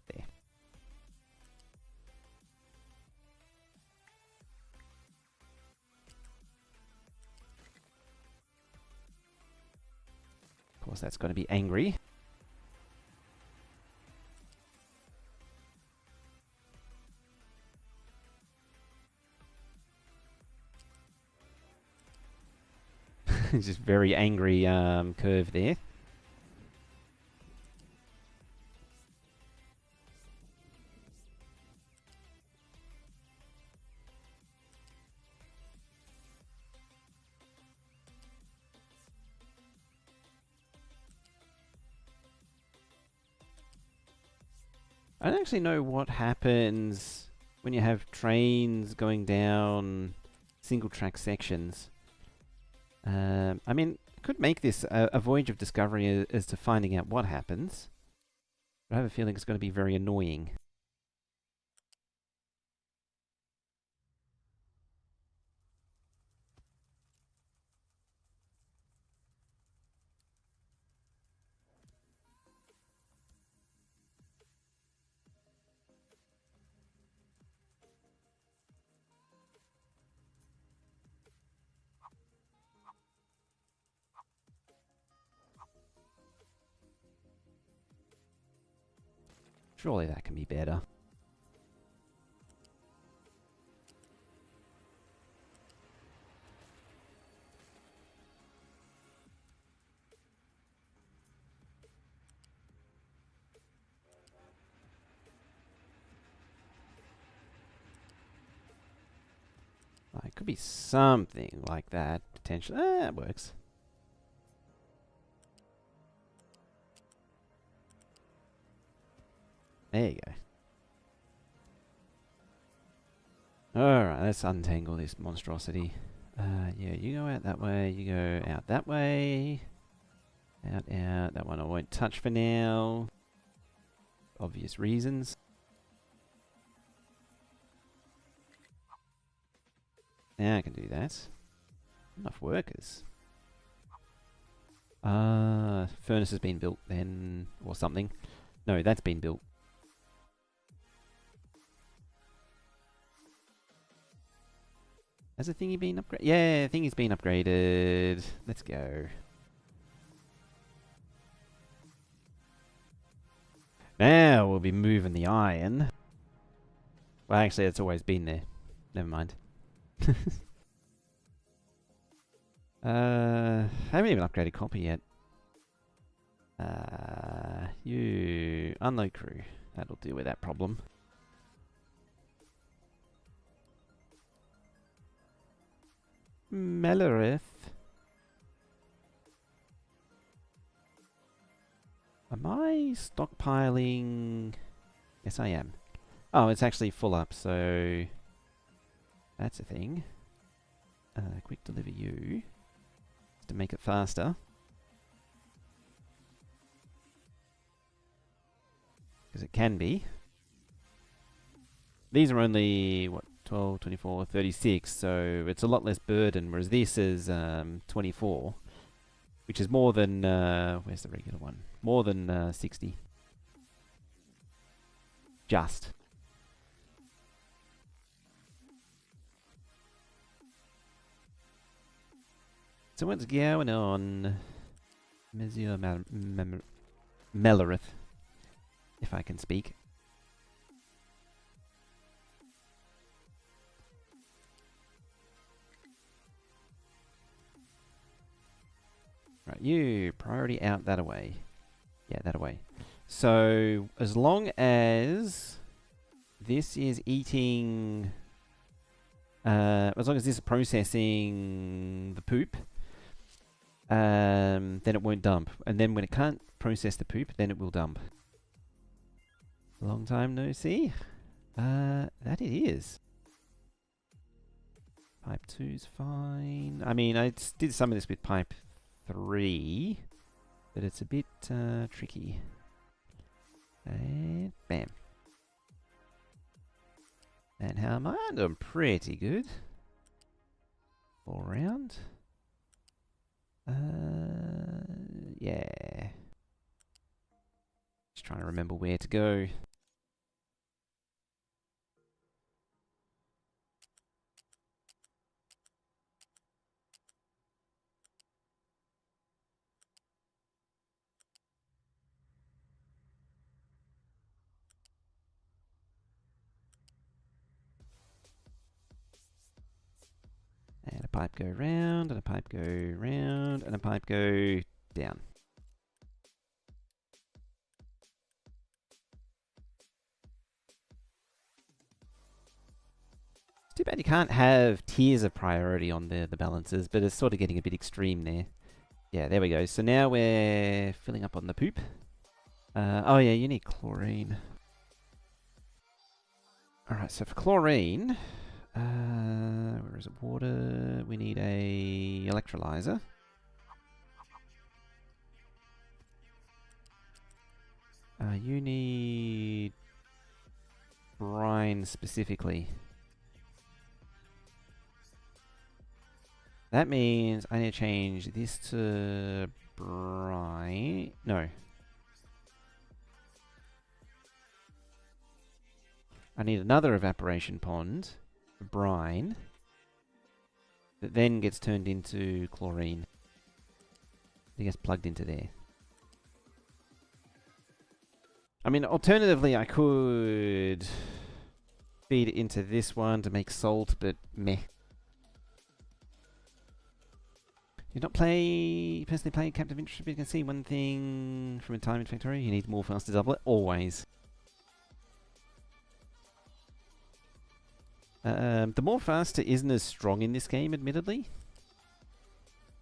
There. Of course, that's going to be angry. Just very angry curve there. I don't actually know what happens when you have trains going down single track sections. I mean, could make this a voyage of discovery as to finding out what happens. But I have a feeling it's going to be very annoying. Surely that can be better. It could be something like that, potentially. That works. There you go. Alright, let's untangle this monstrosity. Yeah, you go out that way, you go out that way. Out. That one I won't touch for now. Obvious reasons. Now I can do that. Enough workers. Furnace has been built then, or something. No, that's been built. Has the thingy been upgraded? Yeah, thingy's been upgraded. Let's go. Now we'll be moving the iron. Well, actually, it's always been there. Never mind. Haven't even upgraded copper yet. You unload crew. That'll deal with that problem. Melorith. Am I stockpiling? Yes, I am. Oh, it's actually full up, so that's a thing. Quick deliver you to make it faster. it can be. These are only, what, 12, 24, 36, so it's a lot less burden, whereas this is 24, which is more than, where's the regular one? More than 60. Just. So what's going on? Monsieur Mellerith, if I can speak. Right, you, priority out, that away. Yeah, that away. So, as long as this is eating, as long as this is processing the poop, then it won't dump. And then when it can't process the poop, then it will dump. Long time no see. That it is. Pipe 2's fine. I mean, I did some of this with pipe 3, but it's a bit tricky. And bam. And how am I? I'm pretty good. All round. Yeah. Just trying to remember where to go. And a pipe go round, and a pipe go round, and a pipe go down. It's too bad you can't have tiers of priority on the balances, but it's sort of getting a bit extreme there. Yeah, there we go. So now we're filling up on the poop. Oh yeah, you need chlorine. Alright, so for chlorine, where is it? Water. We need a electrolyzer. You need brine specifically. That means I need to change this to brine. No. I need another evaporation pond for brine that then gets turned into chlorine. It gets plugged into there. I mean, alternatively, I could feed it into this one to make salt, but meh. You not personally play Captive Interest, but you can see one thing from a time in Factorio. You need more fast to double it, always. The more faster isn't as strong in this game, admittedly.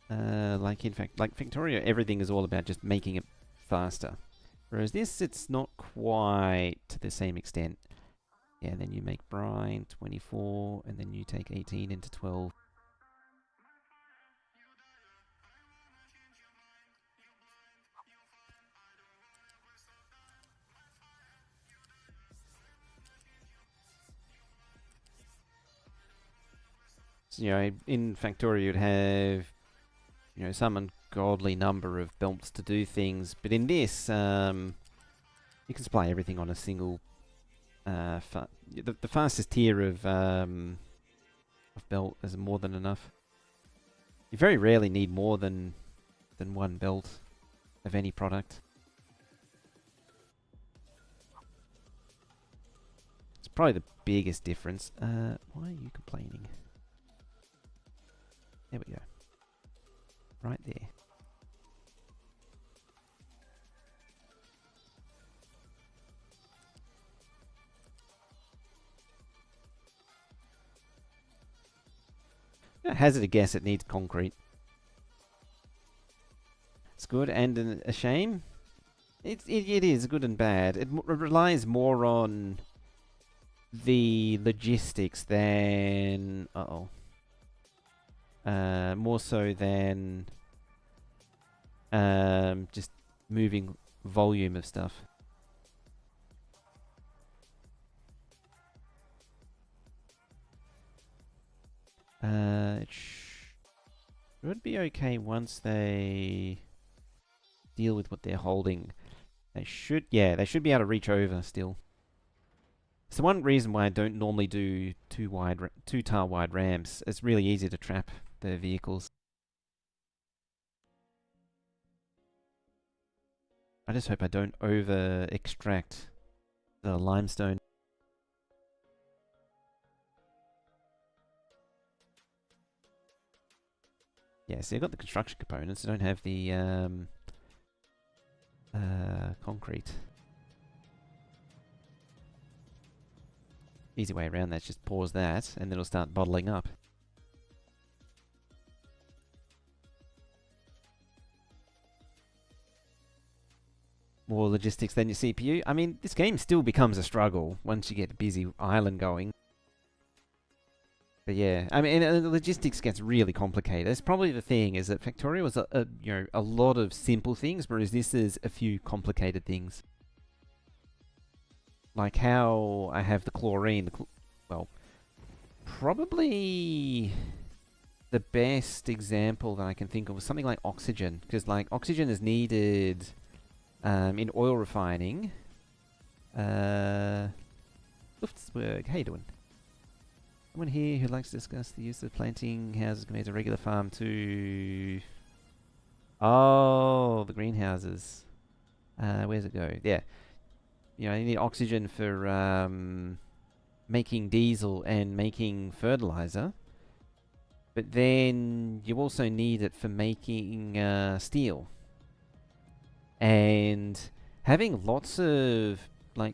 Like Factorio, everything is all about just making it faster. Whereas this, it's not quite to the same extent. Yeah, and then you make brine, 24, and then you take 18 into 12. So, you know, in Factorio you'd have, you know, some ungodly number of belts to do things, but in this, you can supply everything on a single, the fastest tier of belt is more than enough. You very rarely need more than one belt of any product. It's probably the biggest difference. Why are you complaining? There we go. Right there. Hazard a guess, it needs concrete. It's good and a shame. It is good and bad. It relies more on the logistics than... more so than just moving volume of stuff. It should be okay once they deal with what they're holding. They should, yeah, they should be able to reach over still. It's the one reason why I don't normally do two tile wide ramps. It's really easy to trap the vehicles. I just hope I don't over extract the limestone. Yeah, see, I've got the construction components. I don't have the concrete. Easy way around that is just pause that, and then it'll start bottling up. More logistics than your CPU. I mean, this game still becomes a struggle once you get a busy island going. But yeah, I mean, the logistics gets really complicated. That's probably the thing, is that Factorio was a lot of simple things, whereas this is a few complicated things. Like how I have the chlorine. Well, probably the best example that I can think of was something like oxygen, because like oxygen is needed in oil refining. Luftsburg, how you doing? Someone here who likes to discuss the use of planting houses compared to regular farm to... Oh, the greenhouses. Where's it go? Yeah. You know, you need oxygen for making diesel and making fertilizer. But then you also need it for making steel. And having lots of, like,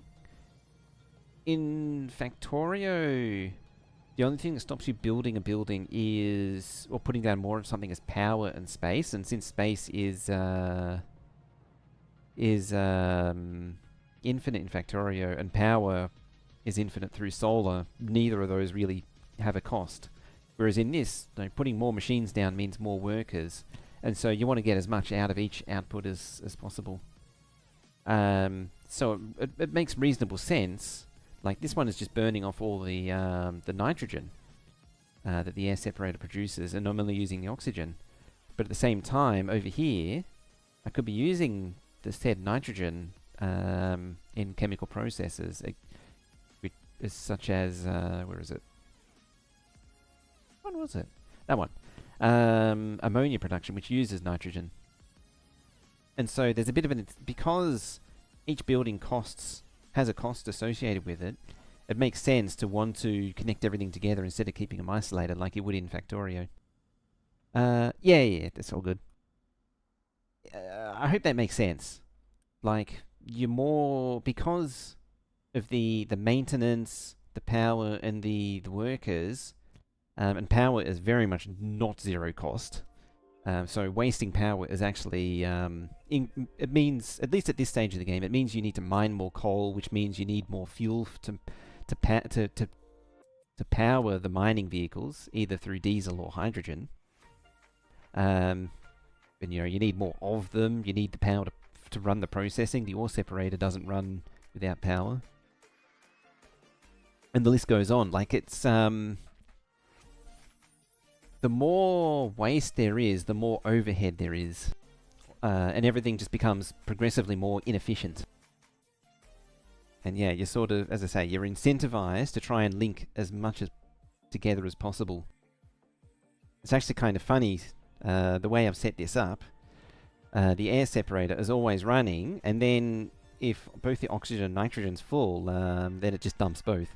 in Factorio, the only thing that stops you building a building is, or putting down more of something, is power and space. And since space is infinite in Factorio, and power is infinite through solar, neither of those really have a cost. Whereas in this, you know, putting more machines down means more workers, and so you want to get as much out of each output as possible. So it makes reasonable sense. Like this one is just burning off all the nitrogen that the air separator produces, and I'm only using the oxygen. But at the same time, over here, I could be using the said nitrogen in chemical processes, such as where is it? What was it? That one. Ammonia production, which uses nitrogen. And so there's a bit of an... Because each building has a cost associated with it, it makes sense to want to connect everything together instead of keeping them isolated like you would in Factorio. Yeah, that's all good. I hope that makes sense. Like, you're more... Because of the maintenance, the power, and the workers... and power is very much not zero cost. So wasting power is actually... it means, at least at this stage of the game, it means you need to mine more coal, which means you need more fuel to power the mining vehicles, either through diesel or hydrogen. And you know, you need more of them. You need the power to run the processing. The ore separator doesn't run without power. And the list goes on. Like, it's... the more waste there is, the more overhead there is. And everything just becomes progressively more inefficient. And yeah, you're sort of, as I say, you're incentivized to try and link as much together as possible. It's actually kind of funny, the way I've set this up. The air separator is always running, and then if both the oxygen and nitrogen's full, then it just dumps both.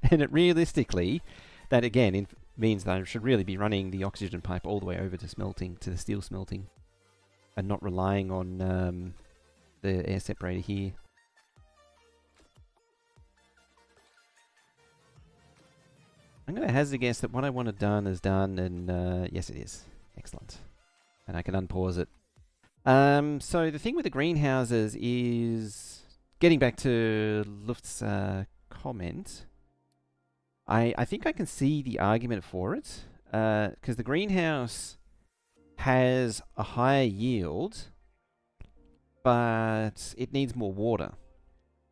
And it realistically, that again means that I should really be running the oxygen pipe all the way over to smelting, to the steel smelting, and not relying on the air separator here. I'm going to hazard a guess that what I want done is done, and yes it is. Excellent. And I can unpause it. So the thing with the greenhouses is, getting back to Luft's comment, I think I can see the argument for it, because the greenhouse has a higher yield, but it needs more water.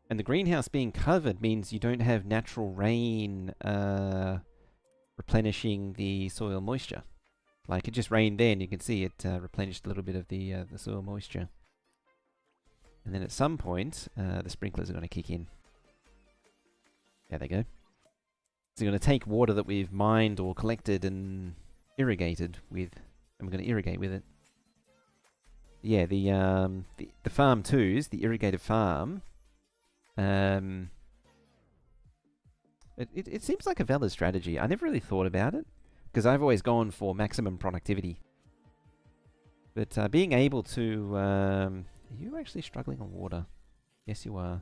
And the greenhouse being covered means you don't have natural rain replenishing the soil moisture. Like it just rained then, you can see it replenished a little bit of the soil moisture. And then at some point, the sprinklers are going to kick in. There they go. So you're going to take water that we've mined or collected and irrigated with, and we're going to irrigate with it. Yeah, the farm 2s, the irrigated farm, it seems like a valid strategy. I never really thought about it, because I've always gone for maximum productivity. But being able to... are you actually struggling on water? Yes, you are.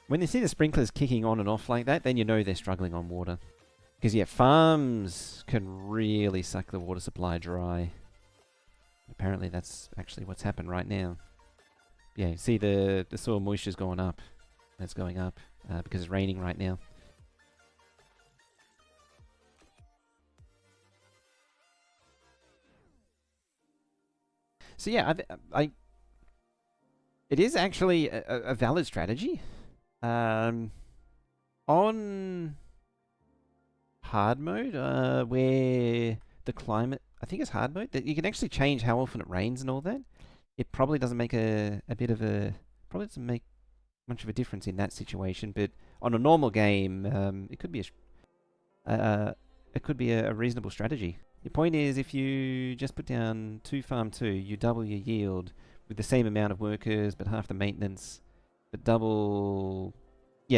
When you see the sprinklers kicking on and off like that, then you know they're struggling on water. Because, yeah, farms can really suck the water supply dry. Apparently that's actually what's happened right now. Yeah, see the soil moisture's going up. It's going up because it's raining right now. So yeah, it is actually a valid strategy. On hard mode, where the climate, I think it's hard mode, that you can actually change how often it rains and all that. It probably doesn't make probably doesn't make much of a difference in that situation. But on a normal game, it could be a reasonable strategy. Your point is, if you just put down 2 farm 2, you double your yield with the same amount of workers, but half the maintenance, but double the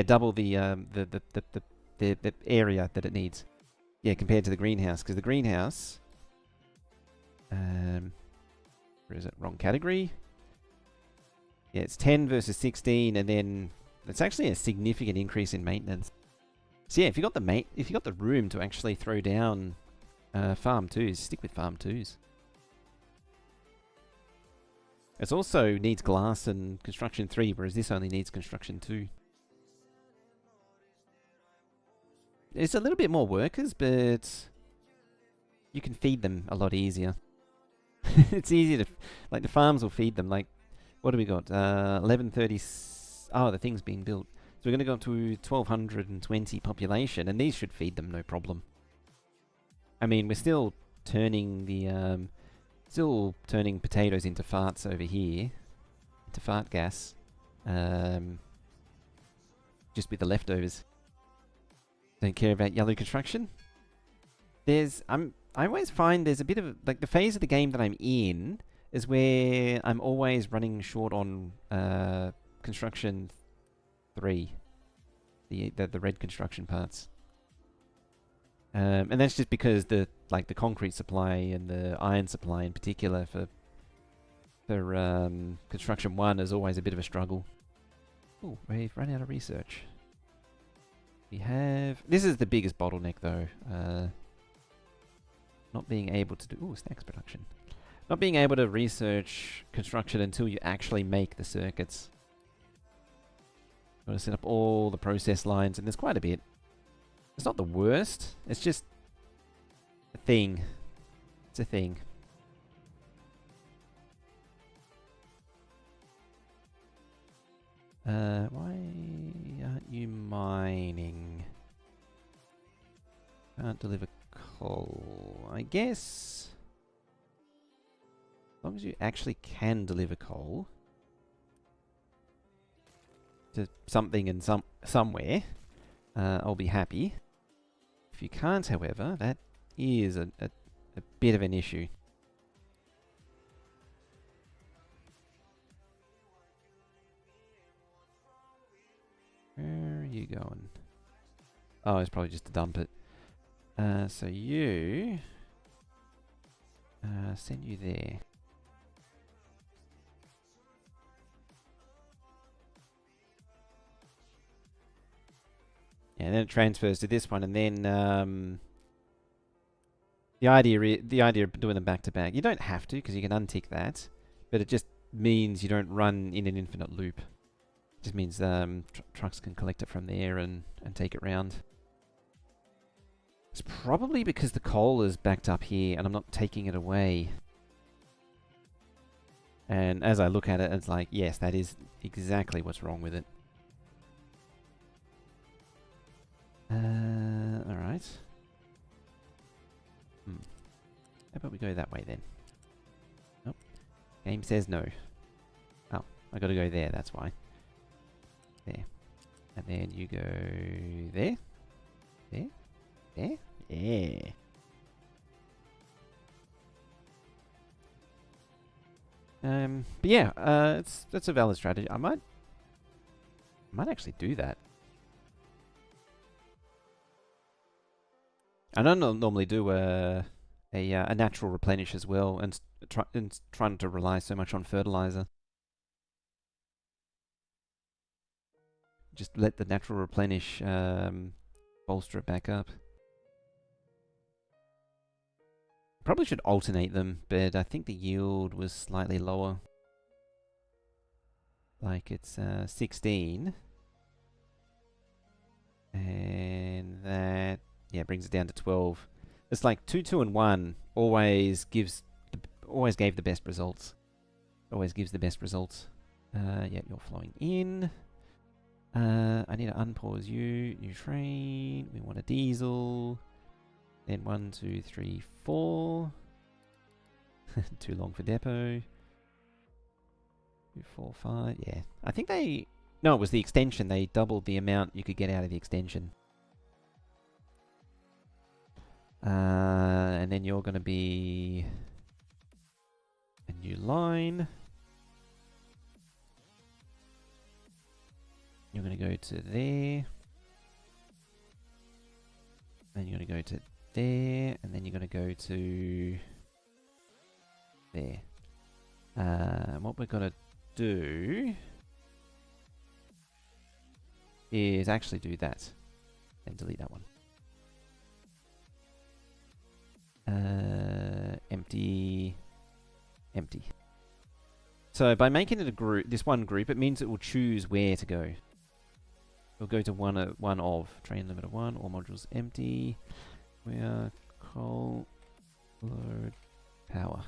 area that it needs. Yeah, compared to the greenhouse, because the greenhouse, where is it? Wrong category. Yeah, it's 10 versus 16, and then it's actually a significant increase in maintenance. So yeah, if you got the room to actually throw down farm 2s, stick with farm 2s. It also needs glass and construction 3, whereas this only needs construction 2. It's a little bit more workers, but you can feed them a lot easier. It's easy to, like the farms will feed them. Like, what do we got? 1130. Oh, the thing's being built. So we're going to go up to 1220 population, and these should feed them no problem. I mean, we're still turning the potatoes into farts over here, into fart gas, just with the leftovers. Don't care about yellow construction. I always find there's a bit of like the phase of the game that I'm in is where I'm always running short on construction 3, the red construction parts. And that's just because the concrete supply and the iron supply in particular for construction 1 is always a bit of a struggle. Oh, we've run out of research. This is the biggest bottleneck though. Not being able to do snacks production. Not being able to research construction until you actually make the circuits. Got to set up all the process lines, and there's quite a bit. It's not the worst. It's just a thing. It's a thing. Why aren't you mining? Can't deliver coal. I guess as long as you actually can deliver coal to something and somewhere, I'll be happy. If you can't, however, that is a bit of an issue. Where are you going? Oh, it's probably just to dump it. So you... send you there. Yeah, and then it transfers to this one, and then the idea of doing them back to back. You don't have to, because you can untick that, but it just means you don't run in an infinite loop. It just means trucks can collect it from there and take it round. It's probably because the coal is backed up here, and I'm not taking it away. And as I look at it, it's like, yes, that is exactly what's wrong with it. Alright. right? How about we go that way then? Nope. Game says no. Oh, I gotta go there, that's why. There. And then you go there. There. There. Yeah. But yeah, that's a valid strategy. I might actually do that. I don't normally do a natural replenish as well, and trying to rely so much on fertilizer. Just let the natural replenish bolster it back up. Probably should alternate them, but I think the yield was slightly lower. Like it's 16. And that, yeah, brings it down to 12. It's like 2, 2, and 1 always gave the best results. Always gives the best results. Yeah, you're flowing in. I need to unpause you. New train. We want a diesel. Then 1, 2, 3, 4. Too long for depot. 2, 4, 5. Yeah. I think they... No, it was the extension. They doubled the amount you could get out of the extension. And then you're going to be a new line. You're going to go to there. Then you're going to go to there. And then you're going to go to there. What we're going to do is actually do that. And delete that one. Empty. Empty. So by making it a group, this one group, it means it will choose where to go. We'll go to one of train limiter 1, all modules empty. We are coal load power.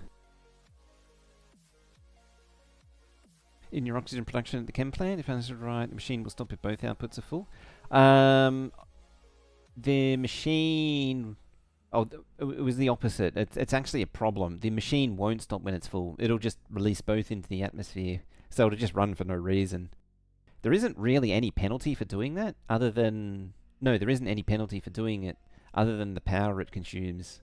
In your oxygen production at the chem plant, if I understood right, the machine will stop if both outputs are full. The machine... Oh, it was the opposite. It's actually a problem. The machine won't stop when it's full. It'll just release both into the atmosphere. So it'll just run for no reason. There isn't really any penalty for doing that, other than... No, there isn't any penalty for doing it, other than the power it consumes.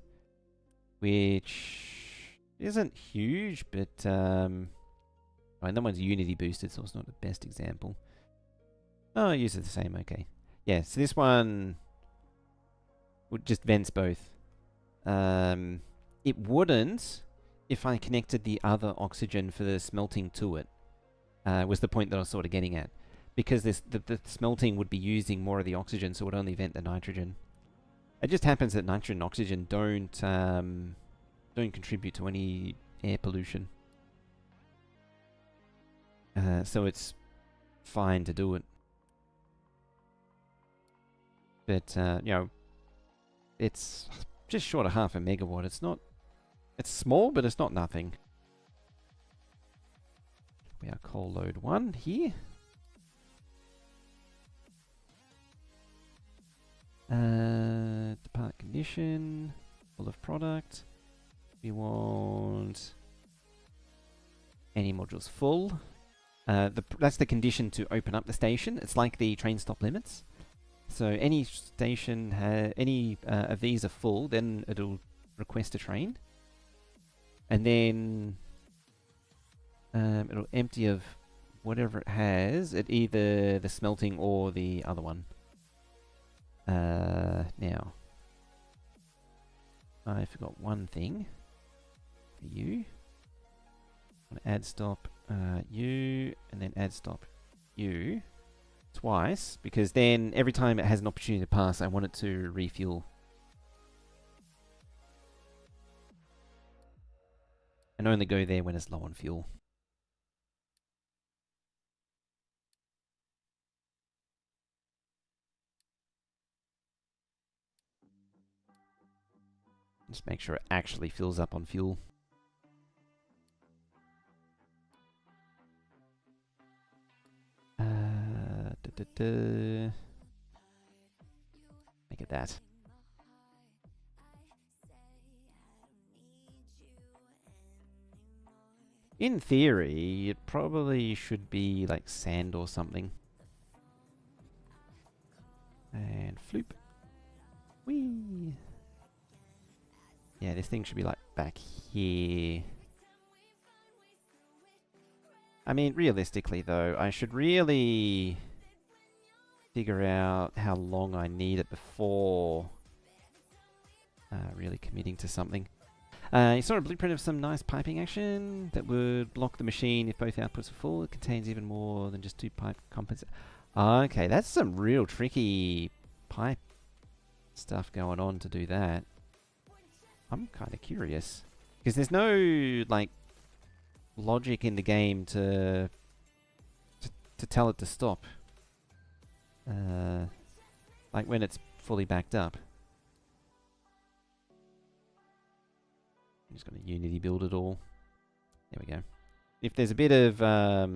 Which isn't huge, but... I mean, that one's Unity boosted, so it's not the best example. Oh, I use it the same, okay. Yeah, so this one... would just vents both. It wouldn't if I connected the other oxygen for the smelting to it. Was the point that I was sort of getting at. Because the smelting would be using more of the oxygen, so it would only vent the nitrogen. It just happens that nitrogen and oxygen don't contribute to any air pollution. So it's fine to do it. But, you know, it's just short of 0.5 megawatt. It's not... It's small, but it's not nothing. We are coal load 1 here. Depart condition. Full of product. We want... any modules full. That's the condition to open up the station. It's like the train stop limits. So any station, any of these are full, then it'll request a train. And then it'll empty of whatever it has at either the smelting or the other one. Now, I forgot one thing for you. I'm going to add stop you, and then add stop you. Twice, because then every time it has an opportunity to pass, I want it to refuel. And only go there when it's low on fuel. Just make sure it actually fills up on fuel. Make it that. In theory, it probably should be like sand or something. And floop. Whee! Yeah, this thing should be like back here. I mean, realistically though, I should really figure out how long I need it before really committing to something. You saw a blueprint of some nice piping action that would block the machine if both outputs are full. It contains even more than just 2 pipe composite. Okay, that's some real tricky pipe stuff going on to do that. I'm kind of curious. Because there's no, like, logic in the game to tell it to stop. Like when it's fully backed up. I'm just going to Unity build it all. There we go. If there's a bit of a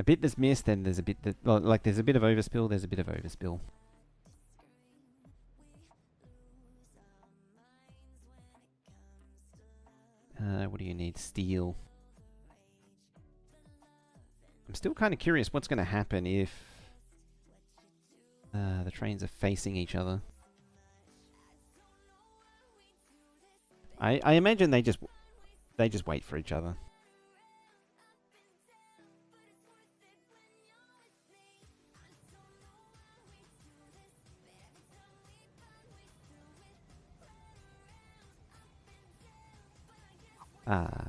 bit that's missed, then there's a bit that, well, like there's a bit of overspill, there's a bit of overspill. What do you need? Steel. I'm still kind of curious what's going to happen if the trains are facing each other. I imagine they just wait for each other.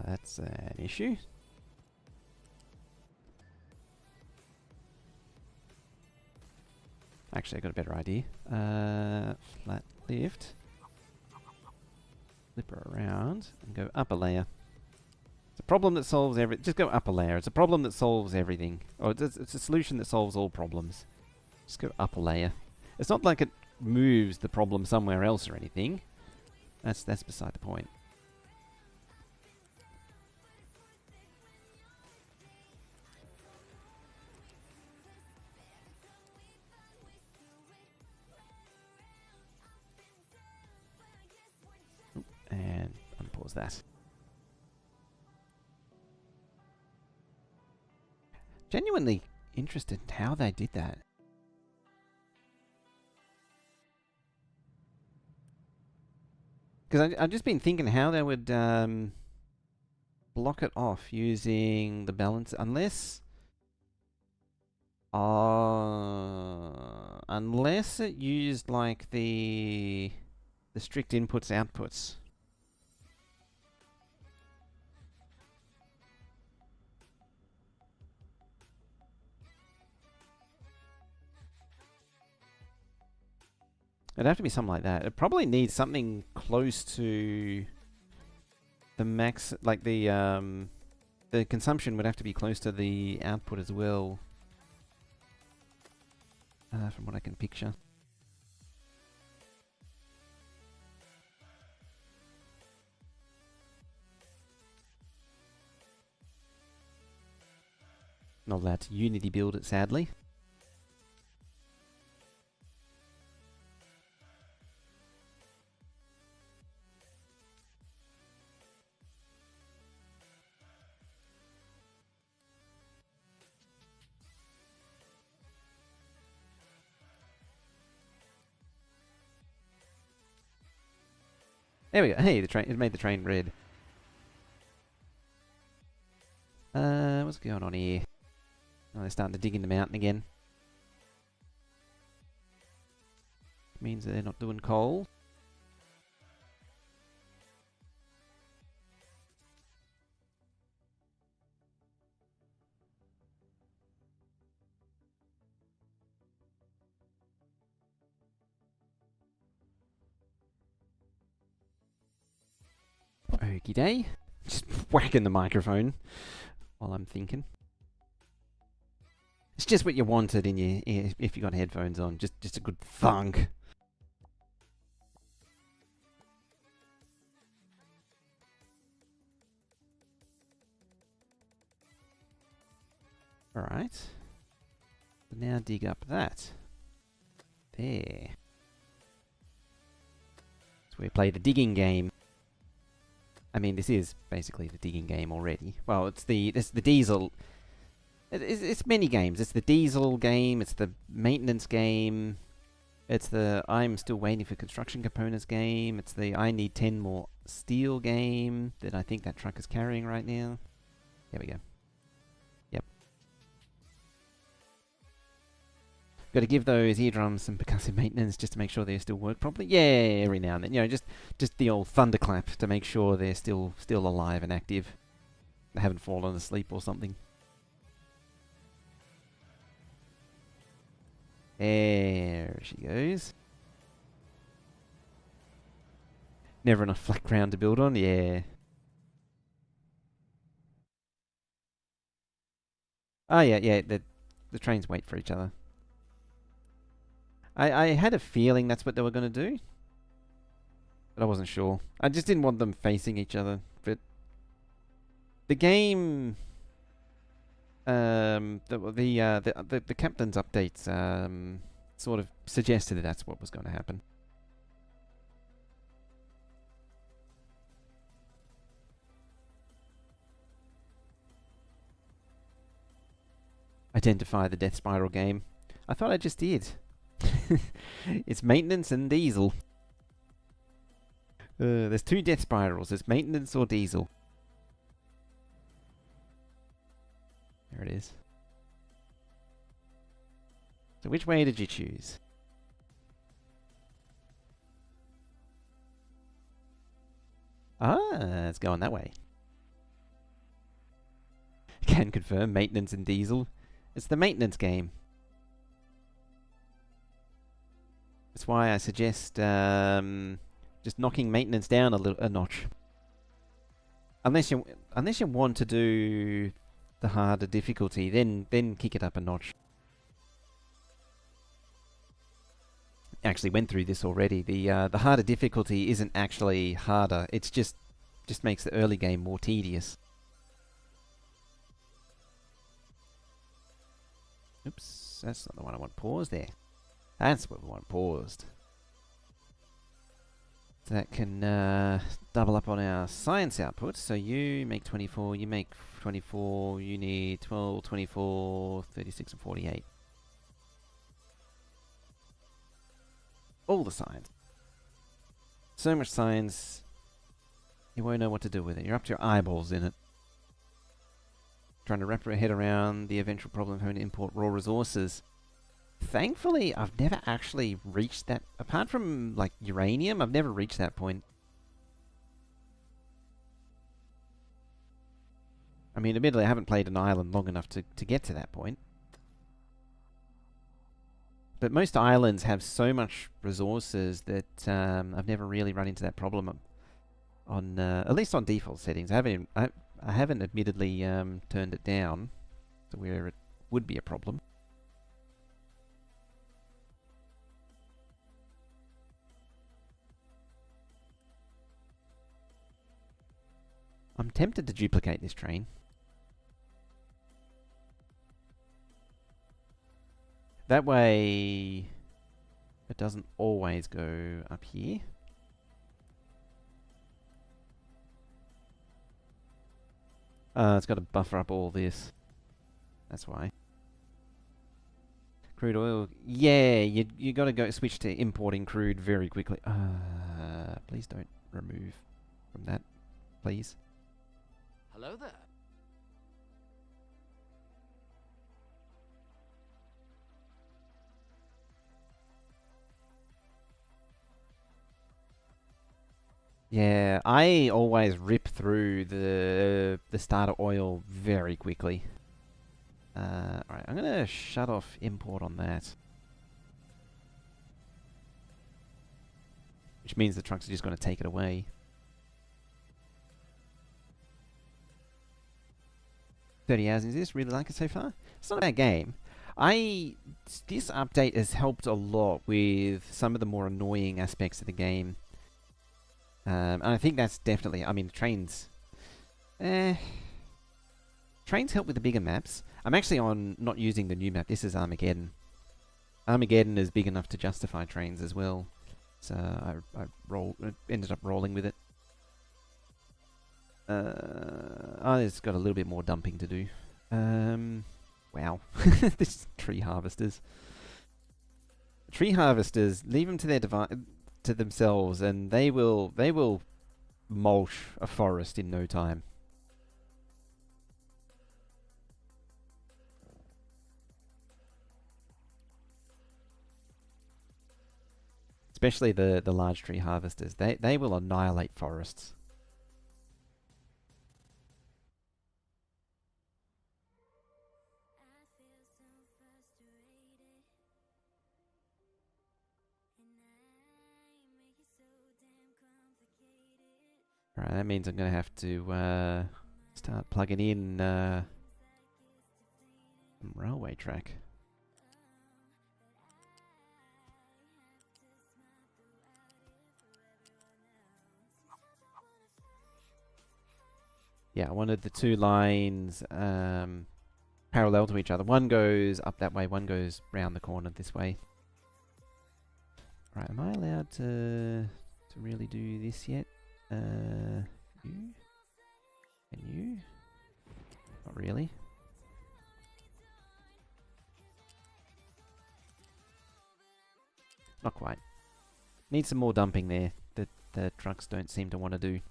That's an issue. Actually, I got a better idea. Flat lift. Flip her around and go up a layer. It's a problem that solves just go up a layer. It's a problem that solves everything. Or it's a solution that solves all problems. Just go up a layer. It's not like it moves the problem somewhere else or anything. That's beside the point. And unpause that. Genuinely interested in how they did that. Because I've just been thinking how they would block it off using the balance, unless it used like the strict inputs outputs. It'd have to be something like that. It probably needs something close to the max, like the consumption would have to be close to the output as well, from what I can picture. Not allowed to Unity build it, sadly. There we go. Hey, the train. It made the train red. What's going on here? Oh, they're starting to dig in the mountain again. Means that they're not doing coal. Okie day. Just whacking the microphone while I'm thinking. It's just what you wanted in your ear if you got headphones on. Just a good thunk. Alright. So now dig up that. There. That's where we play the digging game. I mean, this is basically the digging game already. Well, it's the diesel. It's many games. It's the diesel game. It's the maintenance game. It's the I'm still waiting for construction components game. It's the I need 10 more steel game that I think that truck is carrying right now. There we go. Yep. Got to give those eardrums some percussive maintenance just to make sure they still work properly. Yeah, every now and then. You know, just the old thunderclap to make sure they're still alive and active. They haven't fallen asleep or something. There she goes. Never enough flat ground to build on, yeah. Oh yeah, the trains wait for each other. I had a feeling that's what they were going to do, but I wasn't sure. I just didn't want them facing each other. But the game, the captain's updates sort of suggested that that's what was going to happen. Identify the death spiral game. I thought I just did. It's maintenance and diesel. There's two death spirals. It's maintenance or diesel. There it is. So which way did you choose? Ah, it's going that way. Can confirm maintenance and diesel. It's the maintenance game. That's why I suggest just knocking maintenance down a notch. Unless you want to do the harder difficulty, then kick it up a notch. Actually went through this already. The harder difficulty isn't actually harder. It's just makes the early game more tedious. Oops, that's not the one I want paused there. That's what we want paused. So that can double up on our science output. So you make 24, you make 24, you need 12, 24, 36 and 48. All the science. So much science, you won't know what to do with it. You're up to your eyeballs in it. Trying to wrap your head around the eventual problem of having to import raw resources. Thankfully, I've never actually reached that. Apart from, like, uranium, I've never reached that point. I mean, admittedly, I haven't played an island long enough to get to that point. But most islands have so much resources that I've never really run into that problem on, at least on default settings. I haven't admittedly turned it down to where it would be a problem. I'm tempted to duplicate this train. That way it doesn't always go up here. It's got to buffer up all this. That's why. Crude oil. Yeah, you got to go switch to importing crude very quickly. Please don't remove from that, please. Hello there. Yeah, I always rip through the starter oil very quickly. Alright, I'm gonna shut off import on that. Which means the trucks are just gonna take it away. $30 hours into this, really like it so far. It's not a bad game. This update has helped a lot with some of the more annoying aspects of the game. And I think that's definitely, I mean, trains help with the bigger maps. I'm actually on not using the new map. This is Armageddon. Armageddon is big enough to justify trains as well. So I ended up rolling with it. Oh, it's got a little bit more dumping to do. Wow. This tree harvesters. Tree harvesters, leave them to their to themselves, and they will mulch a forest in no time. Especially the large tree harvesters. They will annihilate forests. Alright, that means I'm going to have to start plugging in some railway track. Yeah, I wanted the two lines parallel to each other. One goes up that way, one goes round the corner this way. Right, am I allowed to really do this yet? You? And you? Not really. Not quite. Need some more dumping there that the trucks don't seem to want to do.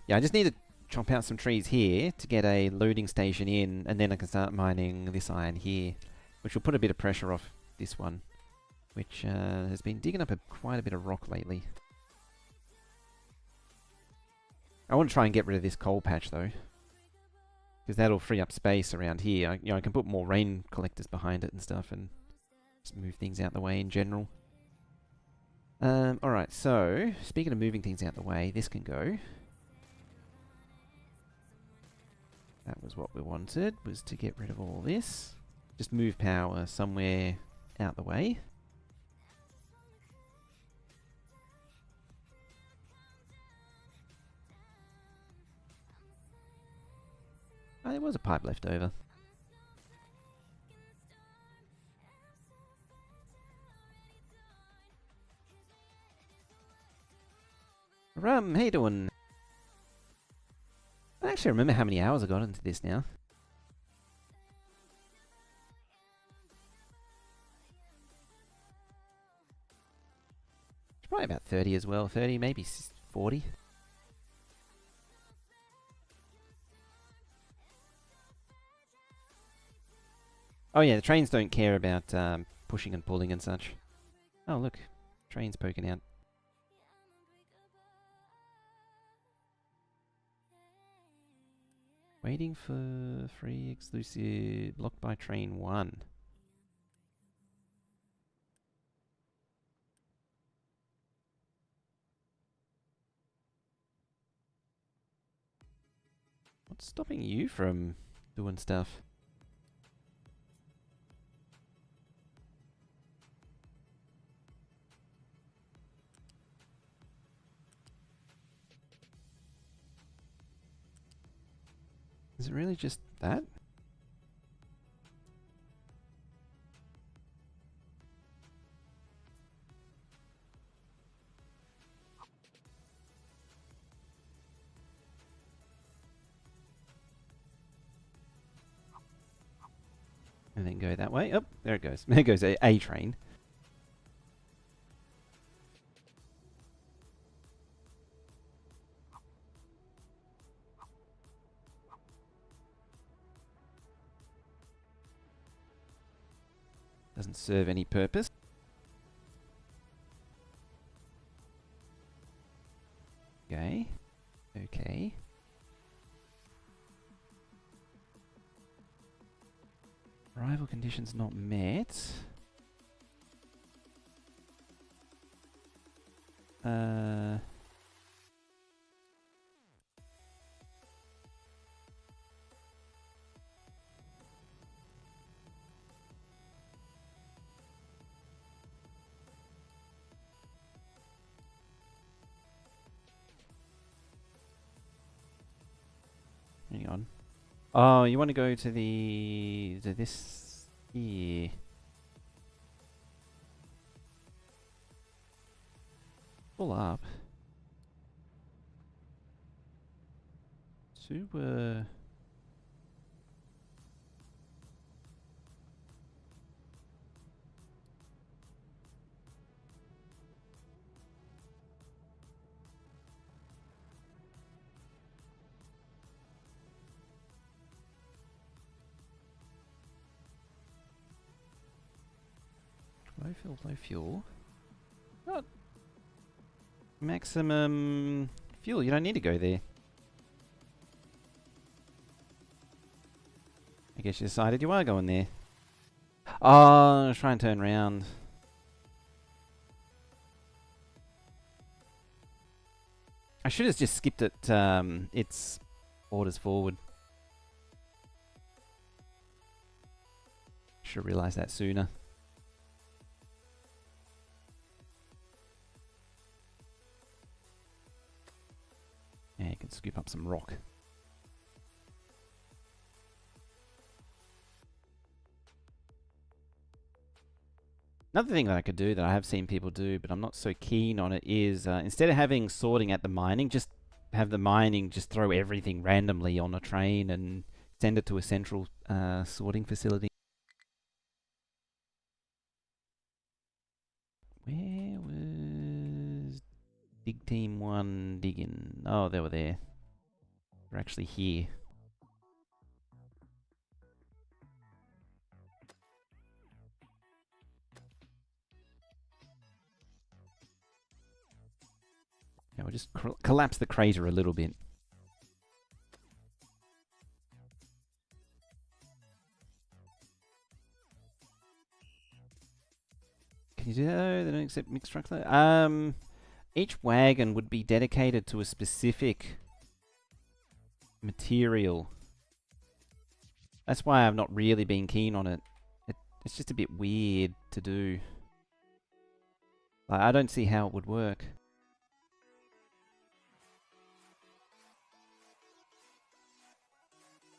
Yeah, I just need to chop out some trees here to get a loading station in, and then I can start mining this iron here, which will put a bit of pressure off this one, which has been digging up quite a bit of rock lately. I want to try and get rid of this coal patch though, because that'll free up space around here. I can put more rain collectors behind it and stuff, and just move things out the way in general. Alright, so speaking of moving things out the way, this can go. That was what we wanted, was to get rid of all this. Just move power somewhere out the way. Oh, there was a pipe left over. Rum, how you doing? I don't actually remember how many hours I got into this now. It's probably about 30 as well. 30, maybe 40. Oh yeah, the trains don't care about pushing and pulling and such. Oh look, train's poking out. Waiting for free exclusive, blocked by train 1. What's stopping you from doing stuff? Is it really just that? And then go that way. Oh, there it goes. There goes a train. Doesn't serve any purpose. Okay. Okay. Arrival conditions not met. Hang on. Oh, you want to go to this here. Pull up. To low fuel. What? Maximum fuel. You don't need to go there. I guess you decided you are going there. Oh, try and turn around. I should have just skipped it. Its orders forward. Should have realised that sooner. Yeah, you can scoop up some rock. Another thing that I could do that I have seen people do, but I'm not so keen on it, is instead of having sorting at the mining, just have the mining just throw everything randomly on a train and send it to a central sorting facility. Where was Dig Team 1 digging? Oh, they were there. They're actually here. Yeah, we'll just collapse the crater a little bit. Can you do that? Oh, they don't accept mixed trucks though. Each wagon would be dedicated to a specific material. That's why I've not really been keen on it. It's just a bit weird to do. Like, I don't see how it would work.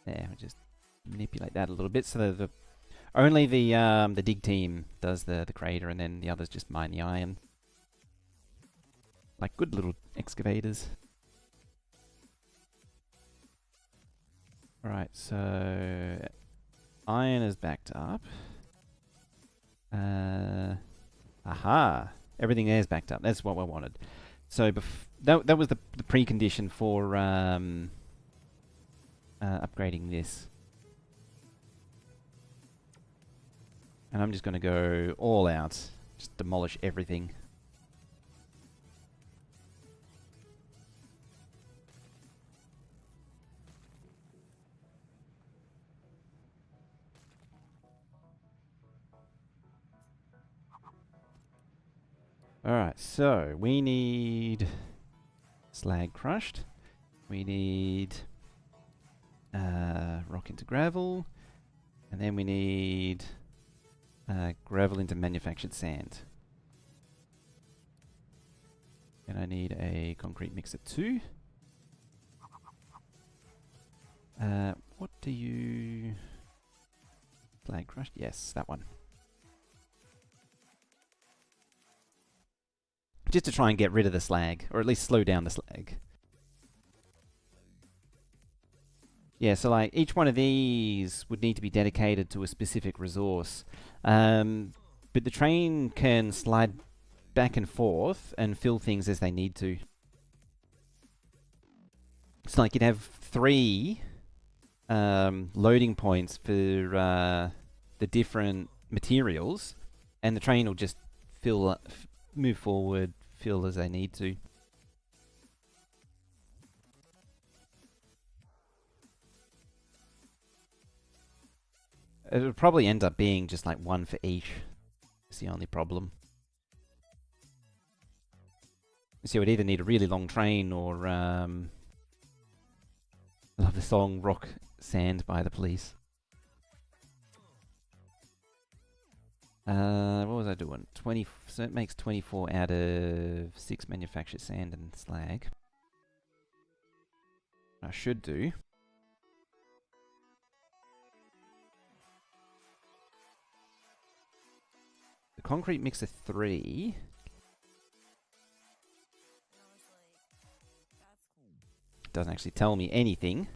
There, we'll just manipulate that a little bit so that only the dig team does the crater, and then the others just mine the iron. Like good little excavators. Alright, so iron is backed up. Aha! Everything there is backed up. That's what we wanted. So that was the precondition for upgrading this. And I'm just going to go all out. Just demolish everything. Alright, so we need slag crushed. We need rock into gravel. And then we need gravel into manufactured sand. And I need a concrete mixer too. What do you... Slag crushed? Yes, that one. Just to try and get rid of the slag, or at least slow down the slag. Yeah, so like each one of these would need to be dedicated to a specific resource. But the train can slide back and forth and fill things as they need to. It's like you'd have 3 loading points for the different materials, and the train will just move forward, fill as they need to. It would probably end up being just like 1 for each. It's the only problem. So you would either need a really long train or I love the song Rock Sand by the Police. What was I doing? 20, so it makes 24 out of 6 manufactured sand and slag. I should do. The concrete mixer 3. Doesn't actually tell me anything.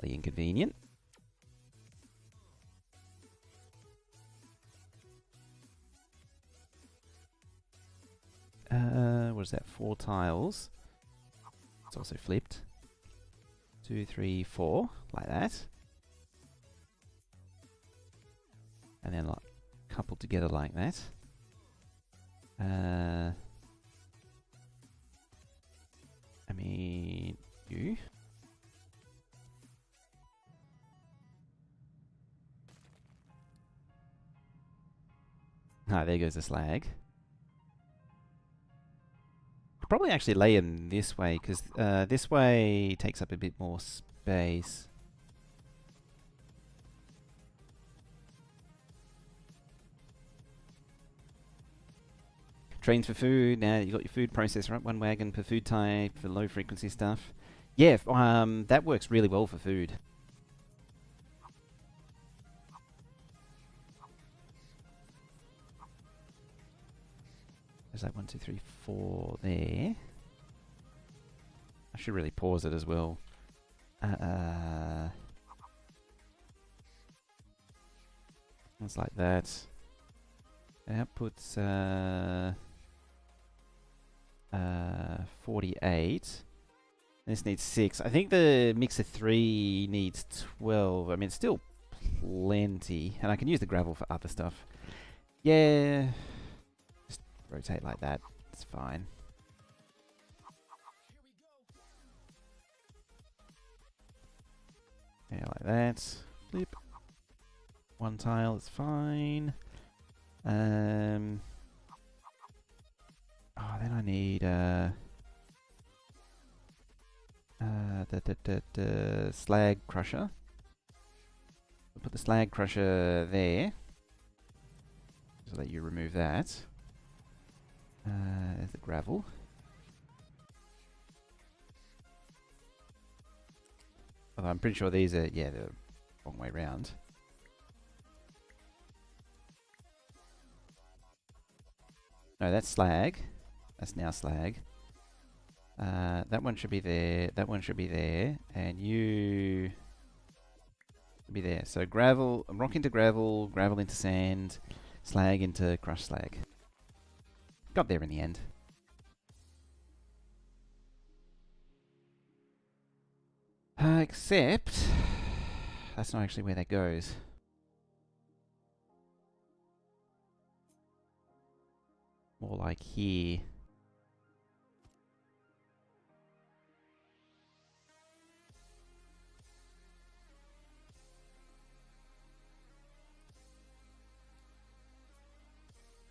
Slightly inconvenient. What is that? 4 tiles. It's also flipped. 2, 3, 4, like that. And then like coupled together like that. I mean, you. Ah, there goes the slag. Probably actually lay them this way, because this way takes up a bit more space. Trains for food. Now you got your food processor up. 1 wagon per food type for low frequency stuff. Yeah, that works really well for food. There's like 1, 2, 3, 4 there. I should really pause it as well. It's like that. Outputs 48. This needs 6. I think the mixer 3 needs 12. I mean, it's still plenty. And I can use the gravel for other stuff. Yeah. Just rotate like that. It's fine. Yeah, like that. Flip. 1 tile is fine. Then I need the slag crusher. I'll put the slag crusher there, so that you remove that. There's the gravel. Although I'm pretty sure these are, yeah, the wrong way round. No, that's slag. That's now slag. That one should be there. That one should be there. And you should be there. So gravel, rock into gravel, gravel into sand, slag into crushed slag. Got there in the end. Except, that's not actually where that goes. More like here.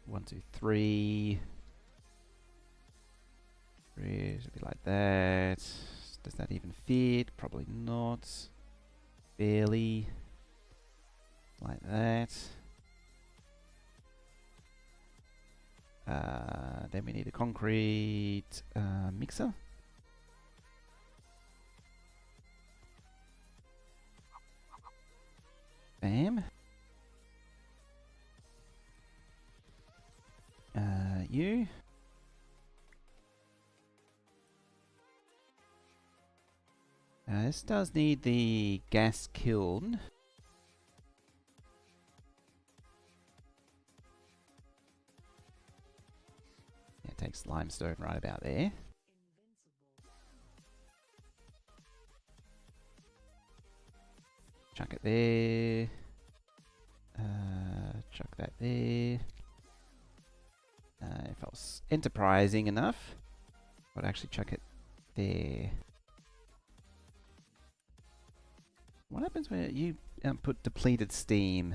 One, two, three. Three should be like that. Does that even fit? Probably not. Barely. Like that. Then we need a concrete mixer. Bam. You. This does need the gas kiln. Yeah, it takes limestone right about there. Chuck it there. Chuck that there. If I was enterprising enough, I'd actually chuck it there. What happens when you put depleted steam?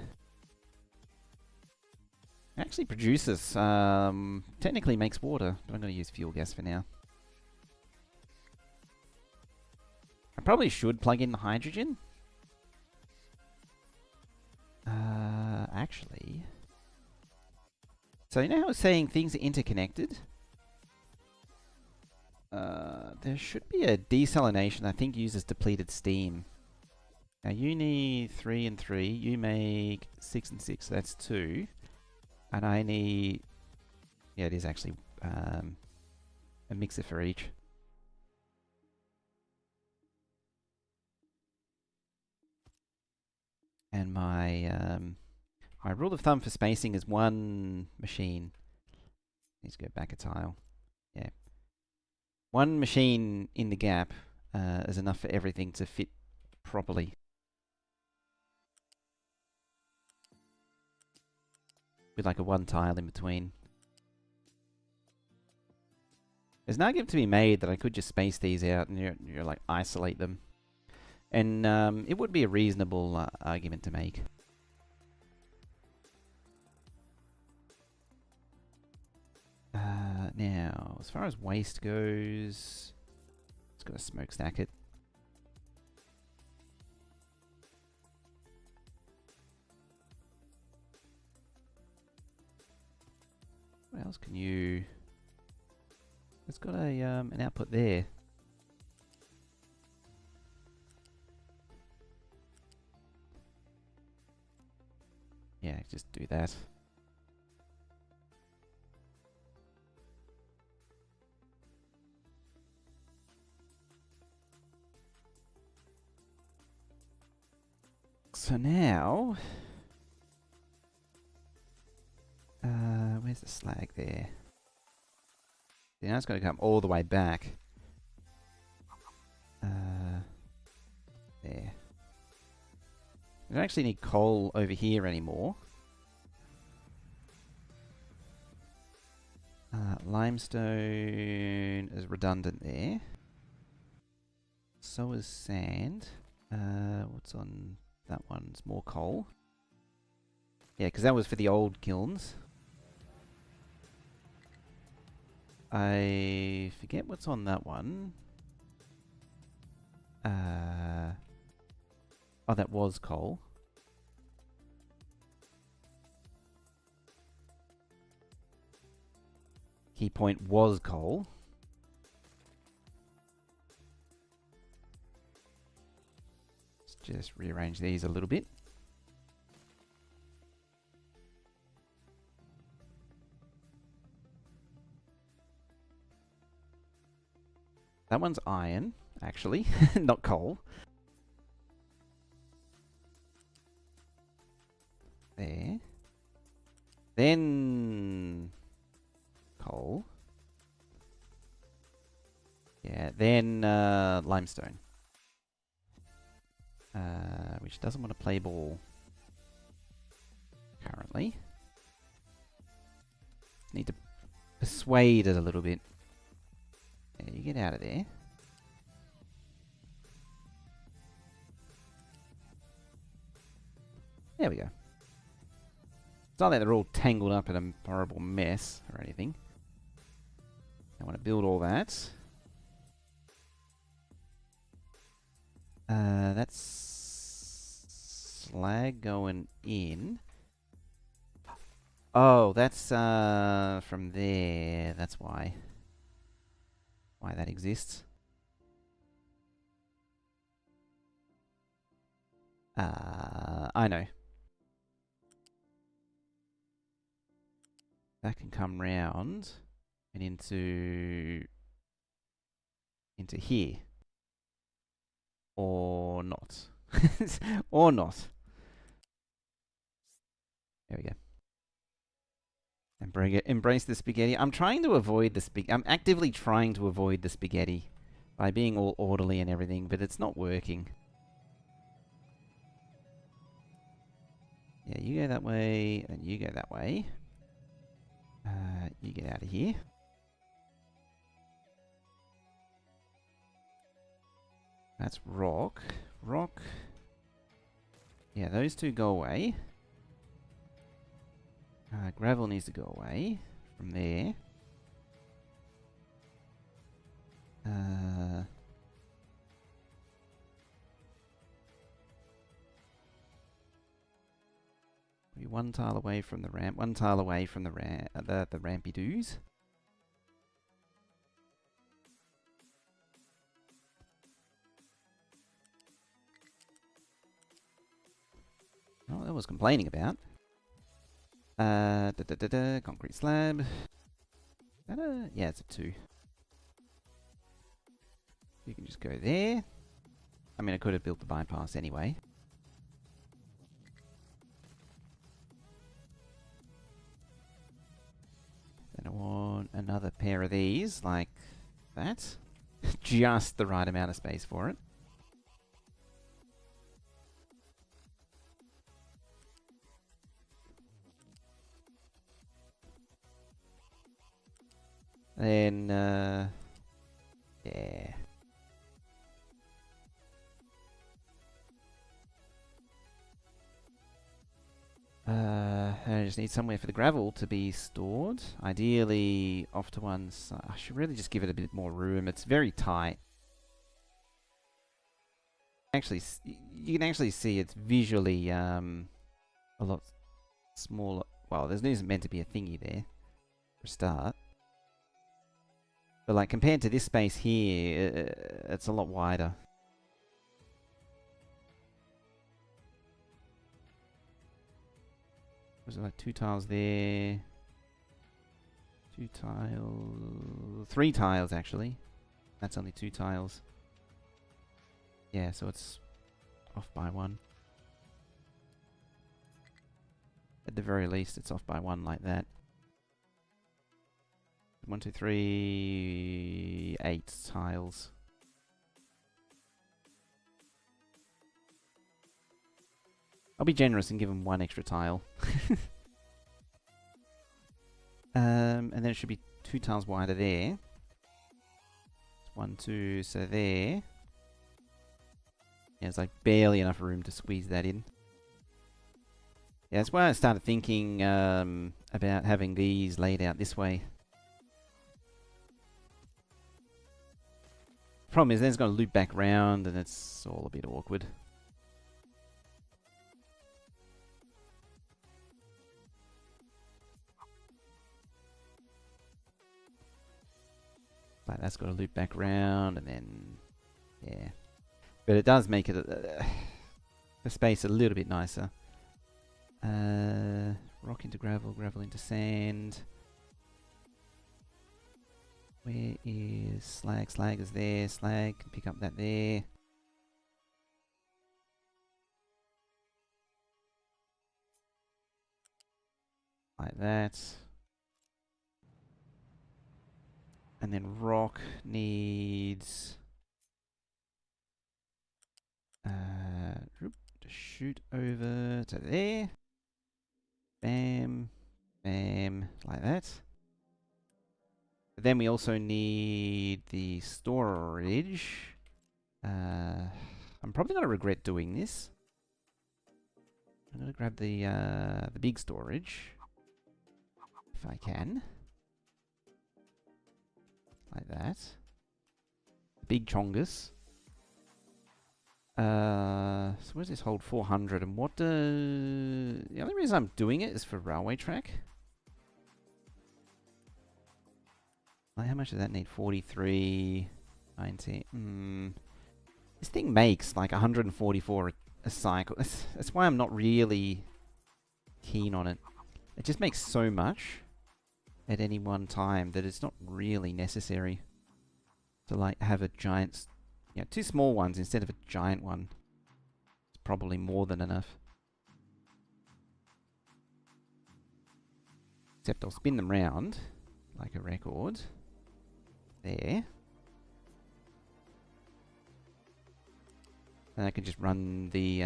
It actually produces, technically makes water, but I'm going to use fuel gas for now. I probably should plug in the hydrogen. Actually. So you know how I was saying things are interconnected? There should be a desalination I think uses depleted steam. Now you need 3 and 3. You make 6 and 6. So that's 2. And I need... Yeah, it is actually a mixer for each. And my rule of thumb for spacing is one machine. Needs to go back a tile. Yeah. One machine in the gap is enough for everything to fit properly. With like a one tile in between. There's an argument to be made that I could just space these out and you're like isolate them. And it would be a reasonable argument to make. Now, as far as waste goes, it's got a smokestack it. What else can you... It's got a an output there. Yeah, just do that. So now... where's the slag there? Now it's going to come all the way back. There. We don't actually need coal over here anymore. Limestone is redundant there. So is sand. What's on that one? It's more coal. Yeah, because that was for the old kilns. I forget what's on that one. Oh, that was coal. Key point was coal. Let's just rearrange these a little bit. That one's iron, actually, not coal. There. Then... coal. Yeah, then limestone. Which doesn't want to play ball currently. Need to persuade it a little bit. Yeah, you get out of there. There we go. It's not that they're all tangled up in a horrible mess or anything. I want to build all that. That's slag going in. Oh, that's from there. That's why. Why that exists. I know. That can come round and into here. Or not. Or not. There we go. Embrace the spaghetti. I'm trying to avoid the I'm actively trying to avoid the spaghetti by being all orderly and everything, but it's not working. Yeah, you go that way, and you go that way. You get out of here. That's rock. Rock. Yeah, those two go away. Gravel needs to go away from there. We're one tile away from the ramp. One tile away from the rampy doos. Oh, that was complaining about. Concrete slab. Yeah, it's a 2. You can just go there. I mean, I could have built the bypass anyway. Gonna want another pair of these, like that. Just the right amount of space for it. Then, yeah. I just need somewhere for the gravel to be stored. Ideally, off to one side. I should really just give it a bit more room. It's very tight. Actually, you can actually see it's visually a lot smaller. Well, there isn't meant to be a thingy there for a start. But like compared to this space here, it's a lot wider. Was it like 2 tiles there? 2 tiles... 3 tiles, actually. That's only 2 tiles. Yeah, so it's off by 1. At the very least, it's off by 1 like that. 1, 2, 3... 8 tiles. I'll be generous and give them 1 extra tile. And then it should be 2 tiles wider there. 1, 2, so there. Yeah, it's like barely enough room to squeeze that in. Yeah, that's why I started thinking about having these laid out this way. Problem is, then it's going to loop back round and it's all a bit awkward. Like that's got to loop back round and then, yeah. But it does make it the space a little bit nicer. Rock into gravel, gravel into sand. Where is slag? Slag is there. Slag can pick up that there. Like that. And then rock needs to shoot over to there. Bam, bam, like that. But then we also need the storage. I'm probably gonna regret doing this. I'm gonna grab the big storage if I can. Like that. Big chongus. So where's this hold 400 and what the only reason I'm doing it is for railway track. Like how much does that need? 43, 90. This thing makes like 144 a cycle. That's why I'm not really keen on it. It just makes so much at any one time that it's not really necessary to like have a giant, 2 small ones instead of a giant one. It's probably more than enough. Except I'll spin them round like a record. There. And I can just run the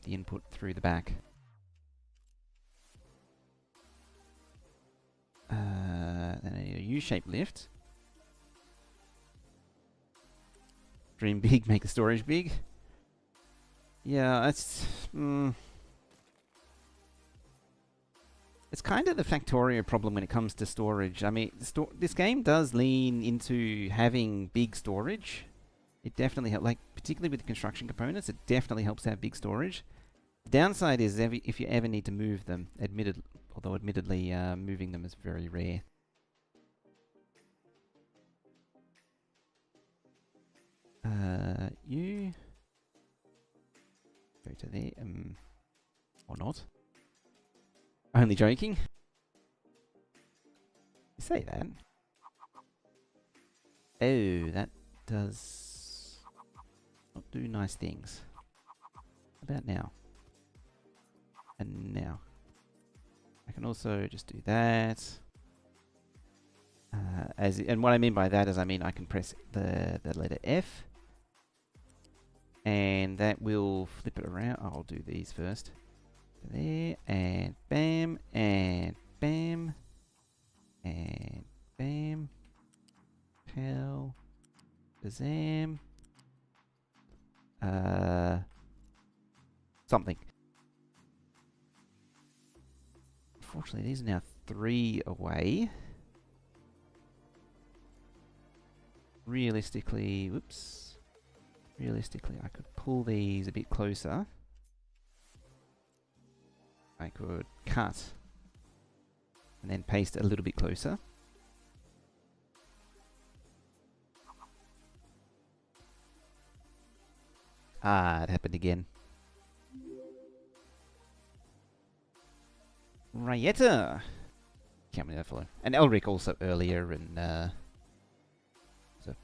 input through the back. Then I need a U-shaped lift. Dream big, make the storage big. Yeah, it's kind of the Factorio problem when it comes to storage. I mean, this game does lean into having big storage. It definitely helps, like particularly with the construction components. It definitely helps to have big storage. The downside is if you ever need to move them, although admittedly moving them is very rare. You go to there, or not. Only joking. You say that. Oh, that does not do nice things. About now. And now. I can also just do that. And what I mean by that is I mean I can press the letter F, and that will flip it around. I'll do these first. There, and bam, and bam, and bam, pow, bazam, something. Unfortunately, these are now 3 away. Realistically, whoops. Realistically, I could pull these a bit closer. I could cut and then paste a little bit closer. Ah, it happened again. Rayetta! Can't believe that follow. And Elric also earlier, and so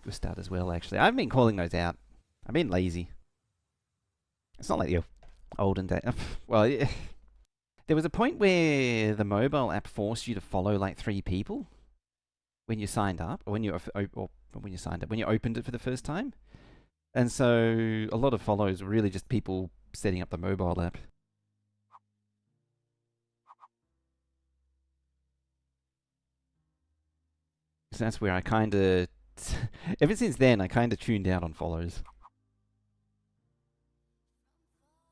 Gustad as well, actually. I've been calling those out. I've been lazy. It's not like the olden days. Well, there was a point where the mobile app forced you to follow like 3 people when you signed up, or when you opened it for the first time. And so a lot of follows were really just people setting up the mobile app. So that's where I kind of, ever since then, I kind of tuned out on follows.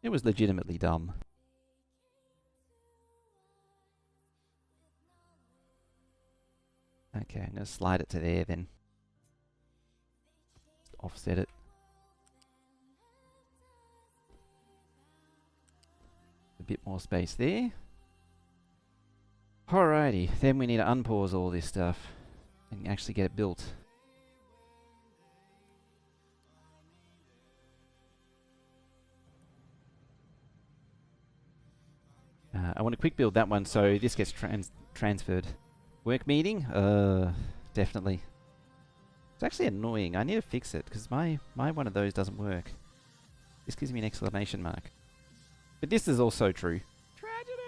It was legitimately dumb. Okay, I'm going to slide it to there then. Just offset it. A bit more space there. Alrighty, then we need to unpause all this stuff and actually get it built. I want to quick build that one so this gets transferred. Work meeting? Definitely. It's actually annoying. I need to fix it because my one of those doesn't work. This gives me an exclamation mark. But this is also true. Tragedy!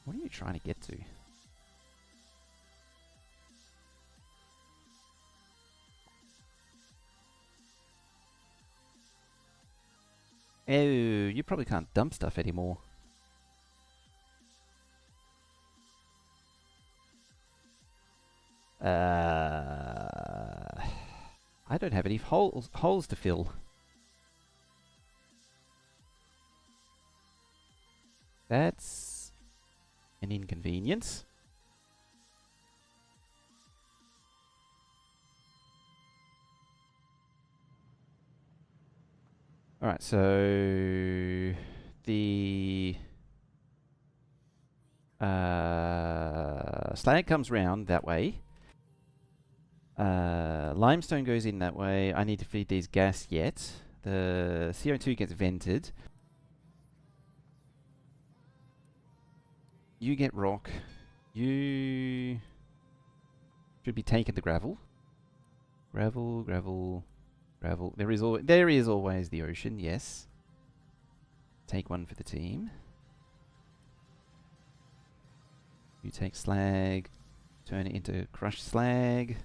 What are you trying to get to? Oh, you probably can't dump stuff anymore. I don't have any holes to fill. That's an inconvenience. Alright, so the slag comes round that way. Limestone goes in that way. I need to feed these gas yet. The CO2 gets vented. You get rock. You should be taking the gravel. Gravel, gravel, gravel. There is always the ocean, yes. Take one for the team. You take slag. Turn it into crushed slag.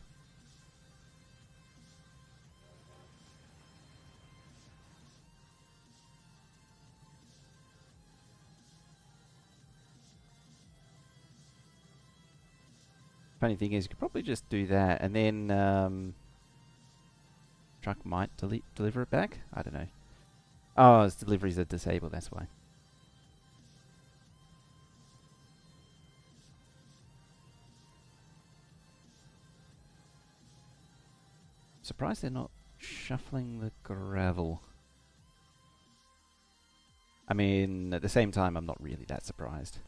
Funny thing is, you could probably just do that, and then truck might deliver it back. I don't know. Oh, its deliveries are disabled. That's why. Surprised they're not shuffling the gravel. I mean, at the same time, I'm not really that surprised.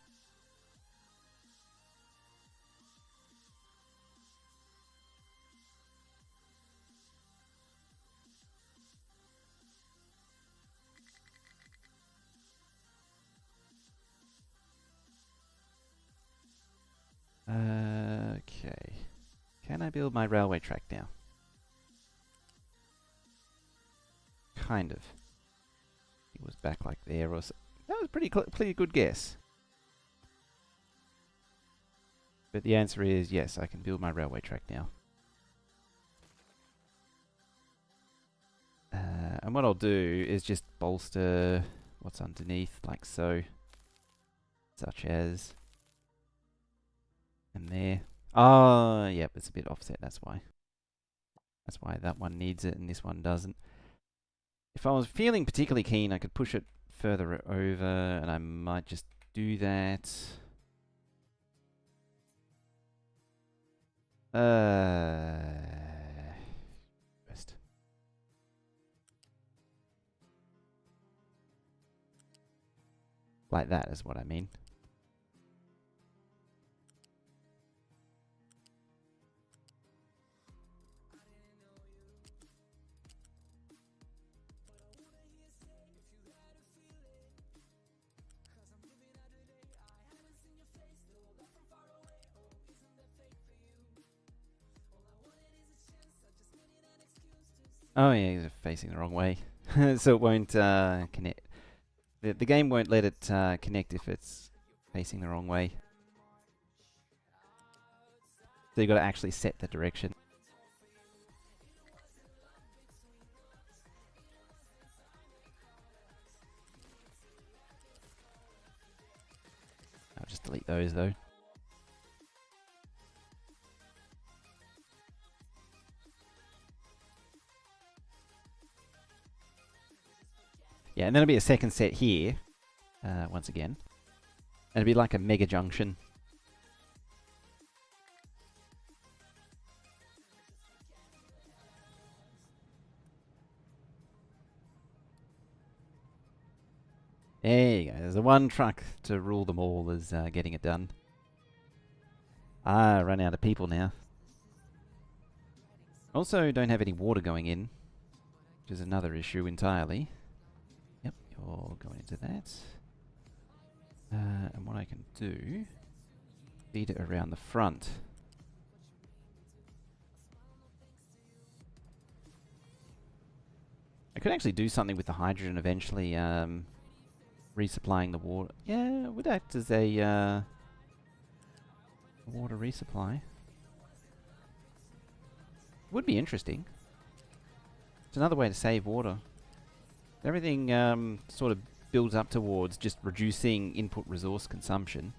Okay. Can I build my railway track now? Kind of. It was back like there or so. That was pretty good guess. But the answer is yes, I can build my railway track now. And what I'll do is just bolster what's underneath, like so. Such as... And there. Oh, yep, it's a bit offset, that's why. That's why that one needs it and this one doesn't. If I was feeling particularly keen, I could push it further over, and I might just do that. Best. Like that is what I mean. Oh yeah, he's facing the wrong way. So it won't connect. The game won't let it connect if it's facing the wrong way. So you've got to actually set the direction. I'll just delete those though. Yeah, and then there'll be a second set here, once again. And it'll be like a mega junction. There you go. There's the one truck to rule them all is getting it done. Ah, run out of people now. Also, don't have any water going in, which is another issue entirely. Yep, you're going into that. And what I can do, feed it around the front. I could actually do something with the hydrogen eventually, resupplying the water. Yeah, it would act as a water resupply. Would be interesting. It's another way to save water. Everything sort of builds up towards just reducing input resource consumption.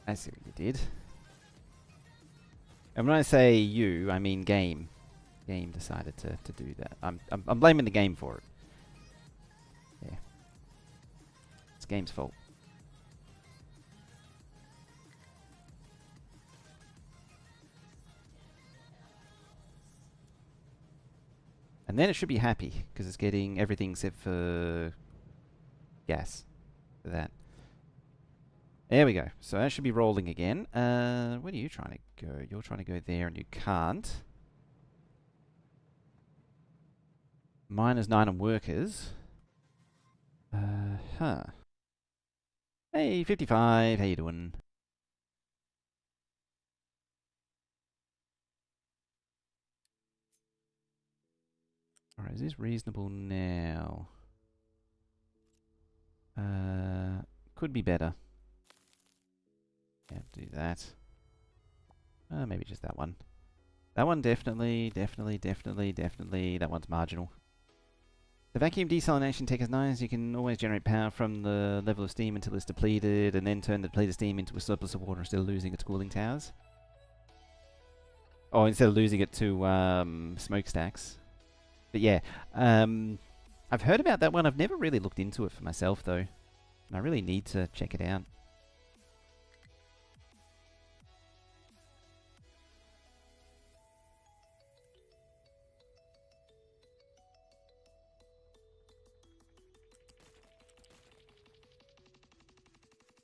I see what you did. And when I say you, I mean game. Game decided to do that. I'm blaming the game for it. Yeah. It's game's fault. And then it should be happy, because it's getting everything except for gas. For that. There we go. So that should be rolling again. Where are you trying to go? You're trying to go there and you can't. -9 on workers. Huh. Hey, 55. How you doing? Alright, is this reasonable now? Could be better. Yeah, do that. Maybe just that one. That one definitely. That one's marginal. The vacuum desalination tech is nice. You can always generate power from the level of steam until it's depleted, and then turn the depleted steam into a surplus of water instead of losing its cooling towers. Oh, instead of losing it to smokestacks. But yeah, I've heard about that one. I've never really looked into it for myself, though. And I really need to check it out.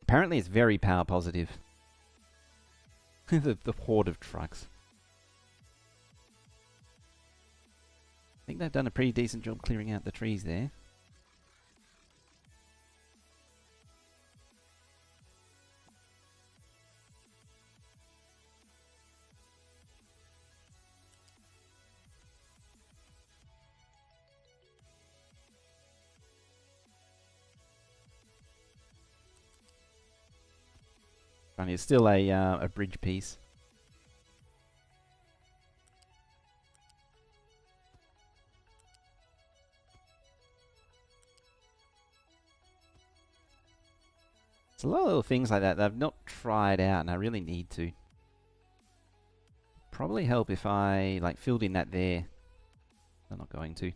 Apparently it's very power positive. the horde of trucks. I think they've done a pretty decent job clearing out the trees there. And it's still a bridge piece. It's a lot of little things like that I've not tried out, and I really need to. Probably help if I like filled in that there. I'm not going to.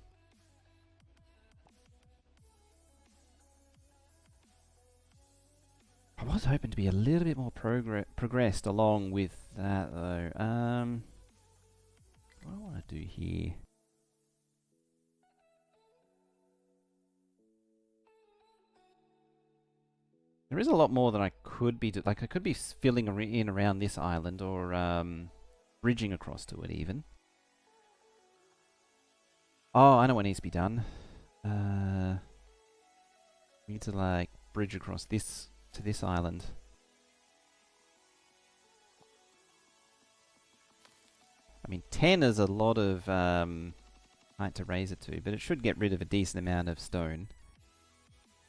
I was hoping to be a little bit more progressed along with that though. What do I want to do here? There is a lot more that I could be like I could be filling in around this island or bridging across to it even. Oh, I know what needs to be done. We need to like bridge across this to this island. I mean, 10 is a lot of height to raise it to, but it should get rid of a decent amount of stone.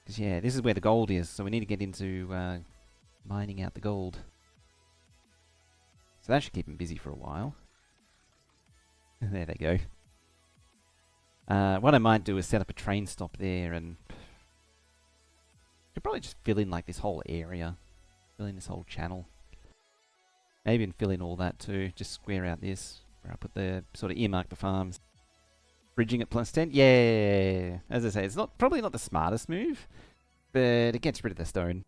Because, yeah, this is where the gold is, so we need to get into mining out the gold. So that should keep him busy for a while. There they go. What I might do is set up a train stop there and... could probably just fill in like this whole area. Fill in this whole channel. Maybe even fill in all that too. Just square out this. Where I put the... sort of earmark the farms. Bridging at +10. Yeah! As I say, it's not probably not the smartest move. But it gets rid of the stone.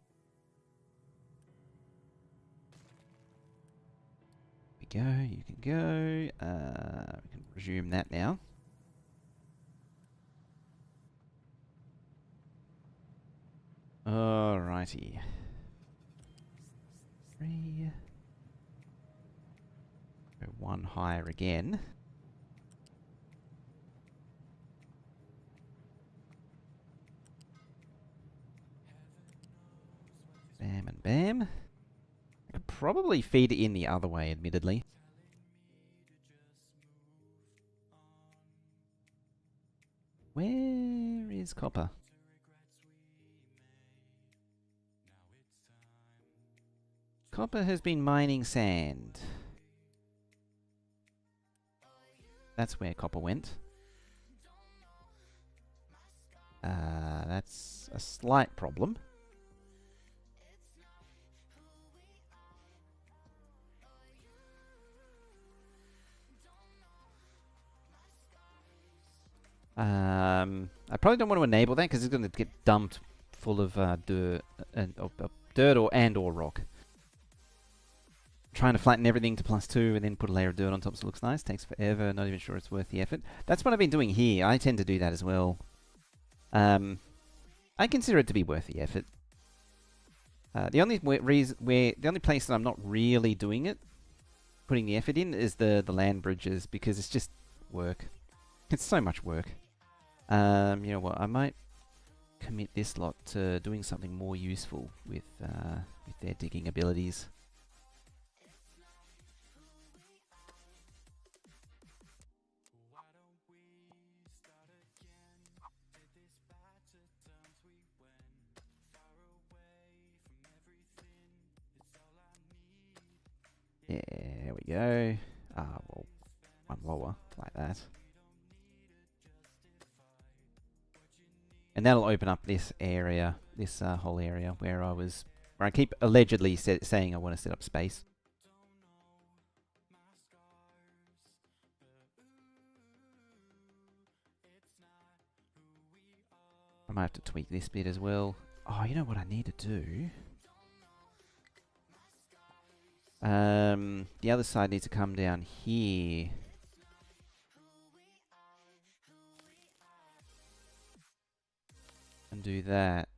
We go. You can go. We can resume that now. Alrighty. 3. Go 1 higher again. Bam and bam. I could probably feed it in the other way, admittedly. Where is copper? Copper has been mining sand. That's where copper went. That's a slight problem. I probably don't want to enable that because it's going to get dumped full of dirt and dirt or rock. Trying to flatten everything to +2 and then put a layer of dirt on top so it looks nice. Takes forever. Not even sure it's worth the effort. That's what I've been doing here. I tend to do that as well. I consider it to be worth the effort. The only the only place that I'm not really doing it, putting the effort in, is the land bridges because it's just work. It's so much work. You know what? I might commit this lot to doing something more useful with their digging abilities. Yeah, there we go. Well, 1 lower, like that. And that'll open up this area, this whole area where I keep allegedly saying I want to set up space. I might have to tweak this bit as well. Oh, you know what I need to do? The other side needs to come down here. And do that.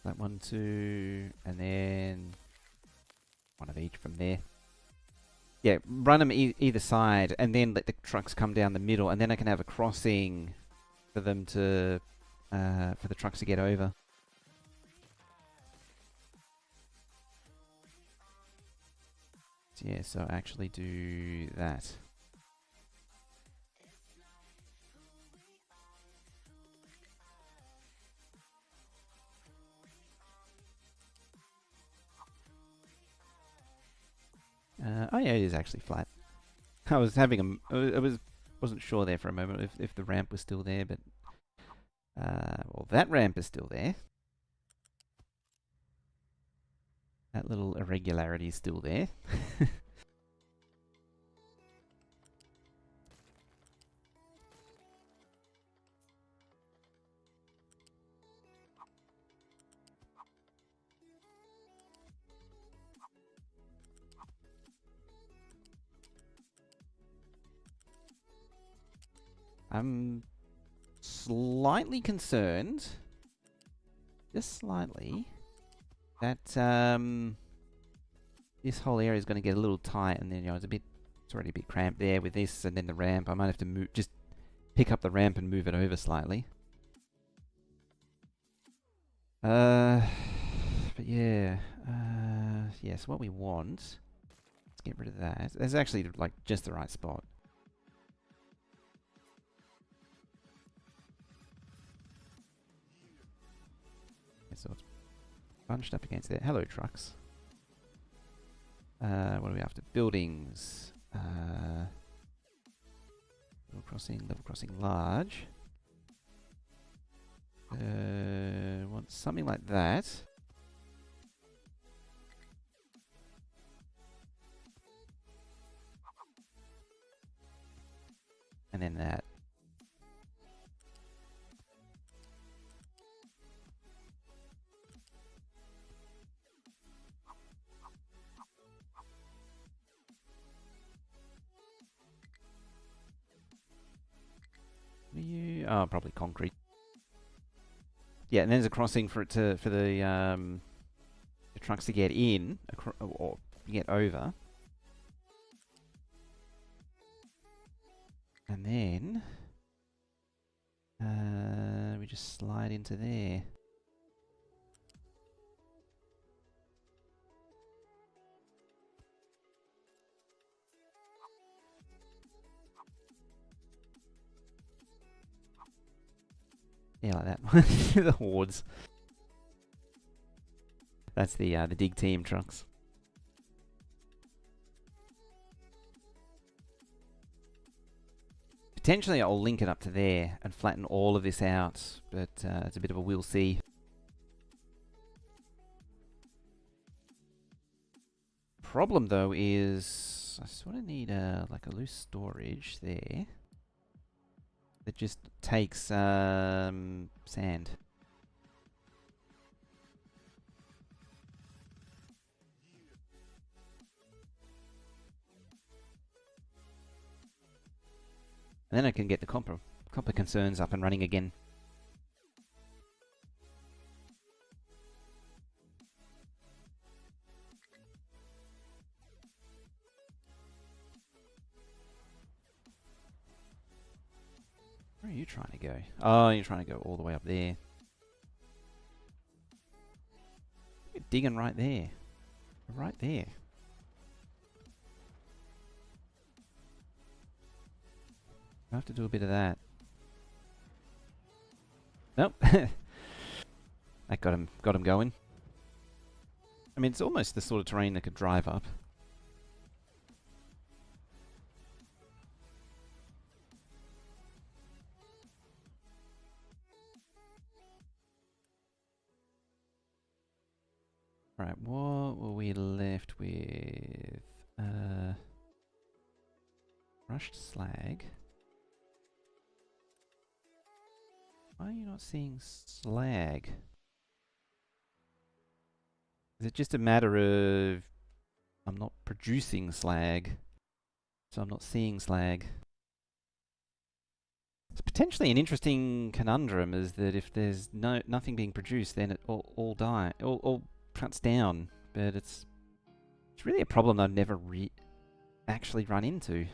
That 1, 2, and then 1 of each from there. Yeah, run them either side, and then let the trucks come down the middle, and then I can have a crossing for them to, for the trucks to get over. So yeah, so actually do that. Oh yeah, it is actually flat. I was having a... wasn't sure there for a moment if the ramp was still there, but... well, that ramp is still there. That little irregularity is still there. I'm slightly concerned, just slightly, that this whole area is going to get a little tight, and then it's already a bit cramped there with this, and then the ramp. I might have to just pick up the ramp and move it over slightly. But yeah, so what we want, let's get rid of that. That's actually like just the right spot. So it's bunched up against there. Hello, trucks. What are we after? Buildings. Level crossing large. Want something like that. And then that. Oh, probably concrete. Yeah, and then there's a crossing for the trucks to get in or get over, and then we just slide into there. Yeah, like that. The hordes. That's the dig team trucks. Potentially I'll link it up to there and flatten all of this out, but it's a bit of a we'll see. Problem though is I sort of need like a loose storage there that just takes sand. And then I can get the copper concerns up and running again. Where are you trying to go? Oh, you're trying to go all the way up there. You're digging right there. Right there. I have to do a bit of that. Nope. That got him going. I mean, it's almost the sort of terrain that could drive up. Right, what were we left with? Crushed slag. Why are you not seeing slag? Is it just a matter of I'm not producing slag, so I'm not seeing slag? It's potentially an interesting conundrum, is that if there's nothing being produced, then it all cuts down. But it's really a problem I've never actually run into.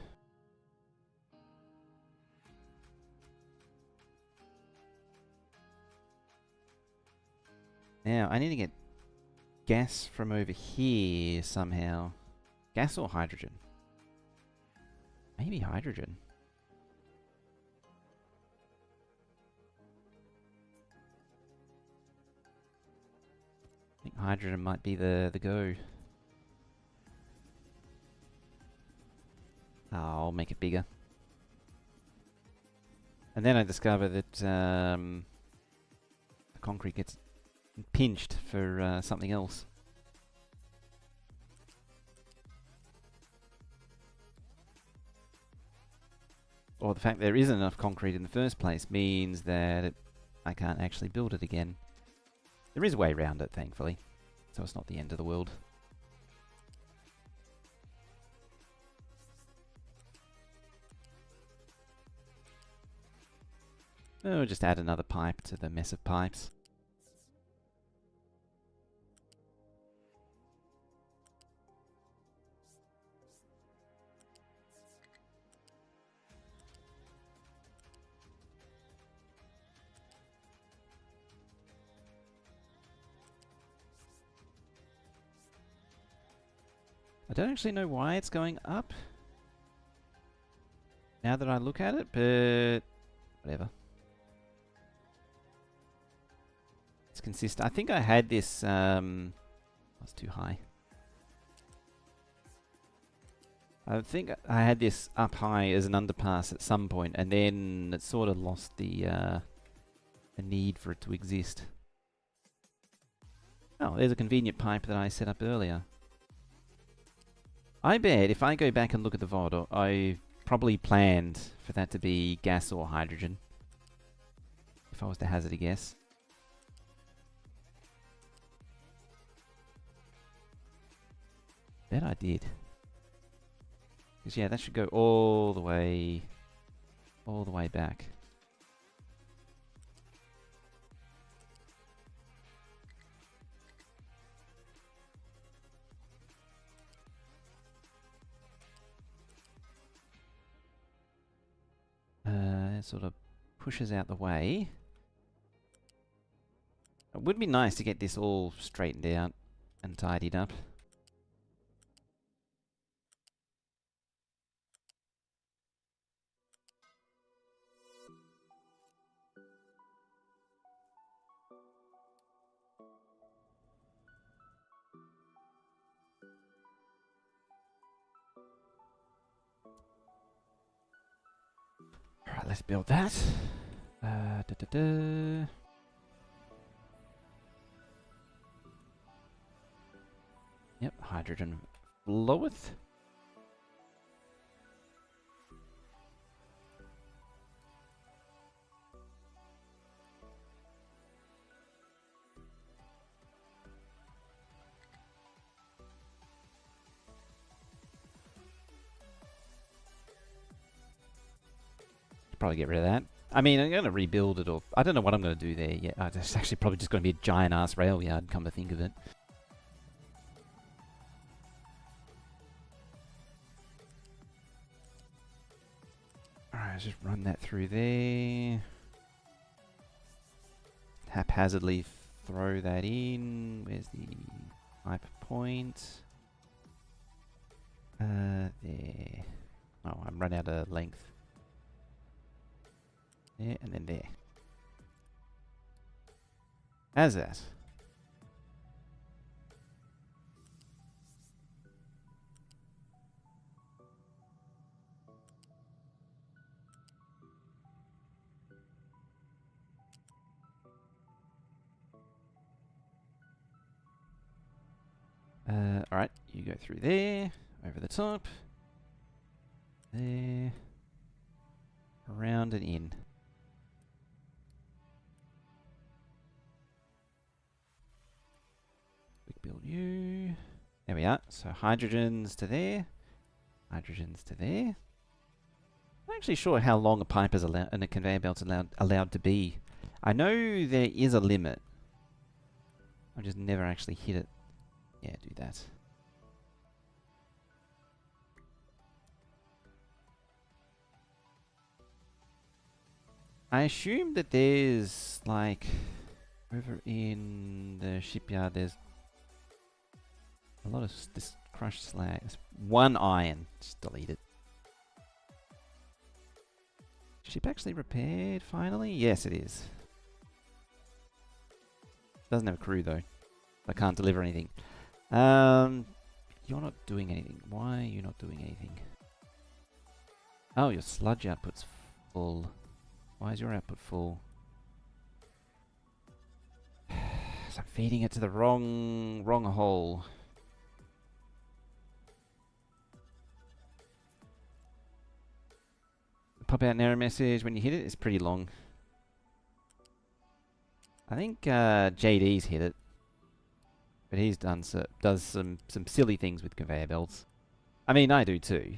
Now, I need to get gas from over here somehow. Gas or hydrogen? Maybe hydrogen. I think hydrogen might be the go. I'll make it bigger. And then I discover that the concrete gets pinched for something else. Or the fact there isn't enough concrete in the first place means that I can't actually build it again. There is a way around it, thankfully, so it's not the end of the world. Oh, just add another pipe to the mess of pipes. I don't actually know why it's going up now that I look at it, but whatever. It's consistent. I think I had this, that's too high. I think I had this up high as an underpass at some point, and then it sort of lost the need for it to exist. Oh, there's a convenient pipe that I set up earlier. I bet if I go back and look at the VOD, I probably planned for that to be gas or hydrogen. If I was to hazard a guess. Bet I did. Because yeah, that should go all the way back. It sort of pushes out the way. It would be nice to get this all straightened out and tidied up. Alright, let's build that. Yep, hydrogen floweth. Probably get rid of that. I mean, I'm going to rebuild it, or I don't know what I'm going to do there yet. It's actually probably just going to be a giant ass rail yard, come to think of it. Alright, let's just run that through there. Haphazardly throw that in. Where's the pipe point? There. Oh, I'm running out of length. There, and then there. How's that? Alright, you go through there, over the top, there, around and in. Quick build you. There we are. So hydrogens to there, hydrogens to there. I'm not actually sure how long a pipe is allowed and a conveyor belt's allowed to be. I know there is a limit. I've just never actually hit it. Yeah, do that. I assume that there's, like, over in the shipyard, there's a lot of this crushed slag. There's one iron. Just delete it. Ship actually repaired, finally? Yes, it is. Doesn't have a crew, though. I can't deliver anything. You're not doing anything. Why are you not doing anything? Oh, your sludge output's full. Why is your output full? So I'm feeding it to the wrong hole. Pop out an error message when you hit it. It's pretty long. I think JD's hit it, but he's does some silly things with conveyor belts. I mean, I do too.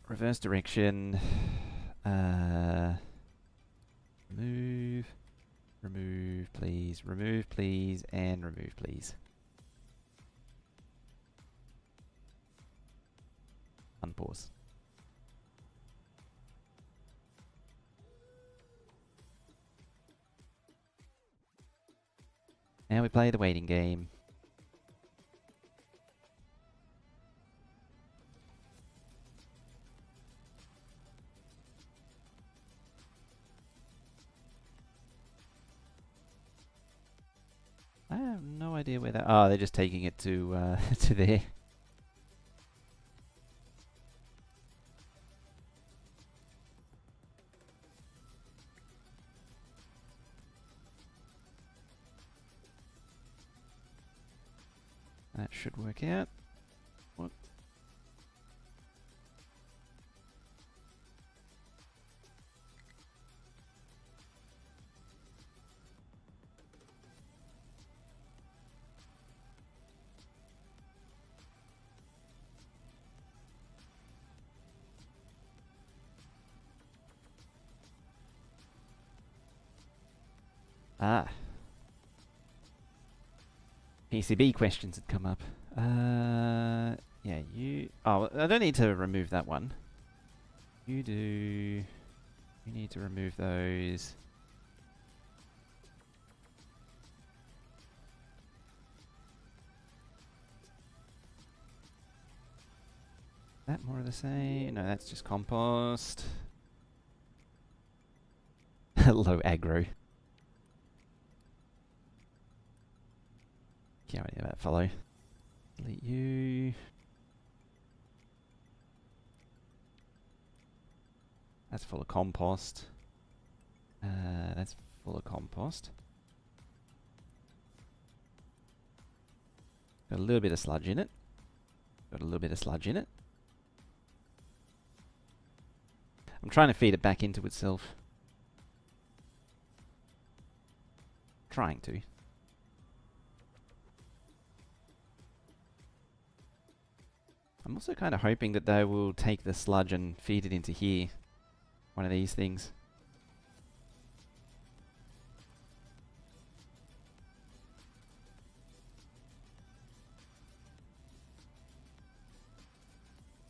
Reverse direction. Remove, please, and remove, please. Unpause. Now we play the waiting game. I have no idea where that... Oh, they're just taking it to to there. That should work out. What? Ah. PCB questions had come up. Yeah, you... Oh, I don't need to remove that one. You do... You need to remove those. That more of the same? No, that's just compost. Low aggro. Can't wait that fellow. Delete you. That's full of compost. That's full of compost. Got a little bit of sludge in it. Got a little bit of sludge in it. I'm trying to feed it back into itself. Trying to. I'm also kind of hoping that they will take the sludge and feed it into here. One of these things.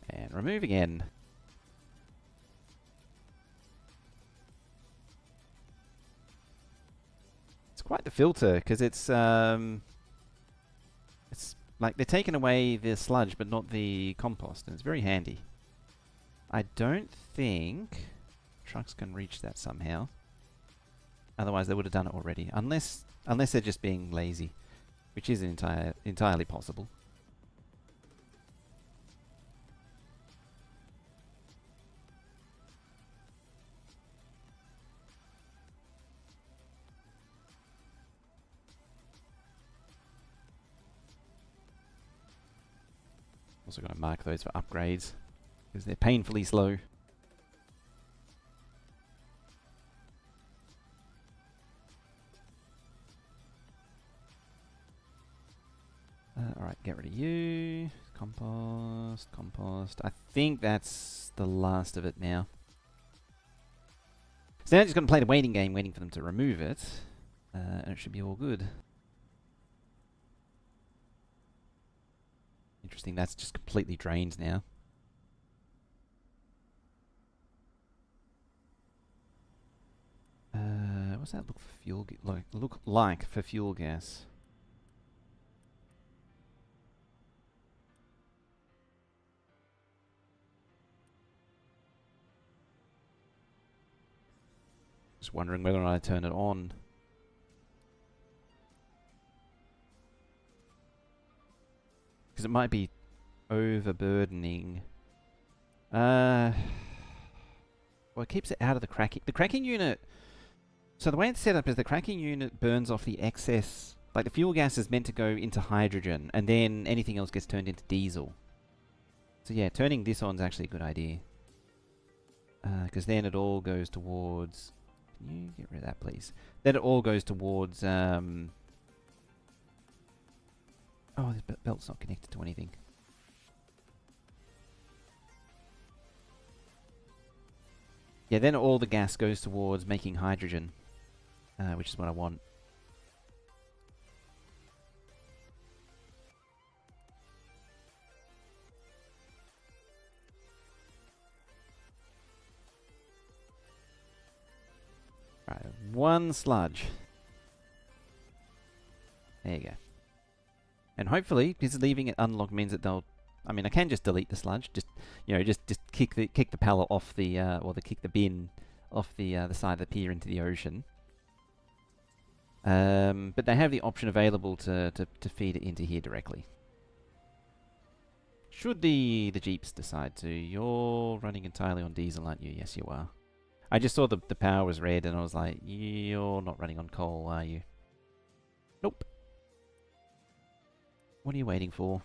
And remove again. It's quite the filter, because it's like they're taking away the sludge but not the compost, and it's very handy. I don't think trucks can reach that somehow. Otherwise they would have done it already. Unless they're just being lazy, which is entirely possible. Also going to mark those for upgrades, because they're painfully slow. Alright, get rid of you. Compost, compost. I think that's the last of it now. So now I'm just going to play the waiting game, waiting for them to remove it. And it should be all good. Interesting, that's just completely drained now. What's that look for fuel? Look like for fuel gas? Just wondering whether or not I turn it on. Because it might be overburdening. Well, it keeps it out of the cracking. The cracking unit. So the way it's set up is the cracking unit burns off the excess. Like the fuel gas is meant to go into hydrogen, and then anything else gets turned into diesel. So yeah, turning this on is actually a good idea. Because then it all goes towards... Can you get rid of that, please? Then it all goes towards... Oh, this belt's not connected to anything. Yeah, then all the gas goes towards making hydrogen, which is what I want. Right, one sludge. There you go. And hopefully, because leaving it unlocked means that they'll... I mean, I can just delete the sludge. Just, you know, just kick the pallet off the, or kick the bin off the side of the pier into the ocean. But they have the option available to feed it into here directly. Should the Jeeps decide to. You're running entirely on diesel, aren't you? Yes, you are. I just saw the power was red, and I was like, you're not running on coal, are you? Nope. What are you waiting for?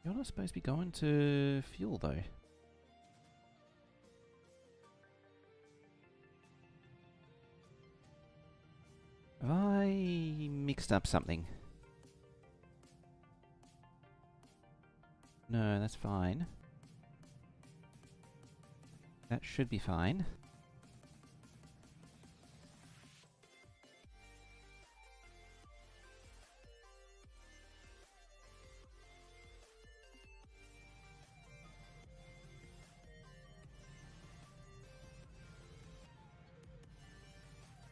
You're not supposed to be going to fuel, though. Have I mixed up something? No, that's fine. That should be fine.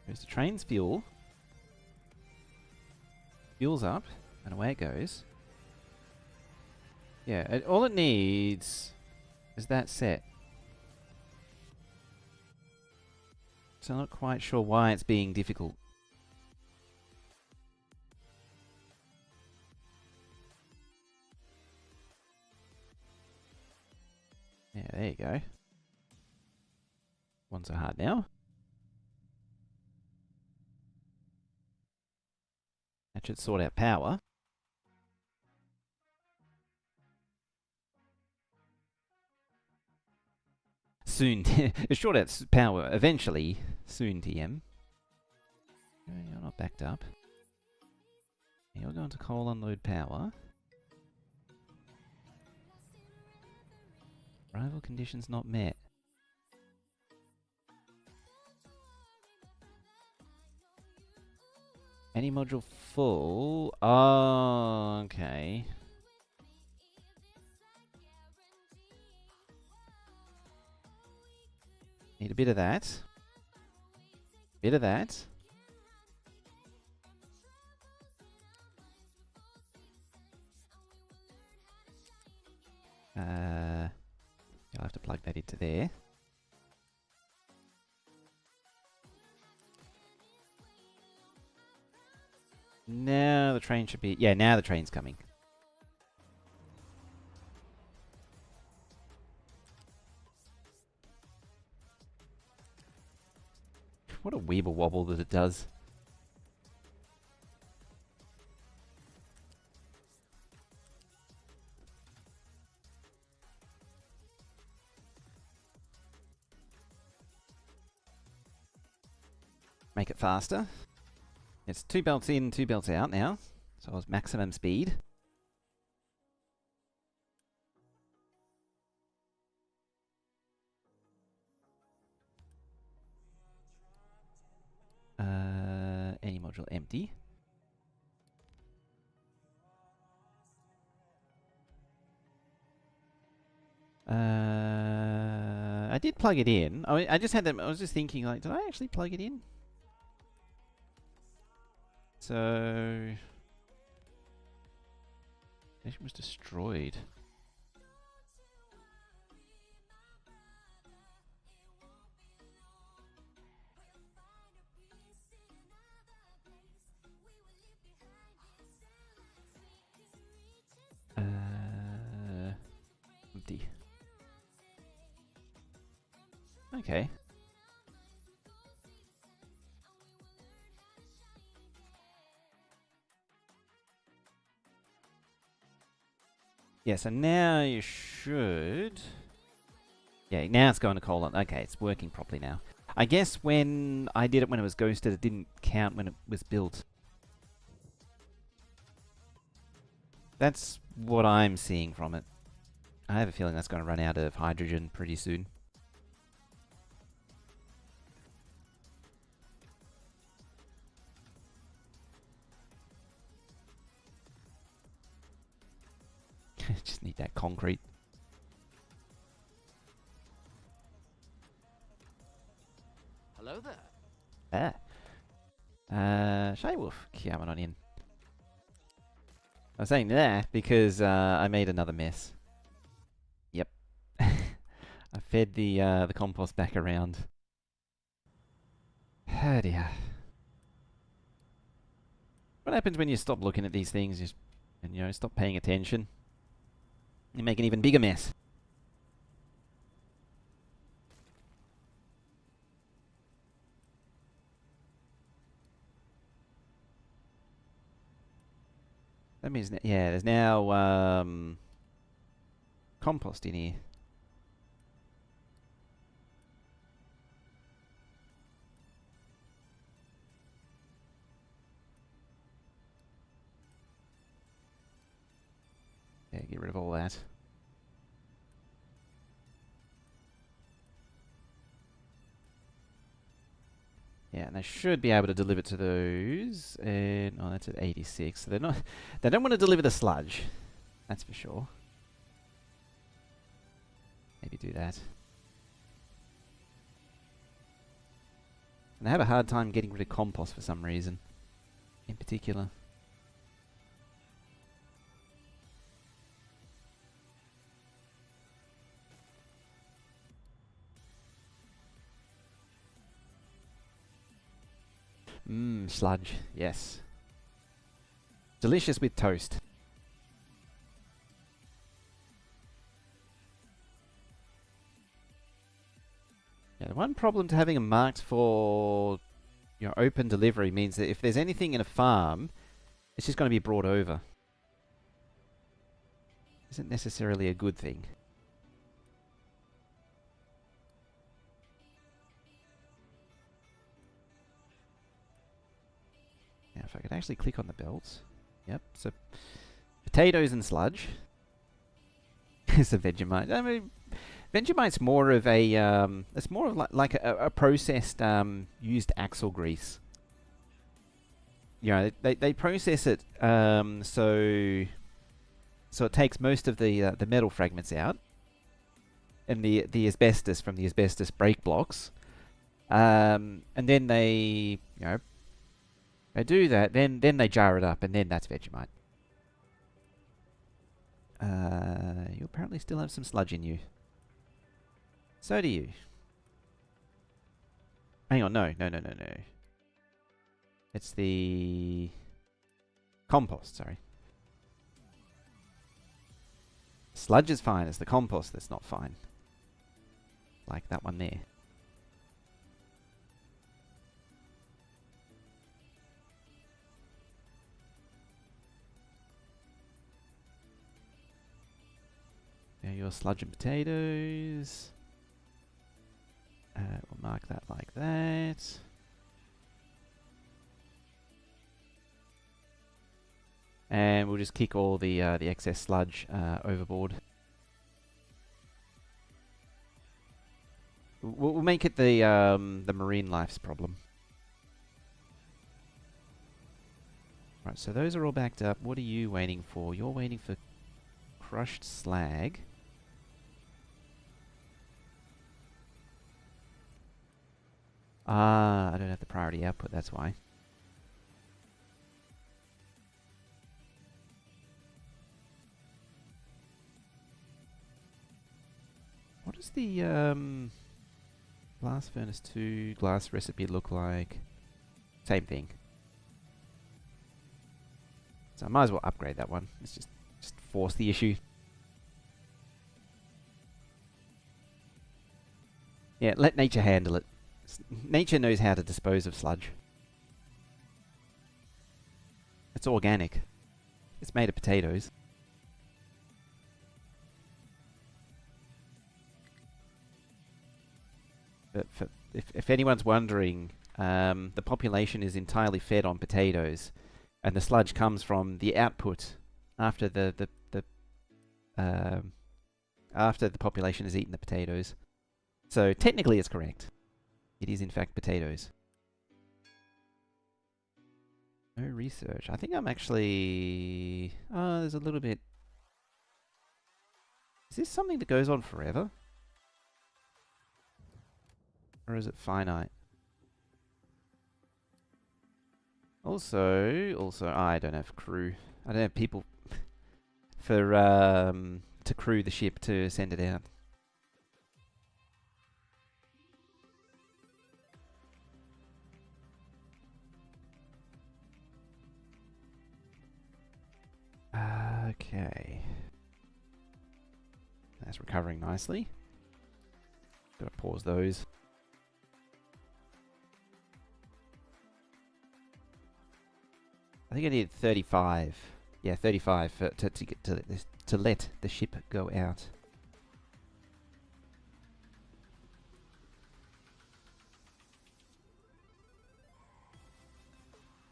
There's the train's fuel. Fuel's up, and away it goes. Yeah, all it needs is that set. So I'm not quite sure why it's being difficult. Yeah, there you go. One's so hard now. That should sort out power. Soon. Short out power eventually. Soon, TM. You're not backed up. You're going to coal unload power. Arrival conditions not met. Any module full? Oh, okay. Need a bit of that. Bit of that. You'll have to plug that into there. Now the train should be... Yeah, now the train's coming. What a weeble wobble that it does. Make it faster. It's 2 belts in, 2 belts out now. So it's maximum speed. Any module empty. I did plug it in. I just had them. I was just thinking, like, did I actually plug it in? So, station was destroyed. Okay. Yeah, so now you should... Yeah, now it's going to colon. Okay, it's working properly now. I guess when I did it when it was ghosted, it didn't count when it was built. That's what I'm seeing from it. I have a feeling that's going to run out of hydrogen pretty soon. Just need that concrete. Hello there. Wolf, coming on in. I was saying that because I made another mess. Yep. I fed the compost back around. Oh dear. What happens when you stop looking at these things and stop paying attention? You make an even bigger mess. That means, yeah, there's now compost in here. Yeah, get rid of all that. Yeah, and they should be able to deliver to those. And oh, that's at 86. So they're not. They don't want to deliver the sludge. That's for sure. Maybe do that. And they have a hard time getting rid of compost for some reason, in particular. Mmm, sludge. Yes. Delicious with toast. Yeah, the one problem to having them marked for open delivery means that if there's anything in a farm, it's just going to be brought over. Isn't necessarily a good thing. Now, if I could actually click on the belts. Yep, so potatoes and sludge. It's a Vegemite. I mean, Vegemite's more of a, it's more of like a processed used axle grease. They process it so it takes most of the metal fragments out and the asbestos from the asbestos break blocks, and then they they do that. Then they jar it up, and then that's Vegemite. You apparently still have some sludge in you. So do you. Hang on, no. It's the compost, sorry. Sludge is fine, it's the compost that's not fine. Like that one there. There your sludge and potatoes. We'll mark that like that. And we'll just kick all the excess sludge overboard. We'll make it the marine life's problem. Right, so those are all backed up. What are you waiting for? You're waiting for crushed slag. Ah, I don't have the priority output, that's why. What does the blast furnace 2 glass recipe look like? Same thing. So I might as well upgrade that one. Let's just force the issue. Yeah, let nature handle it. Nature knows how to dispose of sludge. It's organic. It's made of potatoes. But if anyone's wondering, the population is entirely fed on potatoes, and the sludge comes from the output after um, after the population has eaten the potatoes. So technically, it's correct. It is in fact potatoes. No research. I think I'm actually... Oh, there's a little bit... Is this something that goes on forever? Or is it finite? Also, I don't have crew. I don't have people for to crew the ship to send it out. Okay. That's recovering nicely. Gotta pause those. I think I needed 35. Yeah, 35 for, to let the ship go out.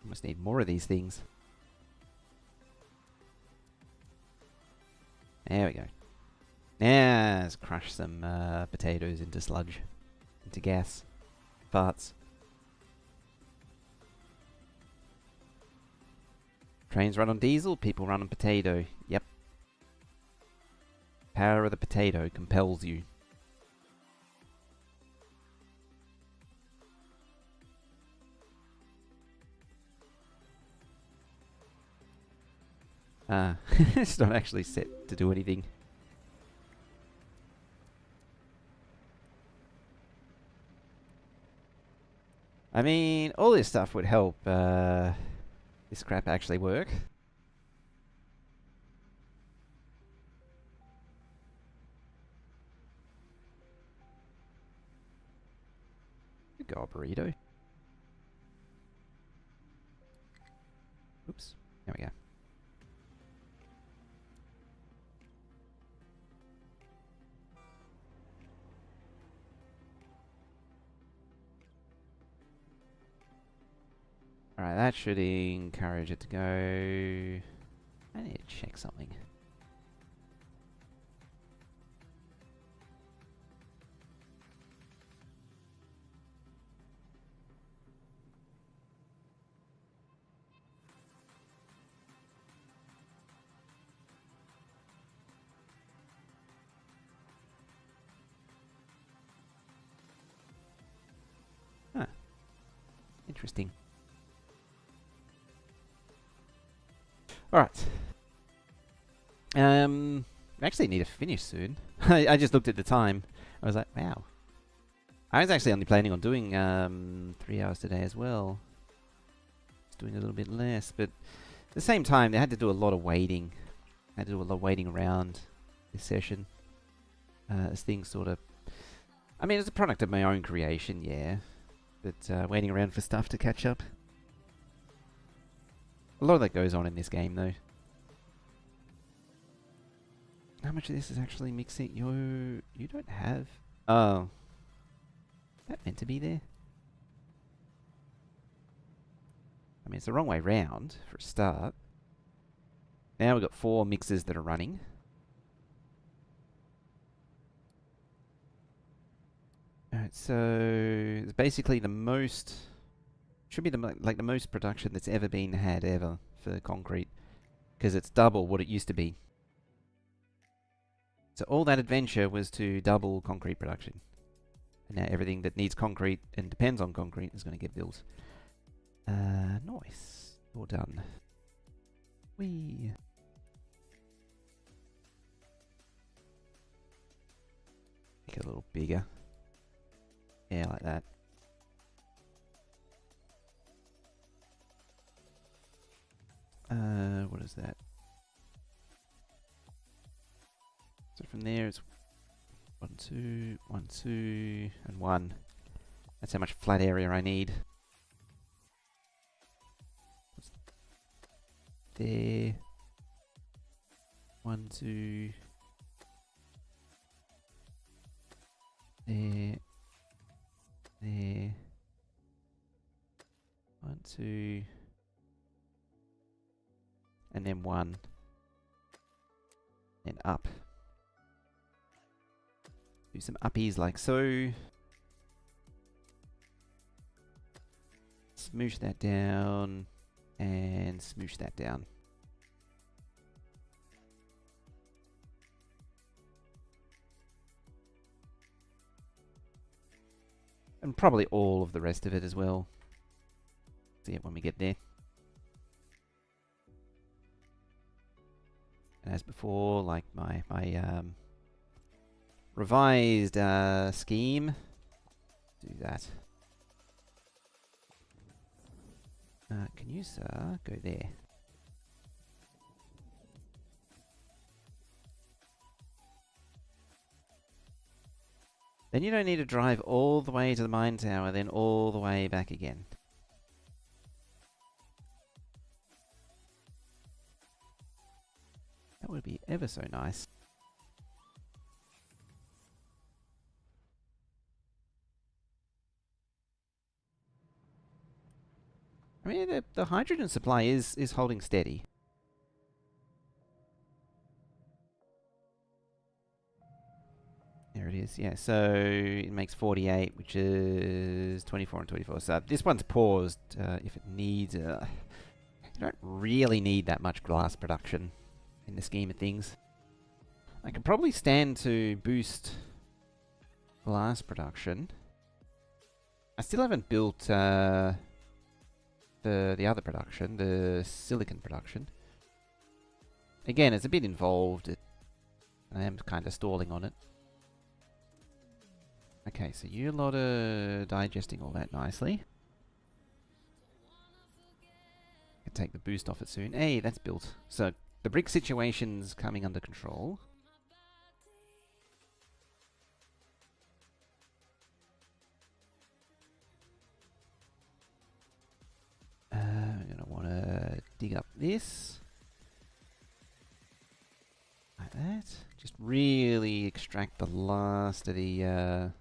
Must need more of these things. There we go. Now let's crush some potatoes into sludge, into gas, farts. Trains run on diesel, people run on potato. Yep. Power of the potato compels you. It's not actually set to do anything. I mean, all this stuff would help this crap actually work. Good go, burrito. Oops. There we go. Alright, that should encourage it to go... I need to check something. Huh. Interesting. Alright. I actually need to finish soon. I just looked at the time. I was like, wow. I was actually only planning on doing 3 hours today as well. Just doing a little bit less, but at the same time, they had to do a lot of waiting. I had to do a lot of waiting around this session. As things sort of... I mean, it's a product of my own creation, yeah. But waiting around for stuff to catch up. A lot of that goes on in this game, though. How much of this is actually mixing? You don't have... Oh. Is that meant to be there? I mean, it's the wrong way round, for a start. Now we've got 4 mixers that are running. Alright, so... it's basically the most... should be the most production that's ever been had ever for concrete, because it's double what it used to be. So all that adventure was to double concrete production, and now everything that needs concrete and depends on concrete is going to get built. Nice. All done. Whee. Make it a little bigger. Yeah, like that. What is that? So from there it's 1, 2, 1, 2, and 1. That's how much flat area I need. There. 1, 2. There. There. 1, 2. And then 1. And up. Do some uppies like so. Smoosh that down. And smoosh that down. And probably all of the rest of it as well. See it when we get there. And as before, like my revised scheme, do that. Can you, sir, go there? Then you don't need to drive all the way to the mine tower, then all the way back again. That would be ever so nice. I mean, the hydrogen supply is holding steady. There it is, yeah. So it makes 48, which is 24 and 24. So this one's paused if it needs... you don't really need that much glass production in the scheme of things. I could probably stand to boost glass production. I still haven't built the other production, the silicon production. Again, it's a bit involved. I am kind of stalling on it. Okay, so you're a lot of digesting all that nicely. Can take the boost off it soon. Hey, that's built. So the brick situation's coming under control. I'm gonna want to dig up this like that. Just really extract the last of the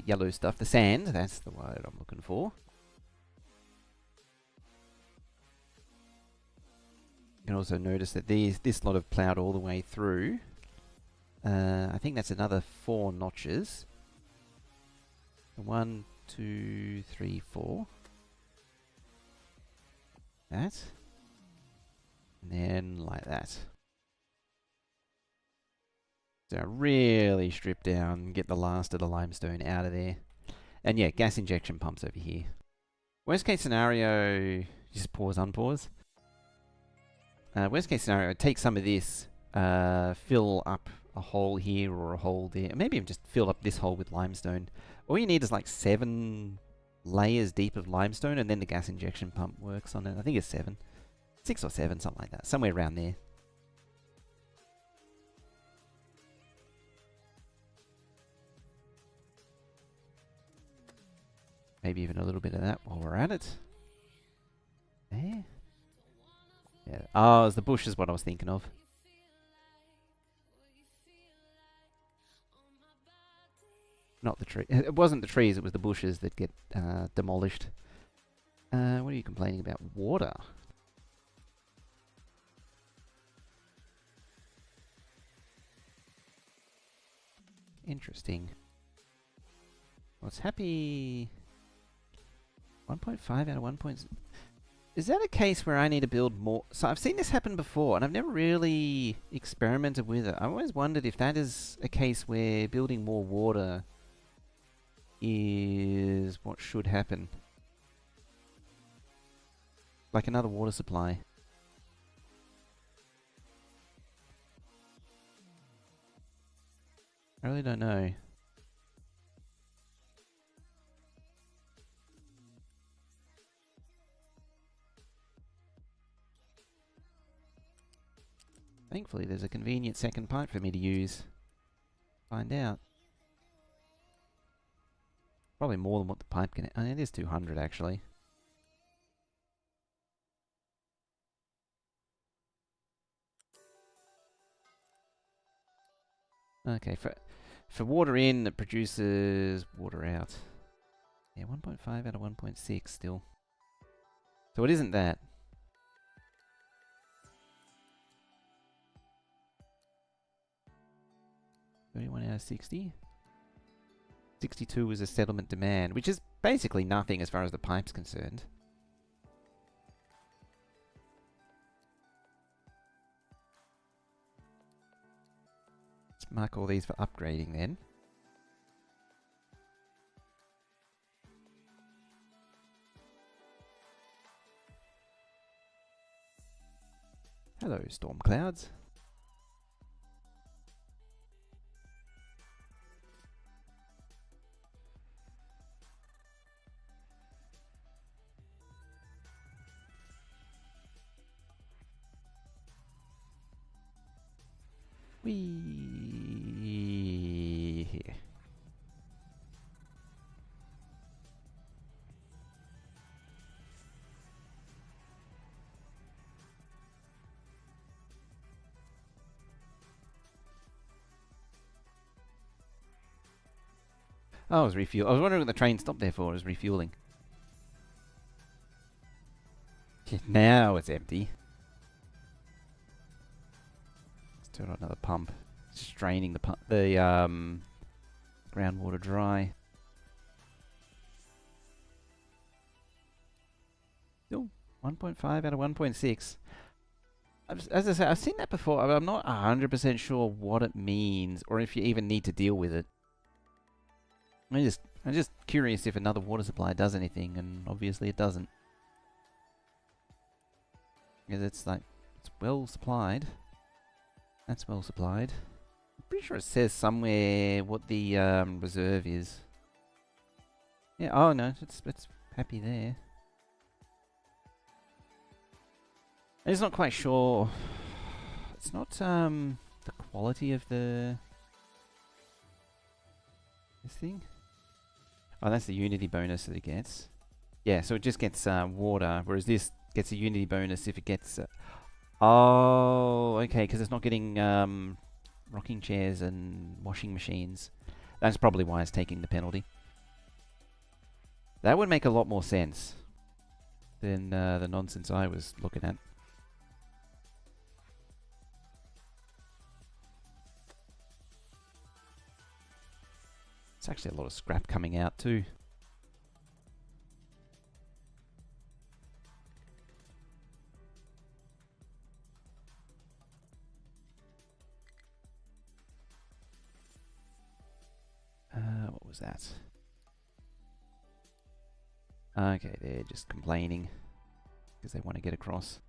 yellow stuff, the sand. That's the word I'm looking for. You can also notice that this lot have ploughed all the way through. I think that's another 4 notches. 1, 2, 3, 4. That. And then like that. So really strip down, get the last of the limestone out of there. And yeah, gas injection pumps over here. Worst case scenario, just pause, unpause. Worst case scenario, take some of this, fill up a hole here or a hole there. Maybe even just fill up this hole with limestone. All you need is like 7 layers deep of limestone, and then the gas injection pump works on it. I think it's 7. 6 or 7, something like that. Somewhere around there. Maybe even a little bit of that while we're at it. There. Yeah. Oh, it's the bush is what I was thinking of. Not the tree. It wasn't the trees, it was the bushes that get demolished. What are you complaining about? Water. Interesting. Well, it's happy... 1.5 out of 1. Is that a case where I need to build more? So I've seen this happen before, and I've never really experimented with it. I always wondered if that is a case where building more water is what should happen. Like another water supply. I really don't know. Thankfully, there's a convenient second pipe for me to use. Find out. Probably more than what the pipe can... it is 200, actually. Okay, for water in, it produces water out. Yeah, 1.5 out of 1.6 still. So it isn't that. 31 out of 60. 62 is a settlement demand, which is basically nothing as far as the pipe's concerned. Let's mark all these for upgrading then. Hello, storm clouds. Whee! Here. Oh, it was refuel. I was wondering what the train stopped there for. It was refueling. Now it's empty. Let's turn on another pump. It's just draining the groundwater dry. Still 1.5 out of 1.6. As I say, I've seen that before. I'm not 100% sure what it means, or if you even need to deal with it. I'm just curious if another water supply does anything, and obviously it doesn't. Because it's like, it's well supplied. That's well supplied. I'm pretty sure it says somewhere what the reserve is. Yeah, oh no, it's happy there. I'm just not quite sure. It's not the quality of this thing. Oh, that's the Unity bonus that it gets. Yeah, so it just gets water, whereas this gets a Unity bonus if it gets... oh, okay, because it's not getting rocking chairs and washing machines. That's probably why it's taking the penalty. That would make a lot more sense than the nonsense I was looking at. It's actually a lot of scrap coming out too. What was that? Okay, they're just complaining because they want to get across.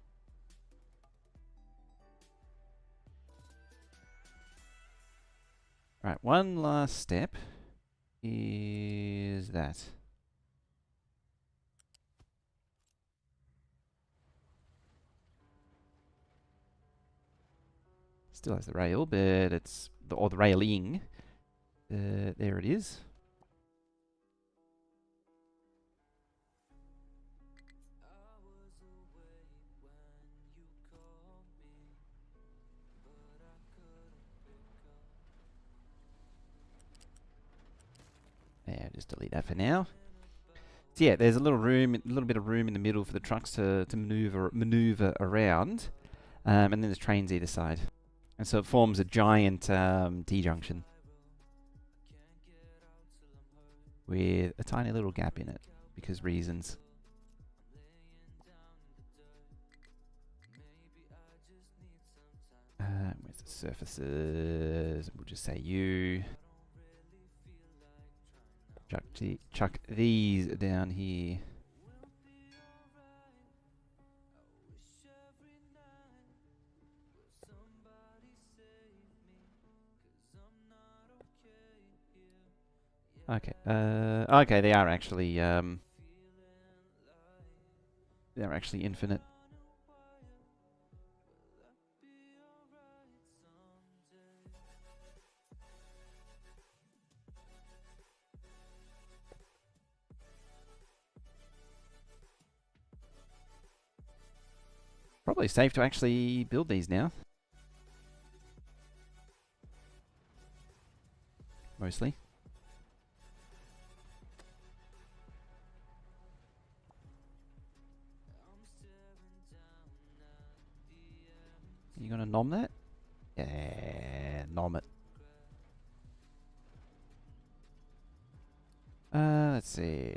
Right, one last step is that. Still has the rail, but it's or the railing. There it is. Yeah, just delete that for now. So yeah, there's a little bit of room in the middle for the trucks to maneuver around, and then there's trains either side, and so it forms a giant T-junction with a tiny little gap in it because reasons. Where's the surfaces? We'll just say you. Chuck these down here. Okay. Okay, they are actually infinite. Probably safe to actually build these now. Mostly. You gonna nom that? Yeah, nom it. Let's see.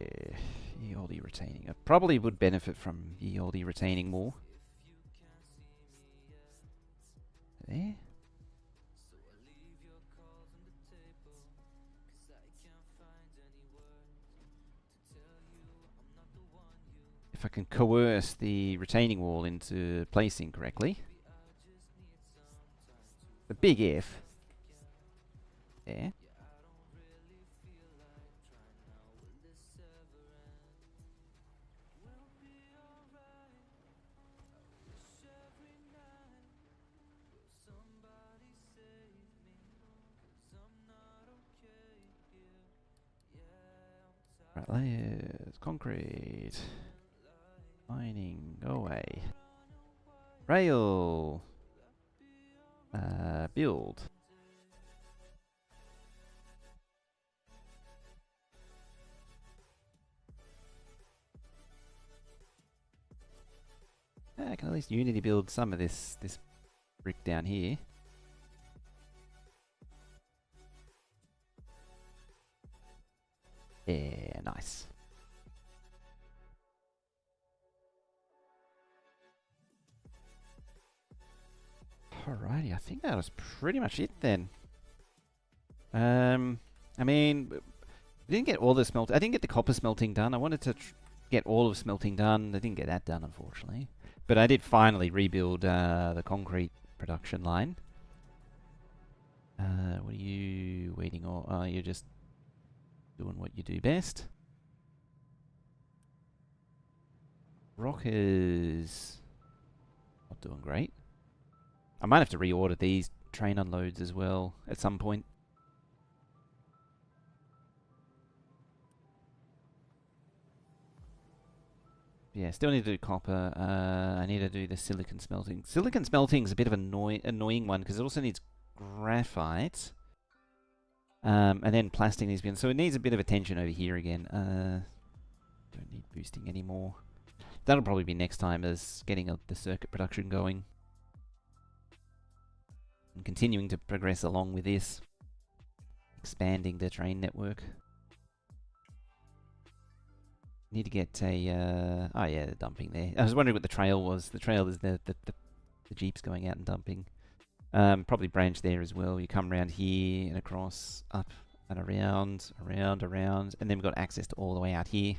Ye olde retaining. I probably would benefit from ye olde retaining more. There. If I can coerce the retaining wall into placing correctly. The big if. There. Right, layers, concrete, mining, go away. Rail, build. I can at least Unity build some of this brick down here. Yeah, nice. Alrighty, I think that was pretty much it then. I mean, I didn't get all the smelting. I didn't get the copper smelting done. I wanted to get all of smelting done. I didn't get that done, unfortunately. But I did finally rebuild the concrete production line. What are you waiting on? Oh, you're just doing what you do best. Rock is not doing great. I might have to reorder these train unloads as well at some point. Yeah, still need to do copper. I need to do the silicon smelting. Silicon smelting is a bit of an annoying one because it also needs graphite. And then plastic needs to be in. So it needs a bit of attention over here again. Don't need boosting anymore. That'll probably be next time, as getting the circuit production going. And continuing to progress along with this. Expanding the train network. Need to get a... oh yeah, the dumping there. I was wondering what the trail was. The trail is the jeeps going out and dumping. Probably branch there as well. You come around here and across, up and around, around, and then we've got access to all the way out here.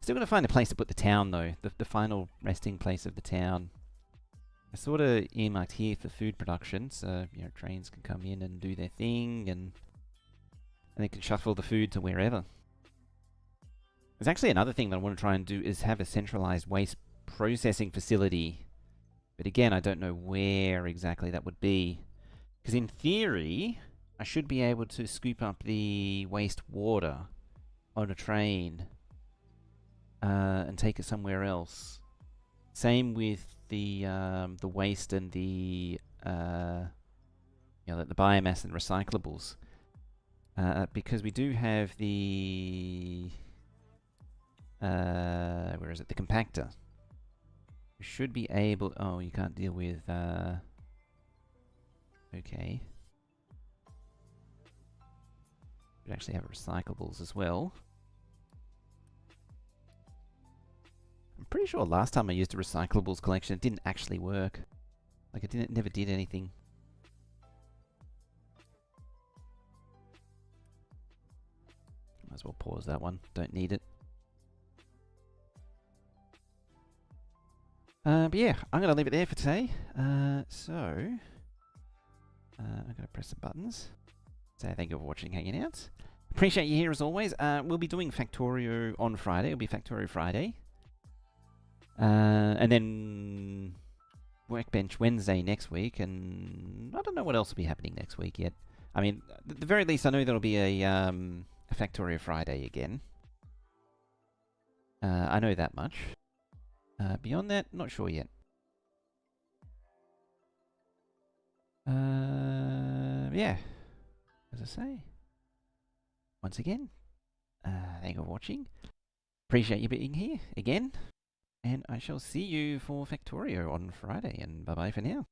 Still got to find a place to put the town though, the final resting place of the town. I sort of earmarked here for food production, so you know trains can come in and do their thing, and they can shuffle the food to wherever. There's actually another thing that I want to try and do is have a centralized waste processing facility. But again, I don't know where exactly that would be. Because in theory, I should be able to scoop up the waste water on a train and take it somewhere else. Same with the waste and the the biomass and recyclables. Because we do have the where is it? The compactor. We should be able... Oh, you can't deal with... okay. We actually have recyclables as well. I'm pretty sure last time I used a recyclables collection, it didn't actually work. Like, it never did anything. Might as well pause that one. Don't need it. But yeah, I'm going to leave it there for today. I'm going to press the buttons. Say thank you for watching, hanging out. Appreciate you here as always. We'll be doing Factorio on Friday. It'll be Factorio Friday. And then Workbench Wednesday next week. And I don't know what else will be happening next week yet. I mean, at the very least, I know there'll be a Factorio Friday again. I know that much. Beyond that, not sure yet. Yeah, as I say, once again, thank you for watching. Appreciate you being here again. And I shall see you for Factorio on Friday. And bye-bye for now.